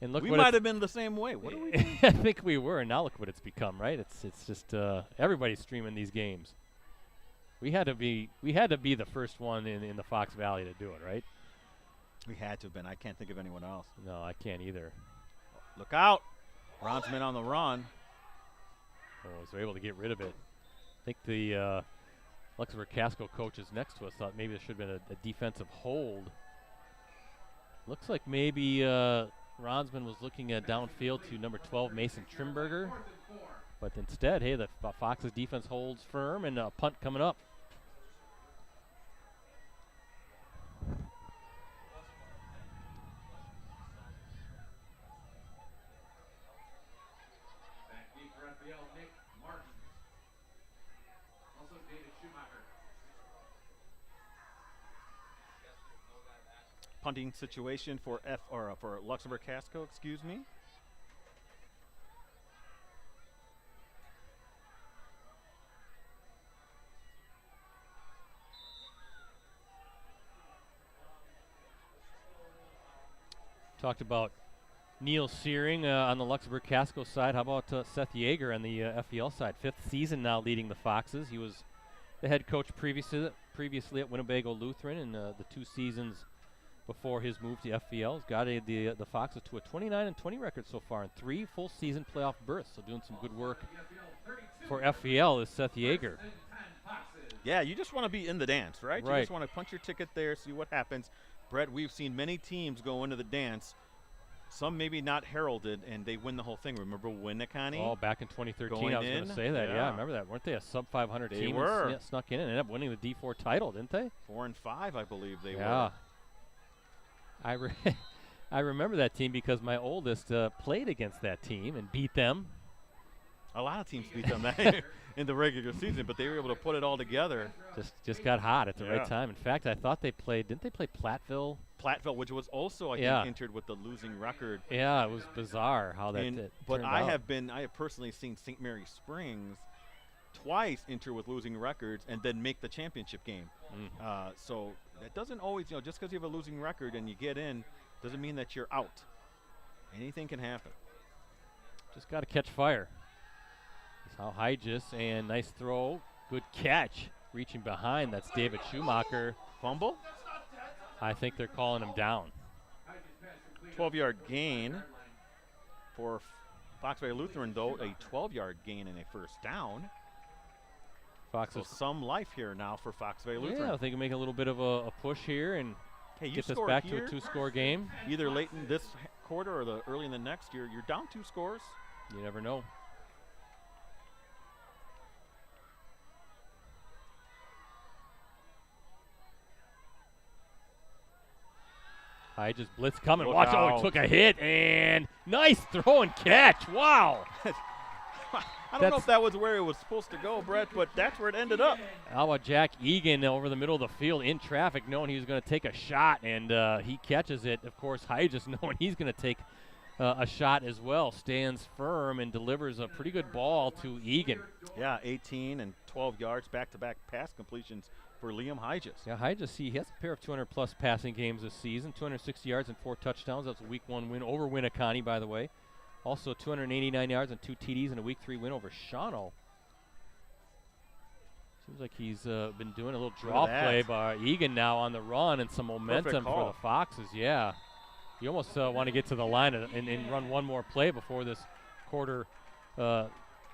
And look, we might have been the same way. What are we doing? I think we were, and now look what it's become, right? It's just everybody's streaming these games. We had to be the first one in the Fox Valley to do it, right? We had to have been. I can't think of anyone else. No, I can't either. Look out. Ronsman on the run. So they're able to get rid of it. I think the Luxembourg-Casco coaches next to us thought maybe there should have been a defensive hold. Looks like maybe Ronsman was looking at downfield to number 12, Mason Trimberger. But instead, hey, the Fox's defense holds firm, and a punt coming up. Back deep for FPL, Nick Martin. Also David Schumacher. Punting situation for for Luxembourg-Casco, excuse me. Talked about Neil Searing on the Luxembourg-Casco side. How about Seth Yeager on the FEL side? 5th season now leading the Foxes. He was the head coach previously at Winnebago Lutheran in the 2 seasons before his move to FEL. He's got the Foxes to a 29-20 record so far and 3 full season playoff berths. So doing some good work for FEL is Seth Yeager. Yeah, you just want to be in the dance, right? Right. You just want to punch your ticket there, see what happens. Brett, we've seen many teams go into the dance, some maybe not heralded, and they win the whole thing. Remember Winneconne? Oh, back in 2013, Going I was going to in? say that. Yeah, Yeah. I remember that. Weren't they a sub-500 They team? were. And snuck in and ended up winning the D4 title, didn't they? 4 and 5, I believe they Yeah. were. I remember that team because my oldest played against that team and beat them. A lot of teams beat them in the regular season, but they were able to put it all together. Just got hot at the Yeah. right time. In fact, I thought they played. Didn't they play Platteville? Platteville, which was also, I Yeah. think, entered with the losing record. Yeah, it was bizarre how that But turned I out. have personally seen St. Mary Springs twice enter with losing records and then make the championship game. So that doesn't always, just because you have a losing record and you get in, doesn't mean that you're out. Anything can happen. Just got to catch fire. That's how Hygis, and nice throw. Good catch. Reaching behind, that's David Schumacher. Fumble? I think they're calling him down. 12-yard gain for Fox Valley Lutheran, though, a 12-yard gain and a first down. So Foxes. some life here now for Fox Valley Lutheran. Yeah, I think they can make a little bit of a push here and Hey, you get this score back here, to a 2-score game. either late in this quarter or early in the next year. You're down 2 scores. You never know. Just blitz coming. Look Watch. Oh, out. he took a hit and nice throw and catch. Wow. I don't know if that was where it was supposed to go, Brett, but that's where it ended up. How about Jack Egan over the middle of the field in traffic, knowing he was going to take a shot, and he catches it. Of course, just knowing he's going to take a shot as well, stands firm and delivers a pretty good ball to Egan. Yeah, 18 and 12 yards, back-to-back pass completions for Liam Hygis. Yeah, he has a pair of 200-plus passing games this season, 260 yards and 4 touchdowns. That's a Week 1 win over Winneconne, by the way. Also 289 yards and 2 TDs in a Week 3 win over Shawano. Seems like he's been doing a little draw play by Egan now on the run and some momentum for the Foxes. Yeah. You almost want to get to the line and run one more play before this quarter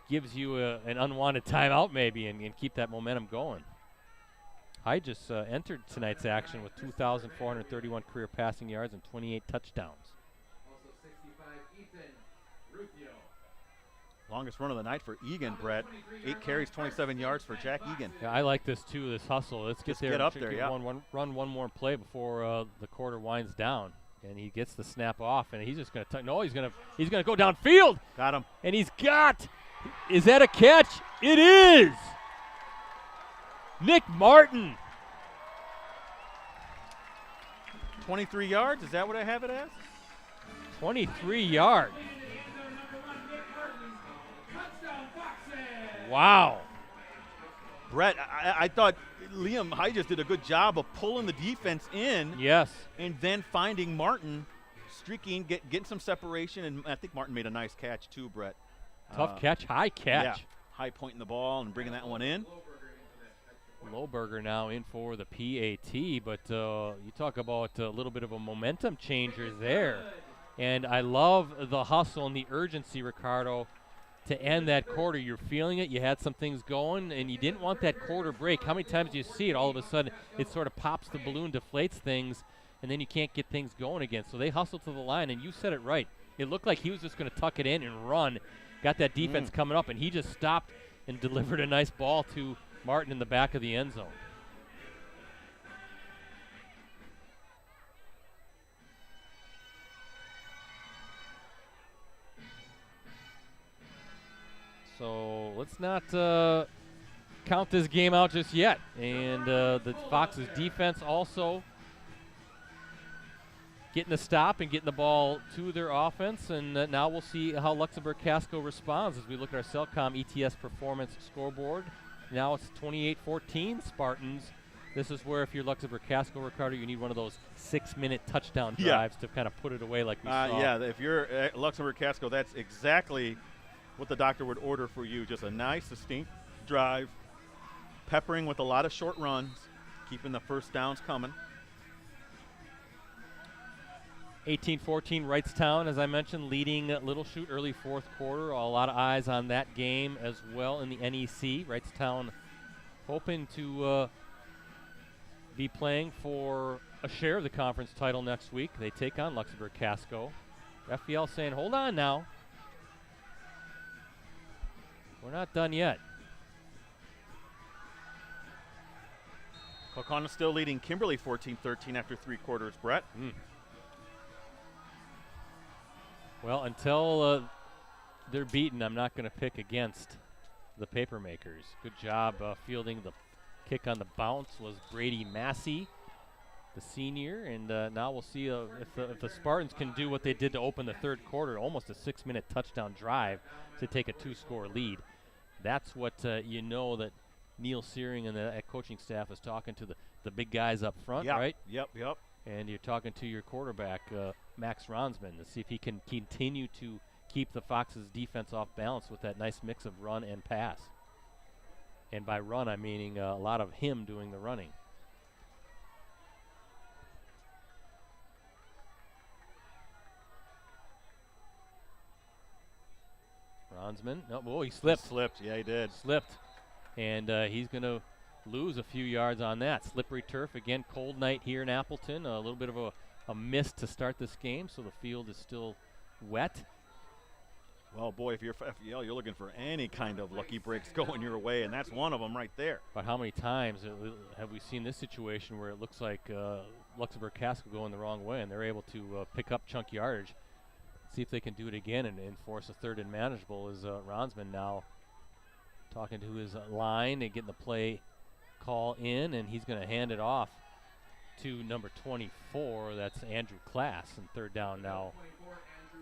gives you an unwanted timeout maybe and keep that momentum going. I just entered tonight's action with 2,431 career passing yards and 28 touchdowns. Also 65, Ethan Rufio. Longest run of the night for Egan, Brett. 8 carries, 27 yards for Jack Egan. Yeah, I like this too, this hustle. Let's Just get get up there, yeah. Run one more play before the quarter winds down. And he gets the snap off, and he's just going to he's going to go downfield. Got him. And is that a catch? It is. Nick Martin. 23 yards, is that what I have it as? 23 yards. Wow. Brett, I thought Liam Hygis did a good job of pulling the defense in. Yes. And then finding Martin, streaking, getting some separation, and I think Martin made a nice catch too, Brett. Tough catch, high catch. Yeah, high pointing the ball and bringing that one in. Lohberger now in for the PAT, but you talk about a little bit of a momentum changer there. And I love the hustle and the urgency, Ricardo, to end that quarter. You're feeling it. You had some things going, and you didn't want that quarter break. How many times do you see it? All of a sudden, it sort of pops the balloon, deflates things, and then you can't get things going again. So they hustled to the line, and you said it right. It looked like he was just going to tuck it in and run. Got that defense coming up, and he just stopped and delivered a nice ball to Martin in the back of the end zone. So let's not count this game out just yet. And the Fox's defense also getting the stop and getting the ball to their offense. And now we'll see how Luxembourg-Casco responds as we look at our Cellcom ETS performance scoreboard. Now it's 28-14 Spartans. This is where if you're Luxembourg-Casco, Ricardo, you need one of those 6-minute touchdown drives to kind of put it away like we saw. Yeah, if you're Luxembourg-Casco, that's exactly what the doctor would order for you. Just a nice, distinct drive, peppering with a lot of short runs, keeping the first downs coming. 18-14 Wrightstown, as I mentioned, leading Little Chute early fourth quarter. A lot of eyes on that game as well in the NEC. Wrightstown hoping to be playing for a share of the conference title next week. They take on Luxembourg-Casco. FPL saying, hold on now. We're not done yet. Kokana still leading Kimberly 14-13 after 3 quarters, Brett. Well, until they're beaten, I'm not going to pick against the Papermakers. Good job fielding the kick on the bounce was Brady Massey, the senior. And now we'll see if the Spartans can do what they did to open the third quarter, almost a 6-minute touchdown drive to take a 2-score lead. That's what you know that Neil Searing and the coaching staff is talking to the big guys up front, right? Yep. And you're talking to your quarterback, Max Ronsman, to see if he can continue to keep the Foxes' defense off balance with that nice mix of run and pass. And by run, I'm meaning a lot of him doing the running. Ronsman, he slipped. Yeah, he did. Slipped. And he's going to lose a few yards on that. Slippery turf. Again, cold night here in Appleton. A little bit of a mist to start this game, so the field is still wet. Well, boy, if you're FPL, you're looking for any kind of lucky breaks going your way, and that's one of them right there. But how many times have we seen this situation where it looks like Luxembourg-Casco going the wrong way, and they're able to pick up chunk yardage? See if they can do it again and force a third and manageable. Is Ronsman now talking to his line and getting the play call in, and he's going to hand it off to number 24. That's Andrew Class, and third down now,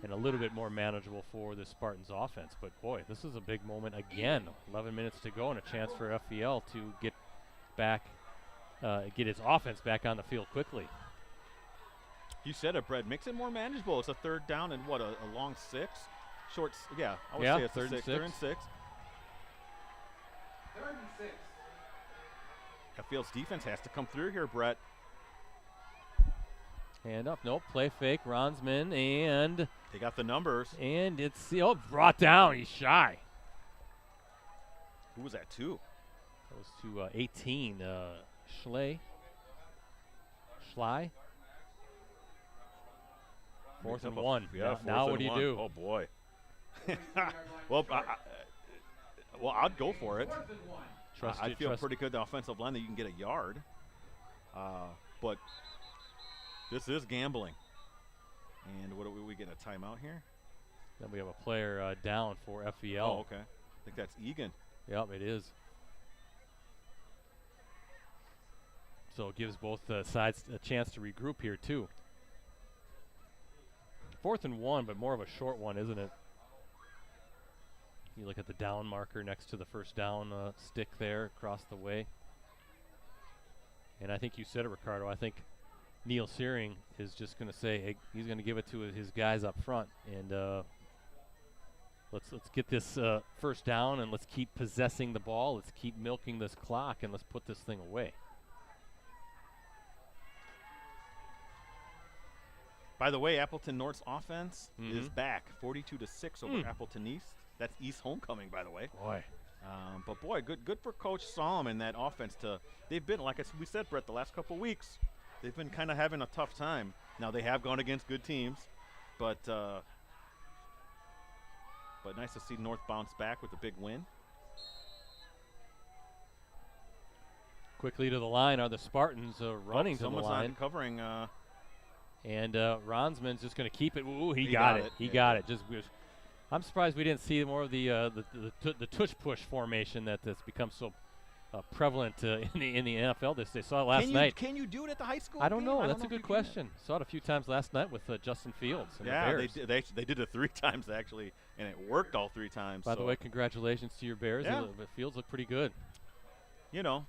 and a little bit more manageable for the Spartans offense. But boy, this is a big moment again. 11 minutes to go and a chance for FPL to get its offense back on the field quickly. You said it, Brett. Makes it more manageable. It's a third down and what, a long 6? Short, I would say it's third and 6. Third and 6. Third and 6. FPL's defense has to come through here, Brett. Hand up, nope, play fake, Ronsman, and they got the numbers. And it's brought down. He's shy. Who was that to? That was to 18, Schley. Fourth and 1. Yeah, now what do you do? Oh, boy. Well, I'd go for it. I feel pretty good the offensive line that you can get a yard. But this is gambling. And what do we get, a timeout here? Then we have a player down for FEL. Oh, okay. I think that's Egan. Yep, it is. So it gives both sides a chance to regroup here, too. Fourth and 1, but more of a short one, isn't it? You look at the down marker next to the first down stick there across the way. And I think you said it, Ricardo. I think Neil Searing is just going to say, hey, he's going to give it to his guys up front. And let's get this first down, and let's keep possessing the ball. Let's keep milking this clock, and let's put this thing away. By the way, Appleton North's offense is back, 42-6 over Appleton East. That's East homecoming, by the way. Boy. But boy, good for Coach Somm and that offense. They've been, like we said, Brett, the last couple weeks, they've been kind of having a tough time. Now they have gone against good teams, but nice to see North bounce back with a big win. Quickly to the line are the Spartans running to the line. Someone's not covering. And Ronsman's just going to keep it. Ooh, he got got it. He got it. I'm surprised we didn't see more of the tush push formation that's become so prevalent in the NFL. They saw it last night. Can you do it at the high school? I don't know. I That's a good question. Saw it a few times last night with Justin Fields. And yeah, the Bears. they did it 3 times actually, and it worked all 3 times. By the way, congratulations to your Bears. Yeah. The Fields look pretty good. You know,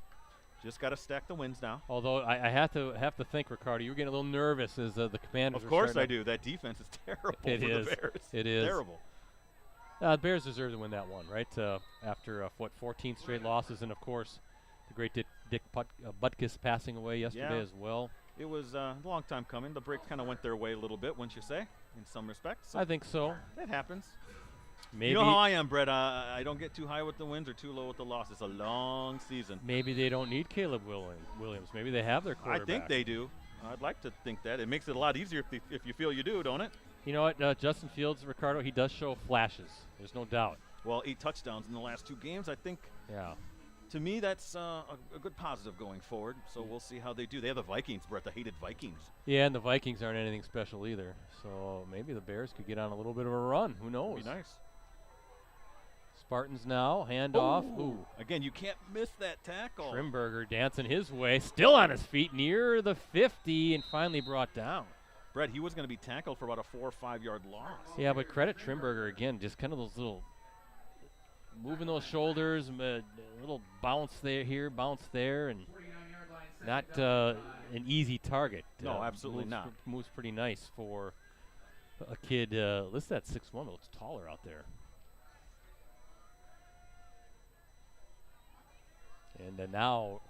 just got to stack the wins now. Although I have to think, Ricardo, you were getting a little nervous as the Commanders. Of course I do. That defense is terrible for the Bears. It is terrible. The Bears deserve to win that one, right? After 14 straight losses, and of course, the great Dick Butkus passing away yesterday as well. It was a long time coming. The break kind of went their way a little bit, wouldn't you say, in some respects? I think so. That happens. Maybe you know how I am, Brett. I don't get too high with the wins or too low with the losses. It's a long season. Maybe they don't need Caleb Williams. Maybe they have their quarterback. I think they do. I'd like to think that. It makes it a lot easier if you feel you do, don't it? You know what? Justin Fields, Ricardo, he does show flashes. There's no doubt. Well, 8 touchdowns in the last 2 games. I think, to me, that's a good positive going forward. So we'll see how they do. They have the Vikings, Brett, the hated Vikings. Yeah, and the Vikings aren't anything special either. So maybe the Bears could get on a little bit of a run. Who knows? That'd be nice. Spartans now, handoff. Ooh. Again, you can't miss that tackle. Trimberger dancing his way, still on his feet near the 50 and finally brought down. Brett, he was going to be tackled for about a 4 or 5 yard loss. Yeah, but credit Trimberger again, just kind of those little moving those shoulders, a little bounce there here, bounce there, and not an easy target. No, absolutely not. Moves pretty nice for a kid listed at 6'1", looks taller out there. And now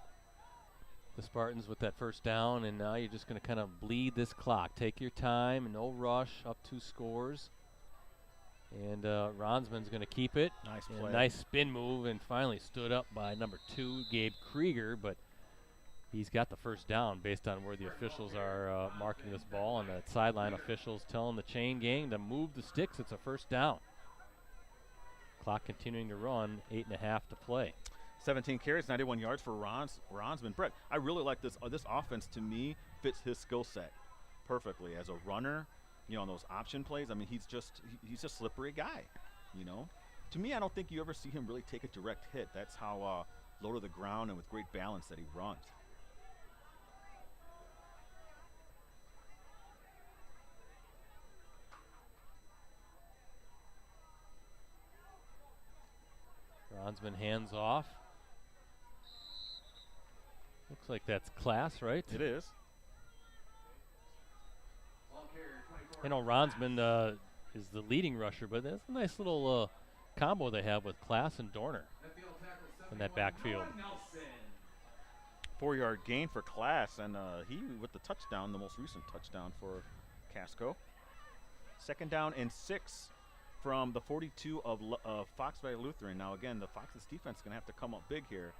the Spartans with that first down, and now you're just going to kind of bleed this clock. Take your time, no rush, up 2 scores. And Ronsman's going to keep it. Nice and play. Nice spin move, and finally stood up by number 2, Gabe Krieger, but he's got the first down based on where the officials are marking this ball, and the sideline officials telling the chain gang to move the sticks. It's a first down. Clock continuing to run, 8.5 to play. 17 carries, 91 yards for Ronsman. Brett, I really like this. This offense, to me, fits his skill set perfectly. As a runner, you know, on those option plays, I mean, he's a slippery guy, you know. To me, I don't think you ever see him really take a direct hit. That's how low to the ground and with great balance that he runs. Ronsman hands off. Looks like that's class, right? It is. You know, Ronsman is the leading rusher, but that's a nice little combo they have with Class and Dorner in that backfield. 4 yard gain for Class, and he with the touchdown, the most recent touchdown for Casco. 2nd down and 6 from the 42 of Fox Valley Lutheran. Now again, the Fox's defense is going to have to come up big here.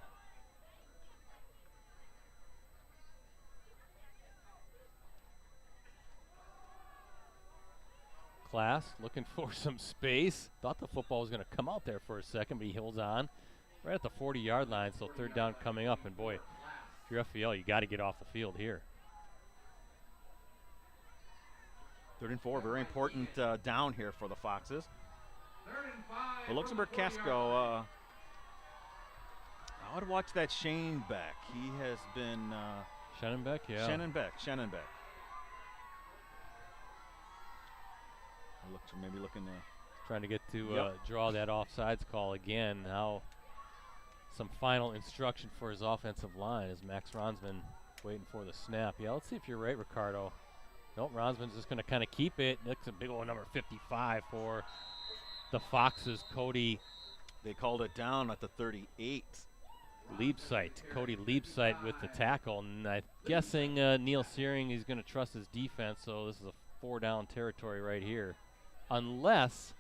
Class looking for some space. Thought the football was going to come out there for a second, but he holds on right at the 40-yard line. So 3rd down coming up, and boy, if you're FVL, you got to get off the field here. 3rd and 4, very important down here for the Foxes. The Luxembourg-Casco, I would watch that Shane Beck. He has been Shannon Beck, yeah. Shannon Beck. Maybe looking trying to get to draw that offsides call again. Now some final instruction for his offensive line as Max Ronsman waiting for the snap. Yeah, let's see if you're right, Ricardo. Nope, Ronsman's just going to kind of keep it. That's a big old number 55 for the Foxes. Cody. They called it down at the 38. Liebsite. Cody Liebsite with the tackle. And I'm guessing Neil Searing, he's going to trust his defense, so this is a 4 down territory right here. Unless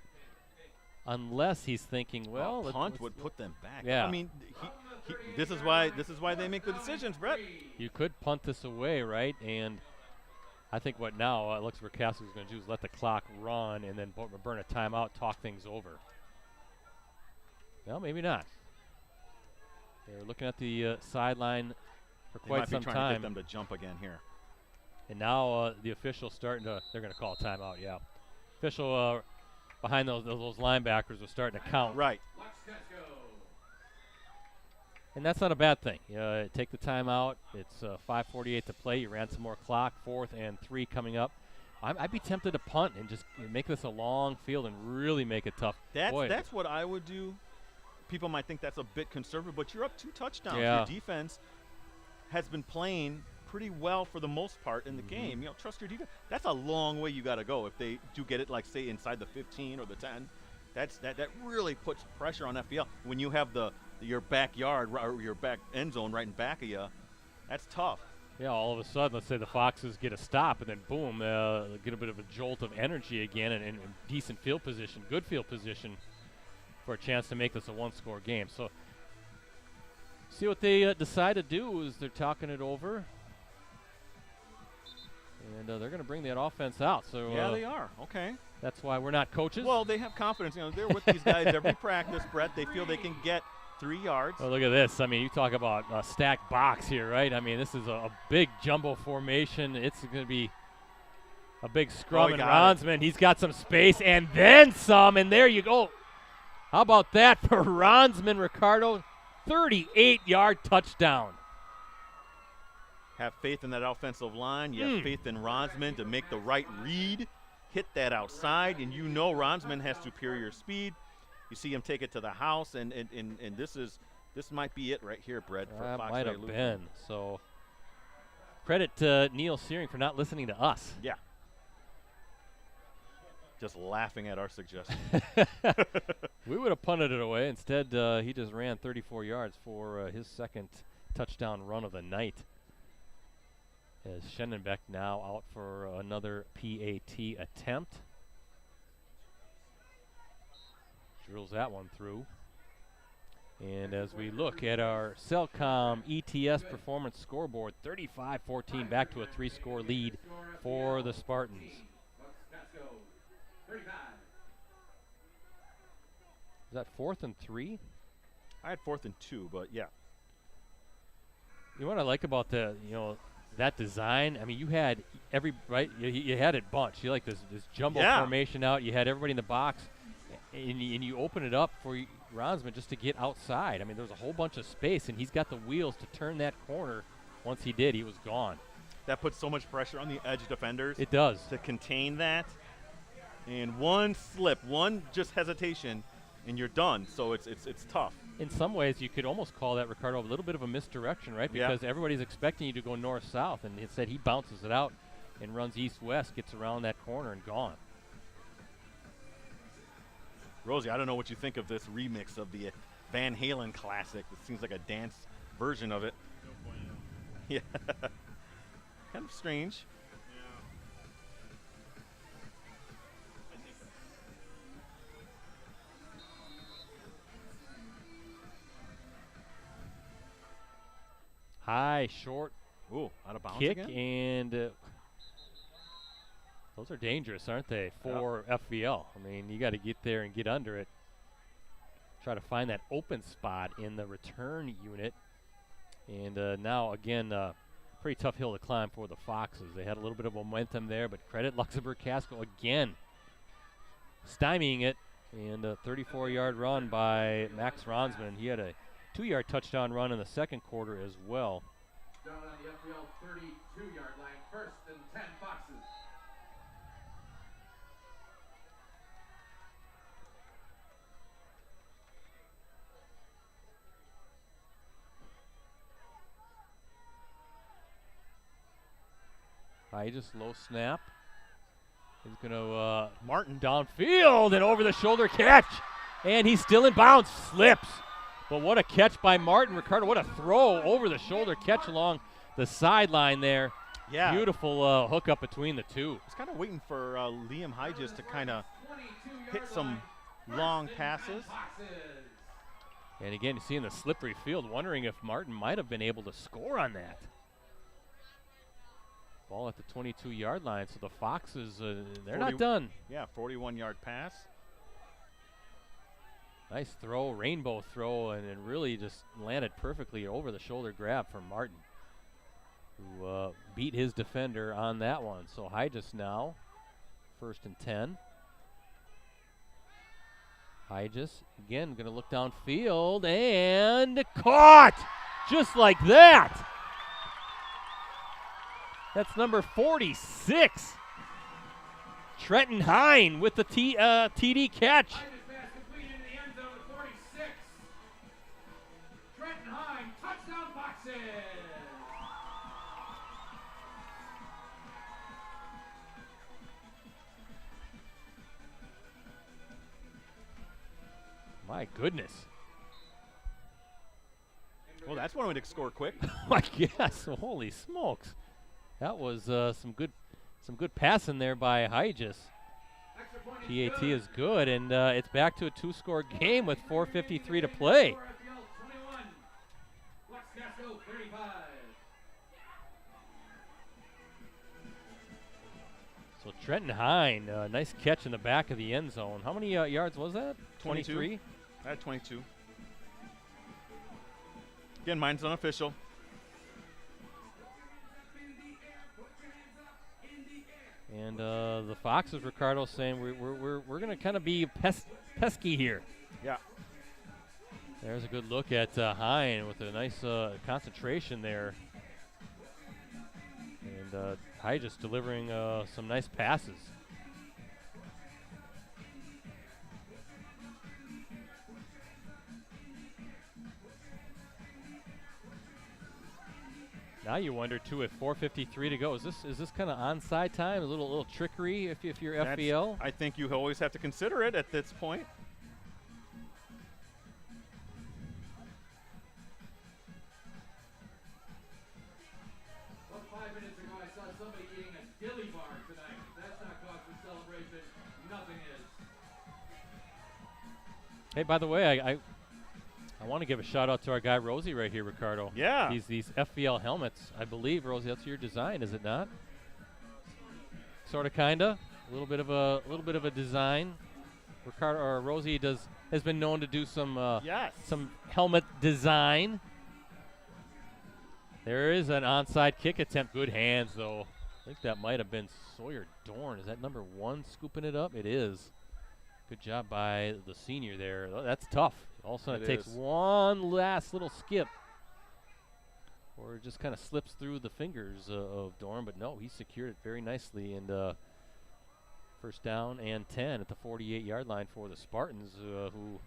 unless he's thinking, well, punt would put them back. Yeah. I mean, this is why they make the decisions, Brett. You could punt this away, right? And I think what now Luxembourg-Casco is going to do is let the clock run and then burn a timeout, talk things over. Well, maybe not. They're looking at the sideline for quite some time. They might be trying to get them to jump again here. And now the official's starting to, they're going to call a timeout, yeah. Official behind those linebackers are starting to count. Right. And that's not a bad thing. Take the timeout. It's 5:48 to play. You ran some more clock. 4th and 3 coming up. I'd be tempted to punt and just make this a long field and really make it tough. That's what I would do. People might think that's a bit conservative, but you're up 2 touchdowns. Yeah. Your defense has been playing pretty well for the most part in the game. Trust your defense. That's a long way you got to go if they do get it, like say inside the 15 or the 10. That really puts pressure on FPL when you have your backyard or your back end zone right in back of you. That's tough. Yeah, all of a sudden, let's say the Foxes get a stop, and then boom, get a bit of a jolt of energy again, and decent field position, good field position, for a chance to make this a 1-score game. So, see what they decide to do is they're talking it over, and they're going to bring that offense out. So yeah, they are. Okay. That's why we're not coaches. Well, they have confidence. They're with these guys every practice, Brett. They feel they can get 3 yards. Oh, look at this. I mean, you talk about a stacked box here, right? I mean, this is a big jumbo formation. It's going to be a big scrum, and Ronsman, he's got some space and then some, and there you go. How about that for Ronsman, Ricardo? 38-yard touchdown. Have faith in that offensive line. You have faith in Ronsman to make the right read, hit that outside, and Ronsman has superior speed. You see him take it to the house, and this might be it right here, Brett. That might have been. So credit to Neil Searing for not listening to us. Yeah. Just laughing at our suggestion. We would have punted it away. Instead, he just ran 34 yards for his second touchdown run of the night. As Schendenbeck now out for another PAT attempt. Drills that one through. And as we look at our Cellcom ETS performance scoreboard, 35-14, back to a 3-score lead for the Spartans. Is that 4th and 3? I had 4th and 2, but yeah. You know what I like about that design? I mean, you had you had it bunched. You like this jumbo formation out. You had everybody in the box, and you open it up for Ronsman just to get outside. I mean, there was a whole bunch of space, and he's got the wheels to turn that corner. Once he did, he was gone. That puts so much pressure on the edge defenders. It does. To contain that. And one slip, one just hesitation, and you're done. So it's tough. In some ways, you could almost call that, Ricardo, a little bit of a misdirection, right? Because everybody's expecting you to go north-south, and instead he bounces it out and runs east-west, gets around that corner, and gone. Rosie, I don't know what you think of this remix of the Van Halen classic. It seems like a dance version of it. Yeah. Kind of strange. High, short out of bounds kick, again? and those are dangerous, aren't they, for FVL? I mean, you got to get there and get under it. Try to find that open spot in the return unit. And now, again, pretty tough hill to climb for the Foxes. They had a little bit of momentum there, but credit Luxembourg-Casco again stymieing it. And a 34-yard run by Max Ronsman. He had a 2-yard touchdown run in the second quarter as well. Down on the FPL 32-yard line, 1st and 10 Foxes. High, just low snap. He's going to Martin downfield and over the shoulder catch. And he's still in bounds, slips. But what a catch by Martin. Ricardo, what a throw over the shoulder catch along the sideline there. Yeah. Beautiful hook up between the two. I was kind of waiting for Liam Hyges to kind of hit some long passes. And again, you see in the slippery field, wondering if Martin might have been able to score on that. Ball at the 22-yard line, so the Foxes, they're not done. Yeah, 41-yard pass. Nice throw, rainbow throw, and it really just landed perfectly over the shoulder grab from Martin, who beat his defender on that one. So Hygis now, 1st and 10. Hygis, again, going to look downfield, and caught! Just like that! That's number 46. Trenton Hine with the TD catch. Trenton Hine, touchdown Foxes! My goodness. Well, that's one way to score quick. I guess. Holy smokes. That was some good passing there by Hygis. PAT is good, and it's back to a 2-score game with 4:53 to play. So Trenton Hine, nice catch in the back of the end zone. How many yards was that? 23? I had 22. Again, mine's unofficial. And the Foxes, Ricardo, saying we're going to kind of be pesky here. Yeah. There's a good look at Hine with a nice concentration there. And Hygis delivering some nice passes. Now you wonder too, with 4:53 to go, is this kind of onside time? A little trickery if you're FBL? I think you always have to consider it at this point. About 5 minutes ago, I saw somebody eating a dilly bar tonight. That's not cause for celebration. Nothing is. Hey, by the way, I want to give a shout out to our guy Rosie right here, Ricardo. Yeah. These FVL helmets, I believe, Rosie, that's your design, is it not? Sort of, kinda. A little bit of a design. Ricardo or Rosie has been known to do some helmet design. There is an onside kick attempt. Good hands though. I think that might have been Sawyer Dorn. Is that number 1 scooping it up? It is. Good job by the senior there. That's tough. All of a sudden it takes one last little skip. Or it just kind of slips through the fingers of Dorn, but no, he secured it very nicely. And 1st down and 10 at the 48-yard line for the Spartans, who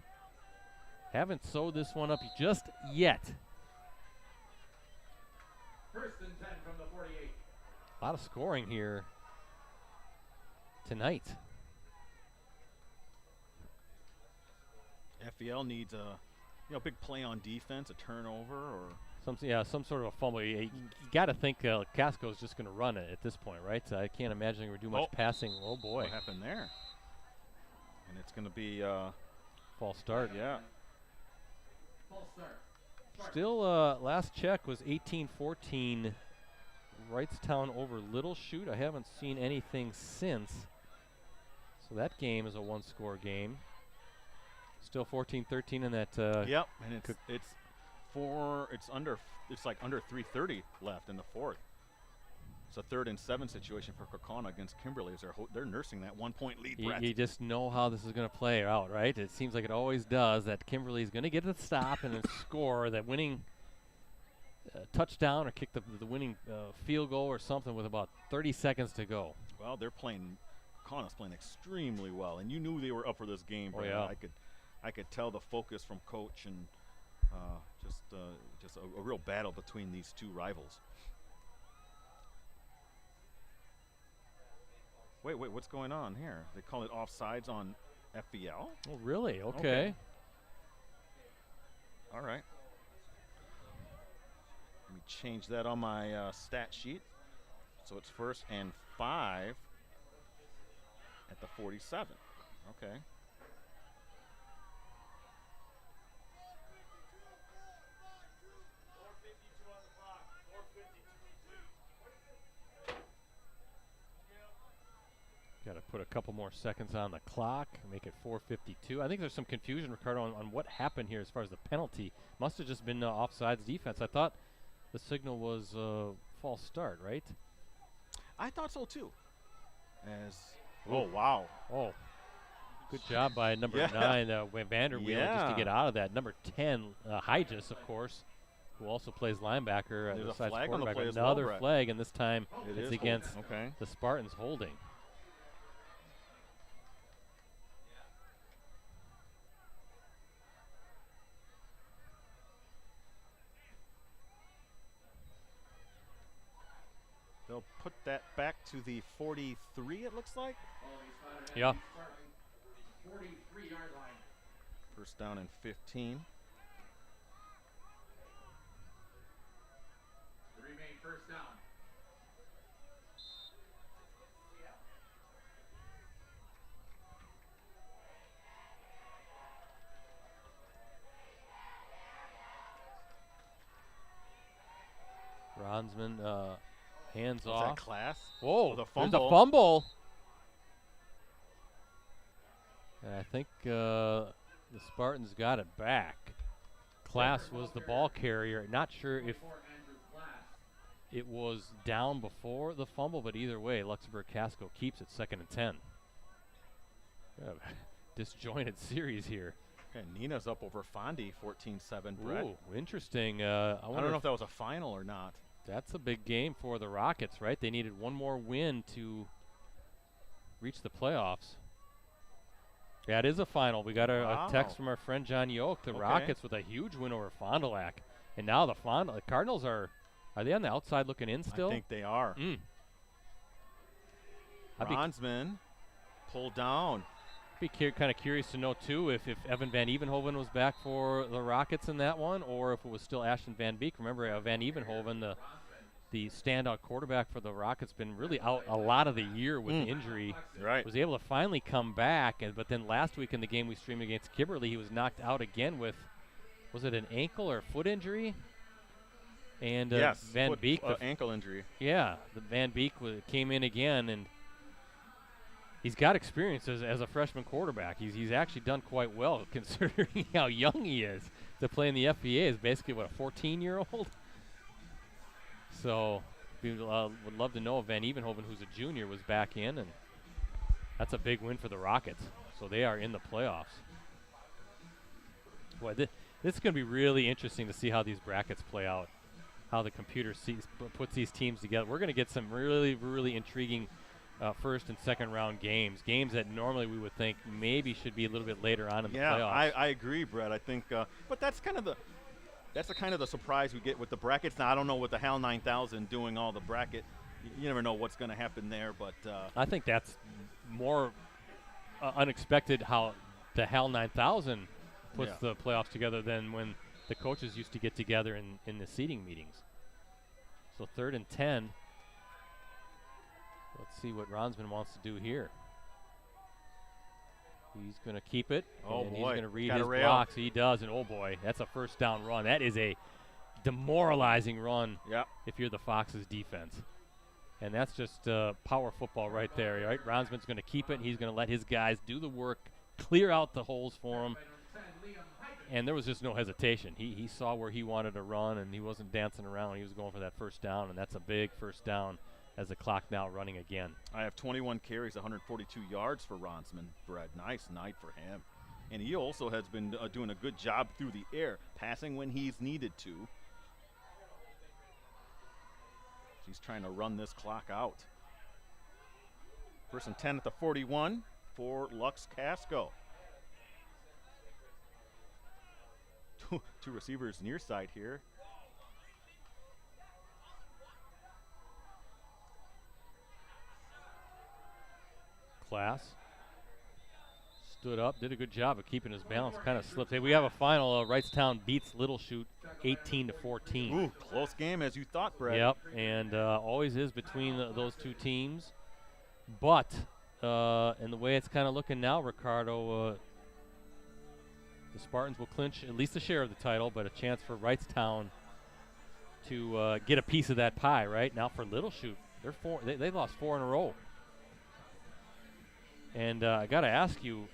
haven't sewed this one up just yet. 1st and 10 from the 48. A lot of scoring here tonight. FVL needs a big play on defense, a turnover, or some sort of a fumble. You got to think Casco is just going to run it at this point, right? I can't imagine we're doing much passing. Oh boy, what happened there? And it's going to be false start. Yeah. False start. Still, last check was 18-14. Wrightstown over Little Chute. I haven't seen anything since. So that game is a 1-score game. Still 14-13 in that. Yep, and it's like under 3:30 left in the 4th. It's a 3rd and 7 situation for Kokona against Kimberly. They're nursing that 1-point lead. You just know how this is going to play out, right? It seems like it always does. That Kimberly is going to get the stop and then score that winning touchdown or kick the winning field goal or something with about 30 seconds to go. Well, Kokona's playing extremely well, and you knew they were up for this game. Oh yeah. I could tell the focus from coach and just a real battle between these two rivals. Wait, what's going on here? They call it offsides on FBL? Oh, really? Okay. All right. Let me change that on my stat sheet. So it's 1st and 5 at the 47. Okay. put a couple more seconds on the clock, make it 4:52. I think there's some confusion, Ricardo, on what happened here as far as the penalty. Must have just been offsides defense. I thought the signal was false start, right? I thought so too. Oh, wow. Oh, good job by number 9, Vanderweel, just to get out of that. Number 10, Hygis, of course, who also plays linebacker. There's a besides flag on the quarterback. play as Another well, flag, and this time It it's is against holding. Okay. the Spartans holding. They'll put that back to the 43, it looks like. Yeah. 43-yard line. First down and 15. To remain first down. Ronsman, hands Was off. that Class? Whoa, With a there's fumble. a fumble. And I think the Spartans got it back. Class was the ball carrier. Not sure if it was down before the fumble, but either way, Luxembourg-Casco keeps it 2nd and 10. Disjointed series here. Okay, Nina's up over Fondi, 14-7. Brett. Ooh, interesting. I don't know if that was a final or not. That's a big game for the Rockets, right? They needed one more win to reach the playoffs. Yeah, it is a final. We got a text from our friend John Yoke. The Rockets with a huge win over Fond du Lac. And now the Cardinals are they on the outside looking in still? I think they are. Ronsman pulled down. Be kind of curious to know, too, if Evan Van Evenhoven was back for the Rockets in that one, or if it was still Ashton Van Beek. Remember, Van Evenhoven, the standout quarterback for the Rockets, been really out a lot of the year with injury. Right. Was able to finally come back, but then last week in the game we streamed against Kibberley, he was knocked out again with, was it an ankle or a foot injury? And yes, Van Beek, ankle injury. Yeah, the Van Beek came in again, and he's got experience as a freshman quarterback. He's actually done quite well considering how young he is to play in the FBA. Is basically, what, a 14-year-old? So we would love to know if Van Evenhoven, who's a junior, was back in, and that's a big win for the Rockets. So they are in the playoffs. Boy, this is going to be really interesting to see how these brackets play out, how the computer puts these teams together. We're going to get some really, really intriguing first and second round games that normally we would think maybe should be a little bit later on in the playoffs. Yeah, I agree, Brett. I think, but that's kind of the surprise we get with the brackets. Now I don't know with the HAL 9000 doing all the bracket. You never know what's going to happen there, but I think that's more unexpected how the HAL 9000 puts the playoffs together than when the coaches used to get together in the seeding meetings. So 3rd and 10. Let's see what Ronsman wants to do here. He's going to keep it. Oh, and boy. He's going to read Got his a rail. blocks. He does, and oh, boy, that's a first down run. That is a demoralizing run if you're the Fox's defense. And that's just power football right there, right? Ronsman's going to keep it. He's going to let his guys do the work, clear out the holes for him. And there was just no hesitation. He saw where he wanted to run, and he wasn't dancing around. He was going for that first down, and that's a big first down as the clock now running again. I have 21 carries, 142 yards for Ronsman. Brett, nice night for him. And he also has been doing a good job through the air, passing when he's needed to. He's trying to run this clock out. 1st and 10 at the 41 for Lux-Casco. Two receivers near side here. Class stood up, did a good job of keeping his balance, kind of slipped. Hey, we have a final. Wrightstown beats Little Chute 18-14. Ooh, close game as you thought, Brett. Yep, and always is between those two teams. But in the way it's kind of looking now, Ricardo, the Spartans will clinch at least a share of the title, but a chance for Wrightstown to get a piece of that pie, right? Now for Little Chute, they lost 4 in a row. And I got to ask you,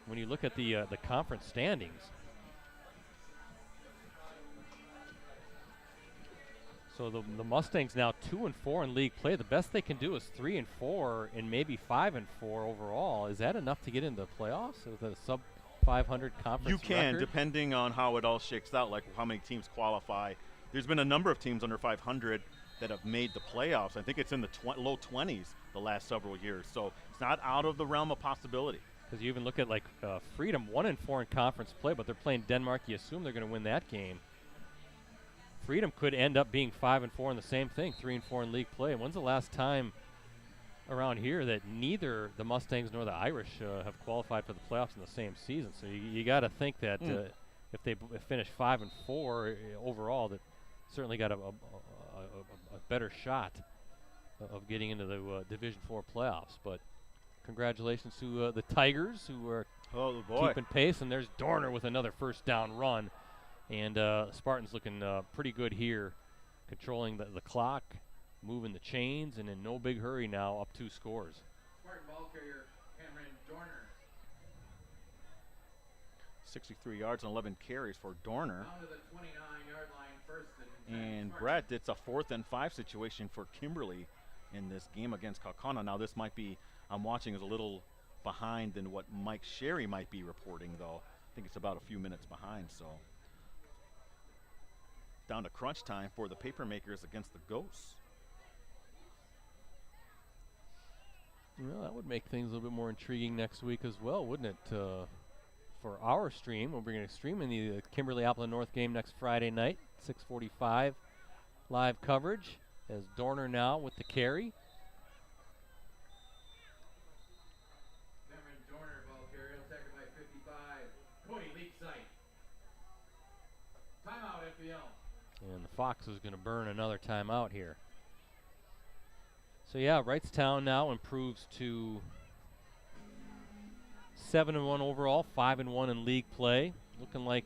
when you look at the conference standings, so the Mustangs now 2-4 in league play. The best they can do is 3-4 and maybe 5-4 overall. Is that enough to get into the playoffs with a sub 500 conference? You can, record? depending on how it all shakes out, like how many teams qualify. There's been a number of teams under 500 that have made the playoffs. I think it's in the low 20s the last several years. So it's not out of the realm of possibility. Because you even look at like Freedom 1-4 in conference play, but they're playing Denmark. You assume they're going to win that game. Freedom could end up being 5-4 in the same thing, 3-4 in league play. When's the last time around here that neither the Mustangs nor the Irish have qualified for the playoffs in the same season? So you got to think that if they finish 5-4 overall, that certainly got a better shot of getting into the Division IV playoffs. But congratulations to the Tigers, who are keeping pace. And there's Dorner with another first down run. And Spartans looking pretty good here, controlling the clock, moving the chains, and in no big hurry now, up 2 scores. Spartan ball carrier Cameron Dorner. 63 yards and 11 carries for Dorner. Down to the 29-yard line, first And Brett, it's a 4th and 5 situation for Kimberly in this game against Kaukauna. Now this might be, I'm watching, is a little behind than what Mike Sherry might be reporting, though. I think it's about a few minutes behind, so. Down to crunch time for the Papermakers against the Ghosts. Well, that would make things a little bit more intriguing next week as well, wouldn't it? For our stream, we're going to stream in the Kimberly Appleton North game next Friday night, 6:45 live coverage, as Dorner now with the carry. Cameron Dorner ball carrier, second by 55. Cody Leakside. Timeout FBL. And the Fox is going to burn another timeout here. So yeah, Wrightstown now improves to 7-1 overall, 5-1 in league play. Looking like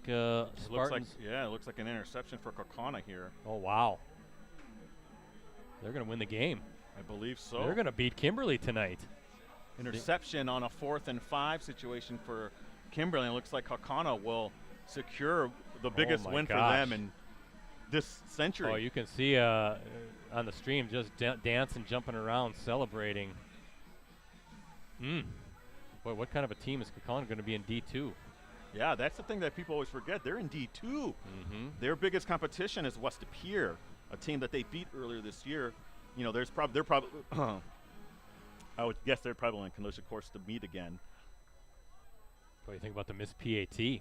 Spartans. It looks like an interception for Kaukauna here. Oh wow! They're going to win the game. I believe so. They're going to beat Kimberly tonight. Interception on a 4th and 5 situation for Kimberly. It looks like Kaukauna will secure the biggest win for them in this century. Oh, you can see on the stream just dancing, jumping around, celebrating. Boy, what kind of a team is Kaukauna going to be in D2? Yeah, that's the thing that people always forget. They're in D2. Their biggest competition is West Pier, a team that they beat earlier this year. You know, they're probably I would guess they're probably in condition course to meet again. What do you think about the missed PAT?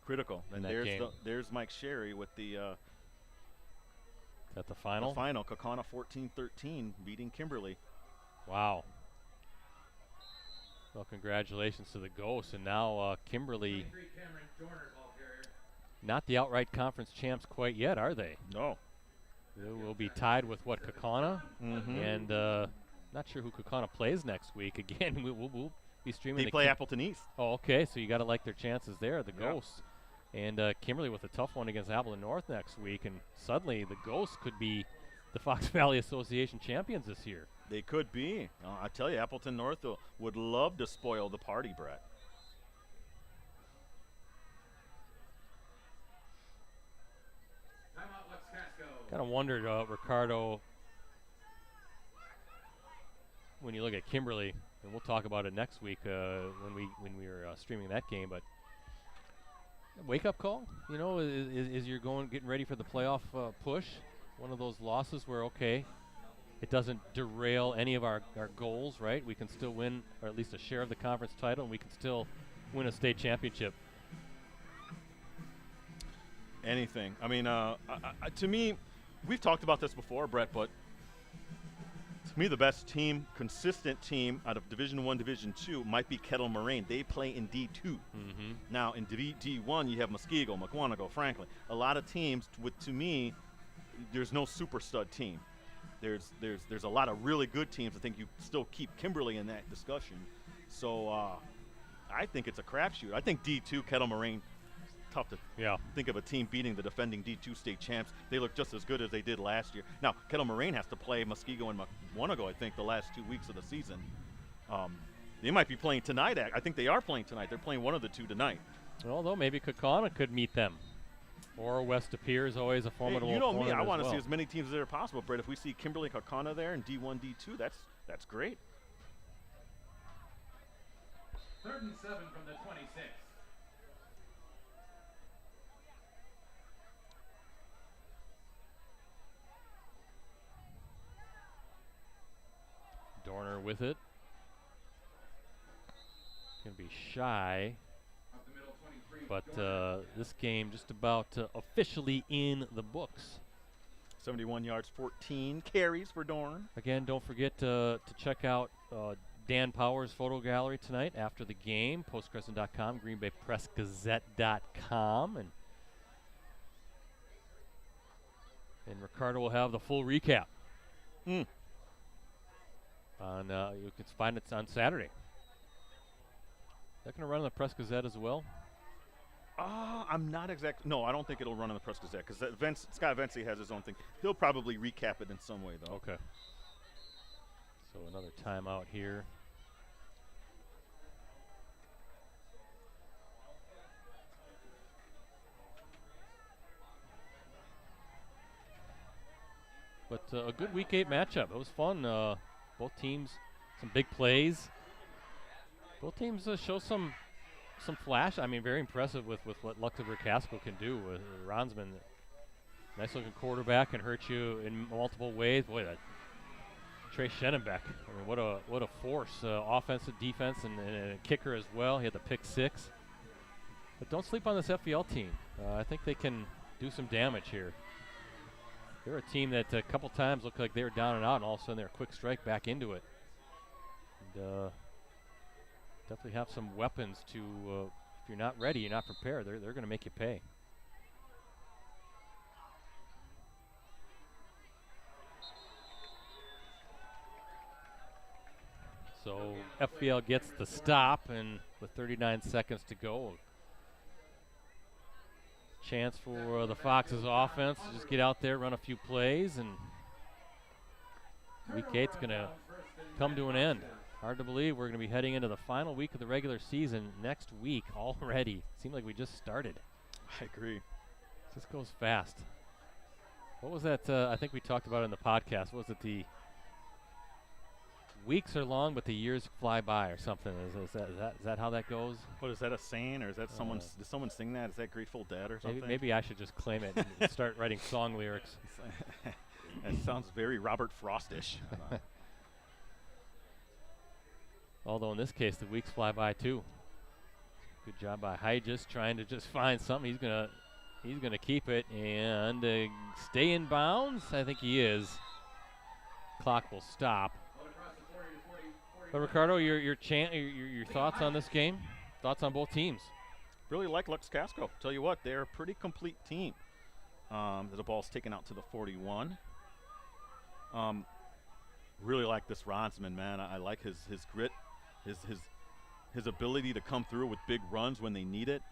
Critical. And there's Mike Sherry with the at the final? The final, Kaukauna 14-13, beating Kimberly. Wow. Well, congratulations to the Ghosts. And now Kimberly, not the outright conference champs quite yet, are they? No. They will be tied with, what, Kaukauna? And not sure who Kaukauna plays next week. Again, we'll be streaming. They play Appleton East. Oh, okay. So you got to like their chances there, the Ghosts. And Kimberly with a tough one against Appleton North next week. And suddenly the Ghosts could be the Fox Valley Association champions this year. They could be. I tell you, Appleton North would love to spoil the party, Brett. Kind of wondered, Ricardo, when you look at Kimberly, and we'll talk about it next week when we were streaming that game, but wake-up call, you know, is you're getting ready for the playoff push. One of those losses where, okay, it doesn't derail any of our goals, right? We can still win, or at least a share of the conference title, and we can still win a state championship. Anything. I mean, to me, we've talked about this before, Brett, but to me the best team, consistent team out of Division I, Division II might be Kettle Moraine. They play in D2. Now, in D1, you have Muskego, McWanago, Franklin. A lot of teams, to me, there's no super stud team. There's a lot of really good teams. I think you still keep Kimberly in that discussion. So I think it's a crapshoot. I think D2, Kettle Moraine, tough to think of a team beating the defending D2 state champs. They look just as good as they did last year. Now, Kettle Moraine has to play Muskego and McWanago, I think, the last 2 weeks of the season. They might be playing tonight. I think they are playing tonight. They're playing one of the two tonight. Although maybe Kaukauna could meet them. Or West Appear is always a formidable Hey, you know me. opponent I want to as see well. as many teams as are possible, Brett. If we see Kimberly Kaukauna there in D1, D2, that's great. 3rd and 7 from the 26. Dorner with it. Going to be shy. Up the middle, 23. But this game just about officially in the books. 71 yards, 14 carries for Dorn. Again, don't forget to check out Dan Powers' photo gallery tonight after the game. Postcrescent.com, GreenBayPressGazette.com, and Ricardo will have the full recap. Mm. You can find it on Saturday. Is that going to run on the Press Gazette as well? I'm not exact. No, I don't think it'll run on the Press Gazette because Scott Vency has his own thing. He'll probably recap it in some way, though. Okay. So another timeout here. But a good Week 8 matchup. It was fun. Both teams, some big plays. Both teams show some flash. I mean, very impressive with what Luxembourg-Casco can do. Ronsman, nice looking quarterback, can hurt you in multiple ways. Boy, that Trey Schenenbeck. I mean, what a force, offensive, defense, and a kicker as well. He had the pick 6. But don't sleep on this FVL team. I think they can do some damage here. They're a team that a couple times looked like they were down and out, and all of a sudden they're a quick strike back into it. And, definitely have some weapons to, if you're not ready, you're not prepared, they're going to make you pay. So FBL gets the stop, and with 39 seconds to go, chance for the Foxes offense to just get out there, run a few plays, and Week 8's going to come to an end. Hard to believe we're going to be heading into the final week of the regular season next week already. Seemed like we just started. I agree. This goes fast. What was that? I think we talked about it in the podcast. What was it? The weeks are long, but the years fly by, or something. Is that how that goes? What is that, a saying, or is that someone? Did someone sing that? Is that Grateful Dead or something? Maybe I should just claim it and start writing song lyrics. That sounds very Robert Frostish. Although in this case, the weeks fly by too. Good job by Hygis trying to just find something. He's gonna keep it and stay in bounds. I think he is. Clock will stop. But Ricardo, your thoughts on this game? Thoughts on both teams? Really like Lux-Casco. Tell you what, they're a pretty complete team. The ball's taken out to the 41. Really like this Ronsman, man. I like his grit, his ability to come through with big runs when they need it.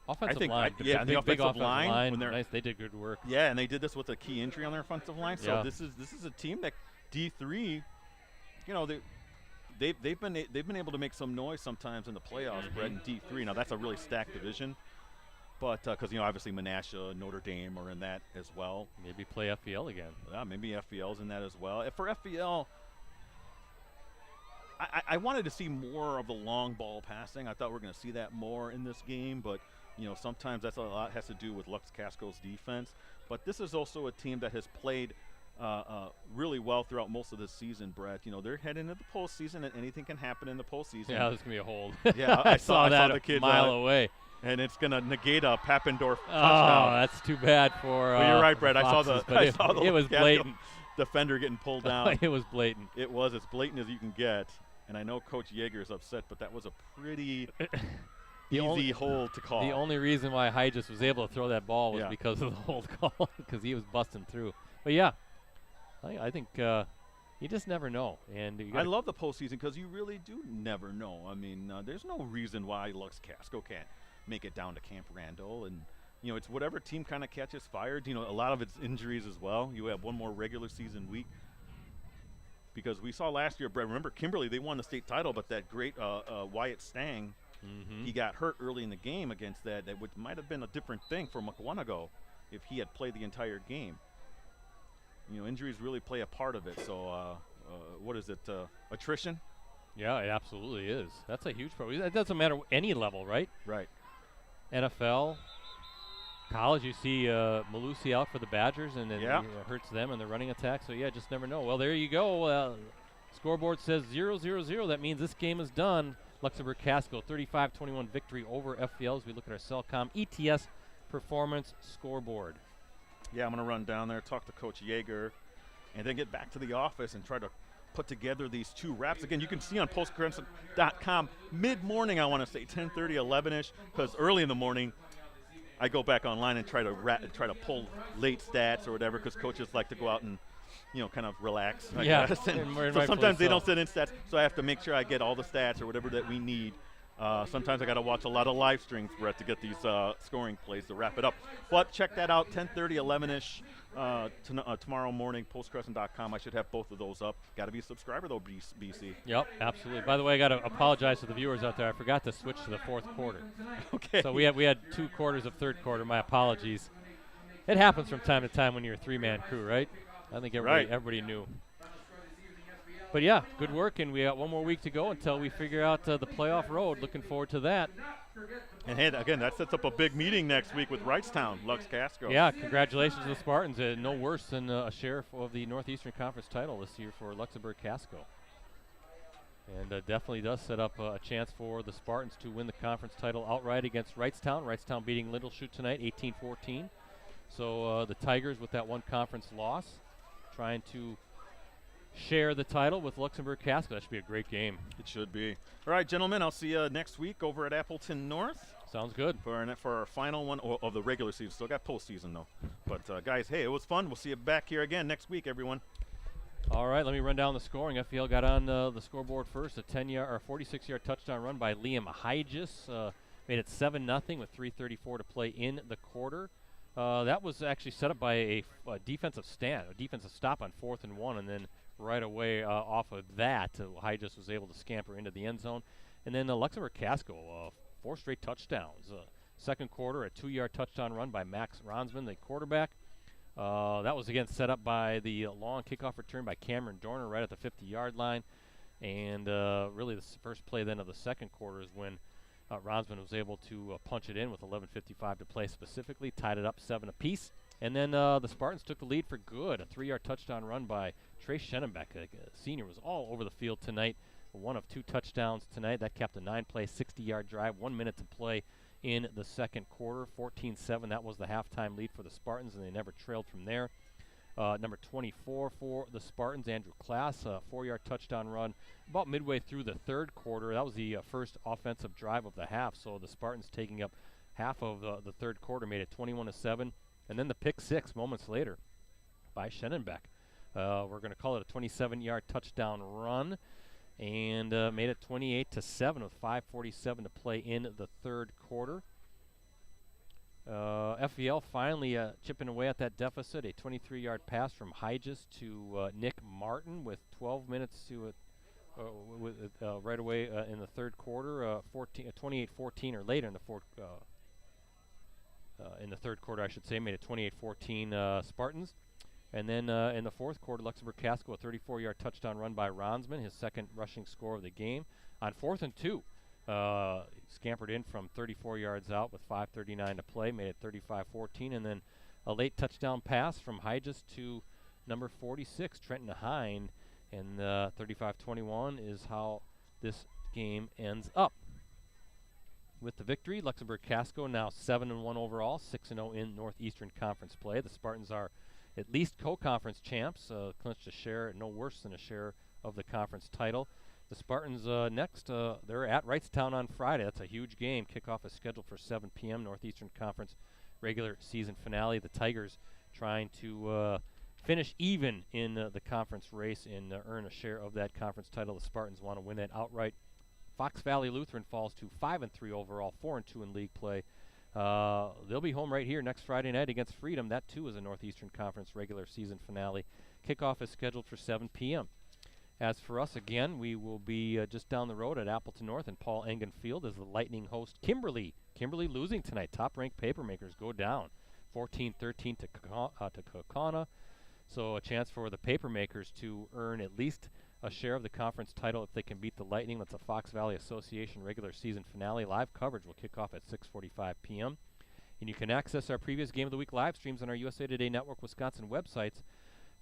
Offensive line, the offensive line, when they're nice, they did good work. Yeah, and they did this with a key injury on their offensive line. So Yeah. this is a team that D3, you know, they've been able to make some noise sometimes in the playoffs. Brett, in D3. Now that's a really stacked division, but because obviously Menasha, Notre Dame are in that as well. Maybe play FBL again. Yeah, maybe FBL's in that as well. For FBL, I wanted to see more of the long ball passing. I thought we were going to see that more in this game, but sometimes that's a lot has to do with Lux-Casco's defense. But this is also a team that has played really well throughout most of the season, Brett. They're heading into the postseason, and anything can happen in the postseason. Yeah, this is going to be a hold. Yeah, I saw that the kids a mile away. And it's going to negate a Pappendorf touchdown. Oh, that's too bad for Well, you're right, Brett. Foxes, I saw the it was blatant. Defender getting pulled down. It was blatant. It was as blatant as you can get. And I know Coach Yeager is upset, but that was a pretty easy hold to call. The only reason why Hygis was able to throw that ball was because of the hold call, because he was busting through. But yeah, I think you just never know. And I love the postseason because you really do never know. I mean, there's no reason why Lux-Casco can't make it down to Camp Randall, and it's whatever team kind of catches fired. A lot of it's injuries as well. You have one more regular season week. because we saw last year, Brett, remember Kimberly, they won the state title, but that great Wyatt Stang, he got hurt early in the game against that, which might have been a different thing for Mukwonago if he had played the entire game. You know, injuries really play a part of it. So, what is it, attrition? Yeah, it absolutely is. That's a huge problem. It doesn't matter any level, right? Right. NFL, college, you see Malusi out for the Badgers, and it hurts them in the running attack. So, yeah, just never know. Well, there you go. Scoreboard says 0-0-0. That means this game is done. Luxembourg-Casco 35-21 victory over FPL as we look at our Cellcom ETS performance scoreboard. Yeah, I'm going to run down there, talk to Coach Yeager, and then get back to the office and try to put together these two wraps. Again, you can see on postcredential.com mid-morning, I want to say 10:30, 11-ish, because early in the morning I go back online and try to pull late stats or whatever, because coaches like to go out and, you know, kind of relax. I guess. So sometimes they don't send in stats, so I have to make sure I get all the stats or whatever that we need. Sometimes I got to watch a lot of live streams, Brett, to get these scoring plays to wrap it up. But check that out, 10:30, 11-ish tomorrow morning, postcrescent.com. I should have both of those up. Got to be a subscriber, though, BC. Yep, absolutely. By the way, I got to apologize to the viewers out there. I forgot to switch to the fourth quarter. Okay. So we had 2 quarters of third quarter. My apologies. It happens from time to time when you're a 3-man crew, right? I think everybody knew. But, yeah, good work, and we got one more week to go until we figure out the playoff road. Looking forward to that. And, hey, again, that sets up a big meeting next week with Wrightstown, Lux-Casco. Yeah, congratulations to the Spartans. No worse than a share of the Northeastern Conference title this year for Luxembourg-Casco. And definitely does set up a chance for the Spartans to win the conference title outright against Wrightstown. Wrightstown beating Littleshoot tonight, 18-14. So the Tigers, with that one conference loss, trying to share the title with Luxembourg-Casco. That should be a great game. It should be. All right, gentlemen, I'll see you next week over at Appleton North. Sounds good. For our final one of the regular season. Still got postseason, though. But, guys, hey, it was fun. We'll see you back here again next week, everyone. All right, let me run down the scoring. FPL got on the scoreboard first. A 46-yard touchdown run by Liam Hygis. Made it 7-0 with 3:34 to play in the quarter. That was actually set up by a defensive stop on 4th and 1, and then right away off of that, Hygis was able to scamper into the end zone. And then Luxembourg-Casco, 4 straight touchdowns. Second quarter, a 2-yard touchdown run by Max Ronsman, the quarterback. That was, again, set up by the long kickoff return by Cameron Dorner right at the 50-yard line. And really the first play then of the second quarter is when Ronsman was able to punch it in with 11:55 to play specifically, tied it up 7 apiece. And then the Spartans took the lead for good. A 3-yard touchdown run by Trey Schenenbeck, a senior, was all over the field tonight. 1 of 2 touchdowns tonight. That capped a 9-play, 60-yard drive. 1 minute to play in the second quarter. 14-7. That was the halftime lead for the Spartans, and they never trailed from there. Number 24 for the Spartans, Andrew Klass, a 4-yard touchdown run about midway through the third quarter. That was the first offensive drive of the half, so the Spartans taking up half of the third quarter made it 21-7. And then the pick 6 moments later by Schenenbeck. We're going to call it a 27-yard touchdown run, and made it 28-7 with 5:47 to play in the third quarter. FVL finally chipping away at that deficit. A 23-yard pass from Hygis to Nick Martin with 12 minutes to right away in the third quarter. 28-14 or later in the fourth. In the third quarter, I should say, made it 28-14 Spartans. And then in the fourth quarter, Luxembourg-Casco, a 34-yard touchdown run by Ronsman, his second rushing score of the game. On 4th and 2, scampered in from 34 yards out with 5:39 to play, made it 35-14. And then a late touchdown pass from Hygis to number 46, Trenton Hind. And 35-21 is how this game ends up. With the victory, Luxembourg-Casco now 7-1 overall, 6-0 in Northeastern Conference play. The Spartans are at least co-conference champs, clinched a share, no worse than a share of the conference title. The Spartans next, they're at Wrightstown on Friday. That's a huge game. Kickoff is scheduled for 7 p.m. Northeastern Conference regular season finale. The Tigers trying to finish even in the conference race and earn a share of that conference title. The Spartans want to win that outright. Fox Valley Lutheran falls to 5-3 overall, 4-2 in league play. They'll be home right here next Friday night against Freedom. That, too, is a Northeastern Conference regular season finale. Kickoff is scheduled for 7 p.m. As for us, again, we will be just down the road at Appleton North and Paul Engen Field as the Lightning host Kimberly. Kimberly losing tonight. Top-ranked Papermakers go down 14-13 to Kaukauna. So a chance for the Papermakers to earn at least a share of the conference title if they can beat the Lightning. That's a Fox Valley Association regular season finale. Live coverage will kick off at 6:45 p.m. And you can access our previous Game of the Week live streams on our USA Today Network Wisconsin websites.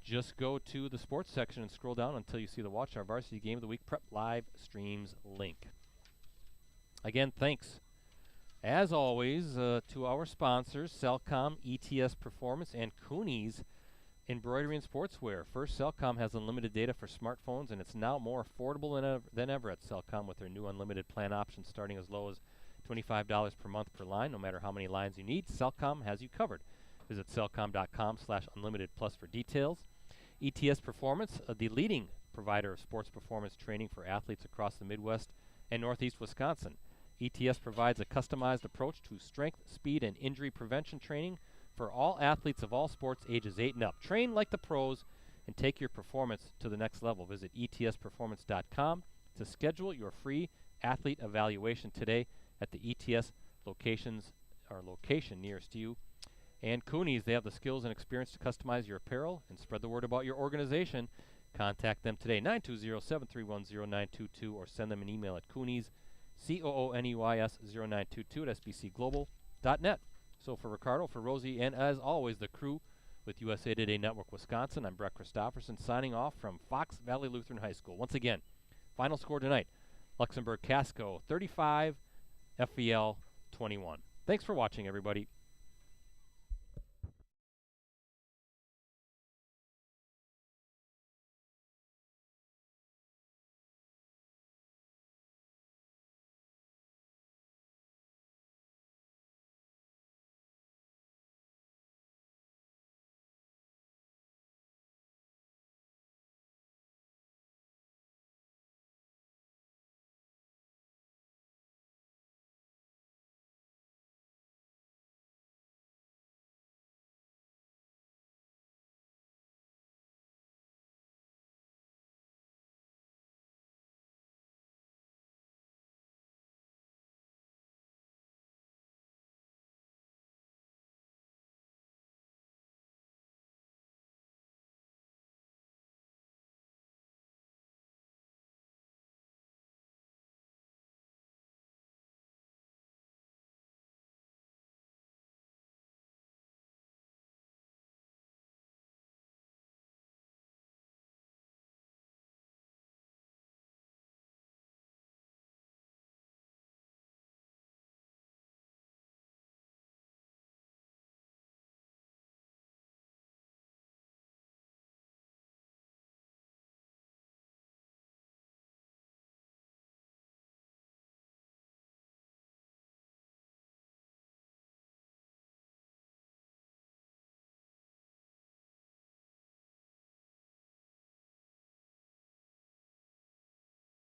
Just go to the sports section and scroll down until you see the Watch Our Varsity Game of the Week Prep Live Streams link. Again, thanks, as always, to our sponsors, Cellcom, ETS Performance, and Cooney's Embroidery and Sportswear. First, Cellcom has unlimited data for smartphones, and it's now more affordable than ever at Cellcom with their new unlimited plan options starting as low as $25 per month per line. No matter how many lines you need, Cellcom has you covered. Visit cellcom.com/unlimitedplus for details. ETS Performance, the leading provider of sports performance training for athletes across the Midwest and Northeast Wisconsin. ETS provides a customized approach to strength, speed, and injury prevention training for all athletes of all sports ages 8 and up. Train like the pros and take your performance to the next level. Visit etsperformance.com to schedule your free athlete evaluation today at the ETS location nearest you. And Cooney's, they have the skills and experience to customize your apparel and spread the word about your organization. Contact them today, 920-731-0922, or send them an email at Cooney's, COONEYS 0922 at sbcglobal.net. So for Ricardo, for Rosie, and as always, the crew with USA Today Network Wisconsin, I'm Brett Christopherson signing off from Fox Valley Lutheran High School. Once again, final score tonight, Luxembourg-Casco 35, FVL 21. Thanks for watching, everybody.